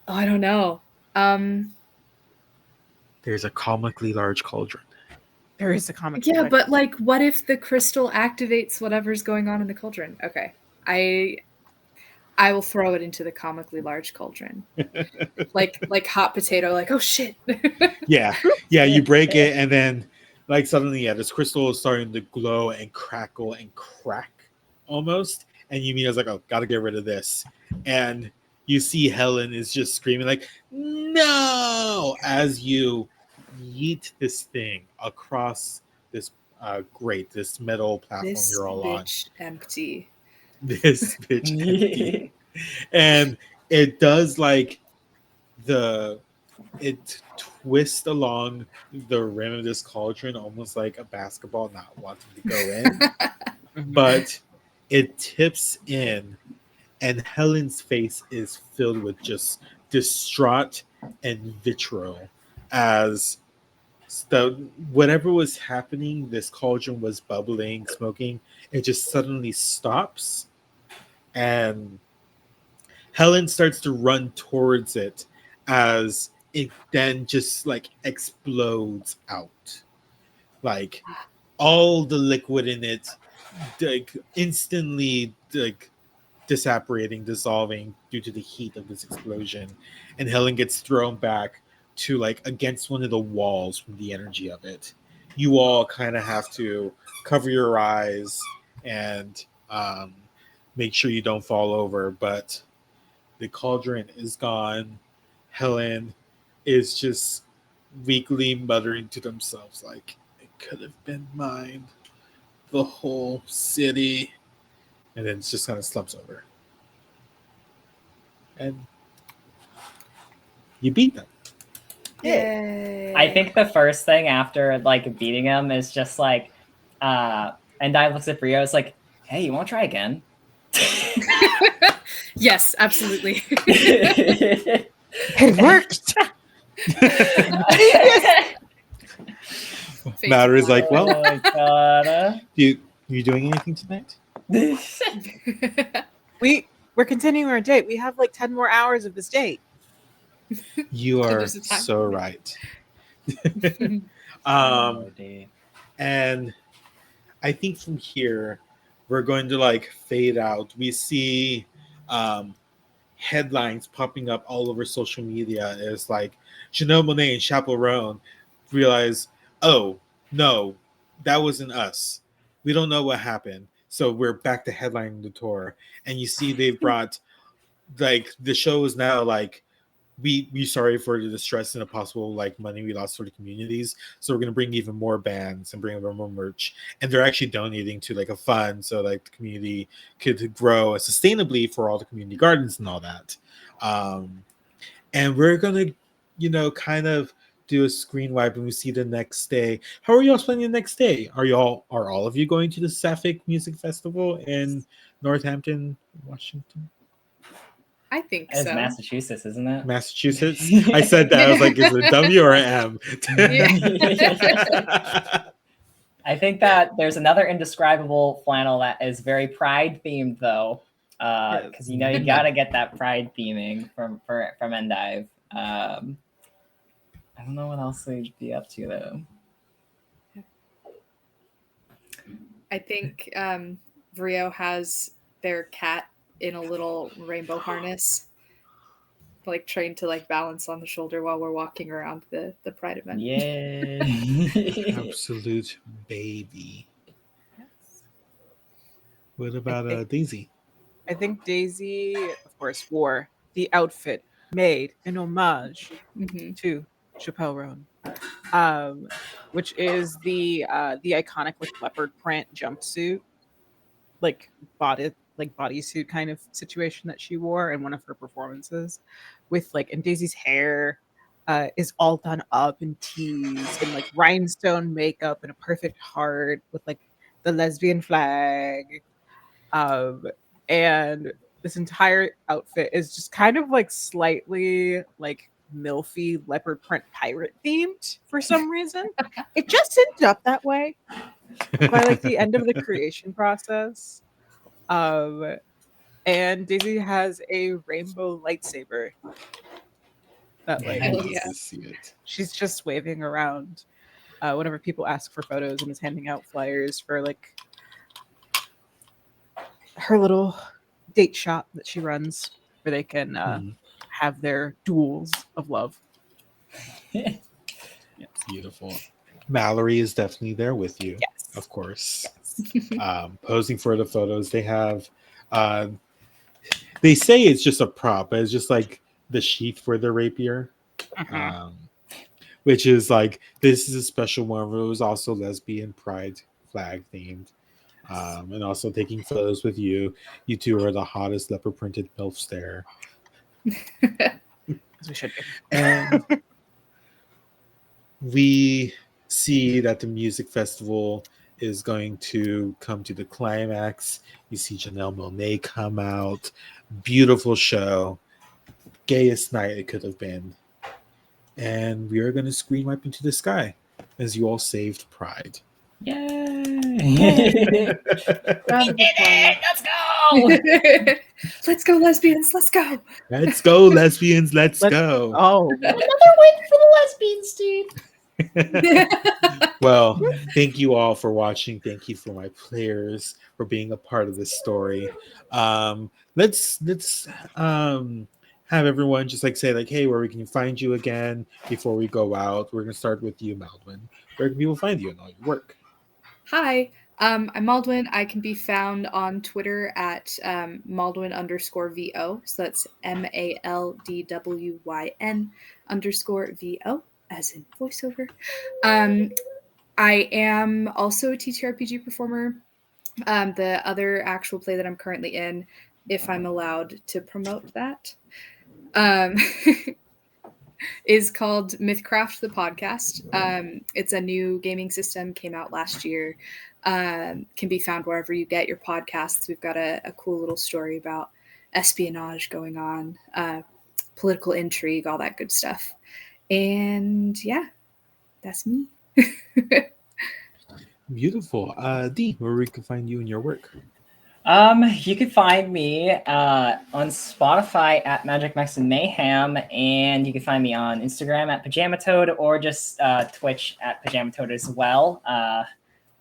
Oh, I don't know. There's a comically large cauldron. There is a comic. Yeah, but like, what if the crystal activates whatever's going on in the cauldron? Okay, I will throw it into the comically large cauldron, like hot potato. Like, oh shit. Yeah, you break it, and then like suddenly, this crystal is starting to glow and crackle and crack almost, and Yumina's like, oh, gotta get rid of this. And you see Helen is just screaming like, no, as you yeet this thing across this grate, this metal platform This you're all on. bitch empty. This bitch empty. And it does like it twists along the rim of this cauldron almost like a basketball not wanting to go in. But it tips in, and Helen's face is filled with just distraught and vitriol as whatever was happening, this cauldron was bubbling, smoking, it just suddenly stops, and Helen starts to run towards it as it then just like explodes out. Like all the liquid in it like instantly like disapparating, dissolving due to the heat of this explosion. And Helen gets thrown back to like against one of the walls from the energy of it. You all kind of have to cover your eyes and make sure you don't fall over, but the cauldron is gone. Helen is just weakly muttering to themselves like, it could have been mine. The whole city. And then it just kind of slumps over. And you beat them. Yay. I think the first thing after like beating him is just like, and I looks at Brio, it's like, hey, you want to try again? Yes, absolutely. It worked. Matter is like, well, Oh my God. you doing anything tonight? We're continuing our date. We have like 10 more hours of this date. You are There's a time so limit. right. Oh, dude. And I think from here we're going to like fade out. We see headlines popping up all over social media is like Janelle Monáe and Chaperone realize, oh no, that wasn't us. We don't know what happened. So we're back to headlining the tour. And you see they've brought like the show is now like we sorry for the distress and the possible like money we lost for the communities. So we're gonna bring even more bands and bring over more merch. And they're actually donating to like a fund so like the community could grow sustainably for all the community gardens and all that. And we're gonna, kind of do a screen wipe and we see the next day. How are y'all spending the next day? Are all of you going to the Sapphic Music Festival in Northampton, Washington? I think It's so. Massachusetts, isn't it? Massachusetts. I said that. I was like, is it a W or an M? I think that there's another indescribable flannel that is very pride themed though, because you gotta get that pride theming from Endive. I don't know what else they'd be up to though. I think Vrio has their cat in a little rainbow harness, like trained to like balance on the shoulder while we're walking around the pride event. Yeah. Absolute baby. Yes. What about Daisy? I think Daisy, of course, wore the outfit made in homage to Chappelle Roan, which is the iconic like leopard print jumpsuit, like bodysuit kind of situation that she wore in one of her performances, and Daisy's hair is all done up in teas and like rhinestone makeup and a perfect heart with like the lesbian flag. And this entire outfit is just kind of like slightly like milfy leopard print pirate themed for some reason. It just ended up that way by like the end of the creation process. And Daisy has a rainbow lightsaber that like she's just waving around whenever people ask for photos and is handing out flyers for like her little date shop that she runs where they can have their duels of love. Yes. Beautiful. Mallory is definitely there with you. Yes. Of course. Yes. Posing for the photos. They have they say it's just a prop, but it's just like the sheath for the rapier. Which is like, this is a special one where it was also lesbian pride flag themed. And also taking photos with you. You two are the hottest leopard printed MILFs there. As we should be. And we see that the music festival is going to come to the climax. You see Janelle Monáe come out. Beautiful show. Gayest night it could have been. And we are going to screen wipe into the sky as you all saved Pride. Yay! We did it! Let's go! Let's go, lesbians! Let's go! Let's go, lesbians! Let's go! Oh, another win for the lesbians, dude. Well, thank you all for watching. Thank you for my players for being a part of this story. Let's have everyone just like say like, hey, where we can find you again before we go out. We're gonna start with you, Maldwin. Where can people find you and all your work? Hi, I'm Maldwin. I can be found on Twitter at Maldwin_VO. So that's MALDWYN_VO, as in voiceover. I am also a TTRPG performer. The other actual play that I'm currently in, if I'm allowed to promote that, is called Mythcraft the Podcast. It's a new gaming system, came out last year. Can be found wherever you get your podcasts. We've got a cool little story about espionage going on, political intrigue, all that good stuff. And yeah, that's me. Beautiful. Dee, where we can find you and your work? You can find me on Spotify at Magic Max and Mayhem, and you can find me on Instagram at Pajamatoad or just Twitch at Pajamatoad as well.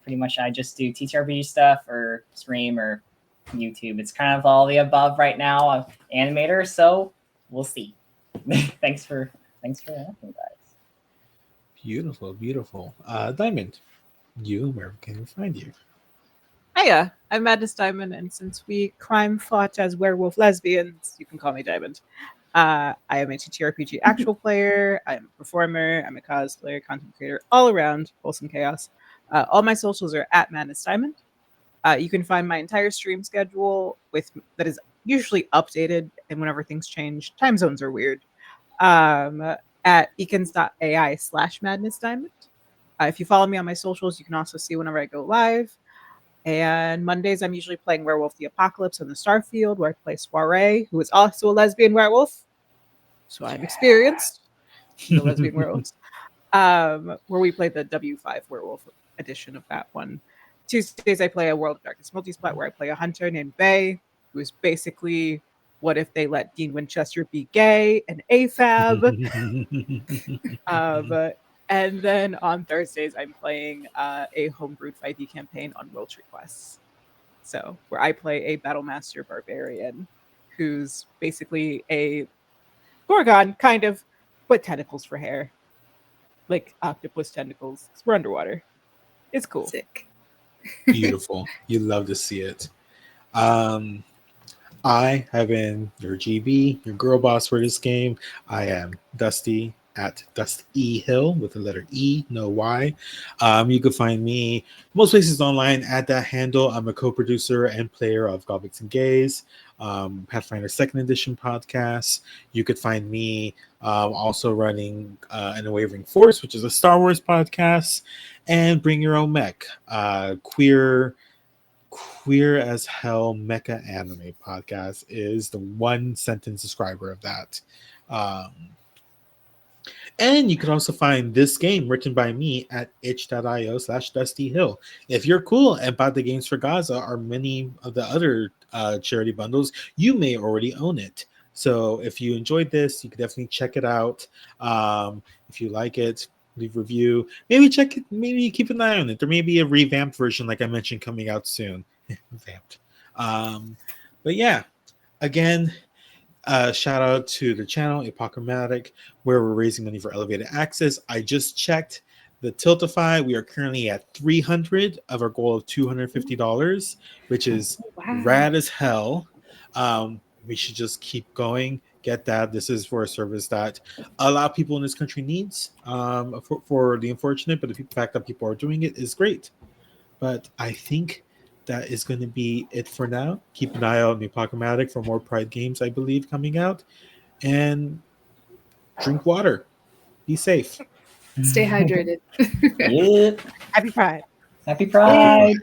Pretty much I just do TTRPG stuff or stream or YouTube. It's kind of all the above right now. I'm animator, so we'll see. Thanks for asking, guys. Beautiful, beautiful. Diamond, where can we find you? Hiya, I'm Madness Diamond, and since we crime fought as werewolf lesbians, you can call me Diamond. I am a TTRPG actual player, I'm a performer, I'm a cosplayer, content creator, all around wholesome chaos. All my socials are at Madness Diamond. You can find my entire stream schedule that is usually updated, and whenever things change, time zones are weird. At beacons.ai/Madness Diamond. If you follow me on my socials, you can also see whenever I go live. And Mondays, I'm usually playing Werewolf the Apocalypse on the Starfield, where I play Soiree, who is also a lesbian werewolf. So I'm experienced in the lesbian werewolves. Where we play the W5 werewolf edition of that one. Tuesdays, I play a World of Darkness multisplat where I play a hunter named Bay, who is basically what if they let Dean Winchester be gay and AFAB. And then on Thursdays, I'm playing a homebrewed 5e campaign on World Tree Quests. So where I play a Battlemaster Barbarian who's basically a Gorgon, kind of, but tentacles for hair. Like octopus tentacles. We're underwater. It's cool. Sick. Beautiful. You love to see it. I have been your GB, your girl boss for this game. I am Dusty at Dusty Hill with the letter E, no Y. You can find me most places online at that handle. I'm a co-producer and player of Goblins and Gays, Pathfinder 2nd Edition podcast. You could find me also running An Unwavering Force, which is a Star Wars podcast, and Bring Your Own Mech, queer as hell mecha anime podcast is the one sentence describer of that. And you can also find this game written by me at itch.io/DustyHill. If you're cool and bought the Games for Gaza or many of the other charity bundles, you may already own it. So if you enjoyed this, you can definitely check it out. If you like it, leave a review. Maybe check it. Maybe keep an eye on it. There may be a revamped version, like I mentioned, coming out soon. Vamped. But yeah, again, shout out to the channel Apochromatic, where we're raising money for Elevated Access. I just checked the Tiltify. We are currently at 300 of our goal of $250, which is rad as hell. We should just keep going. Get that. This is for a service that a lot of people in this country needs. For the unfortunate, but the fact that people are doing it is great. But I think that is going to be it for now. Keep an eye out on the Apochromatic for more Pride games, I believe, coming out. And drink water. Be safe. Stay hydrated. Yep. Happy Pride. Happy Pride.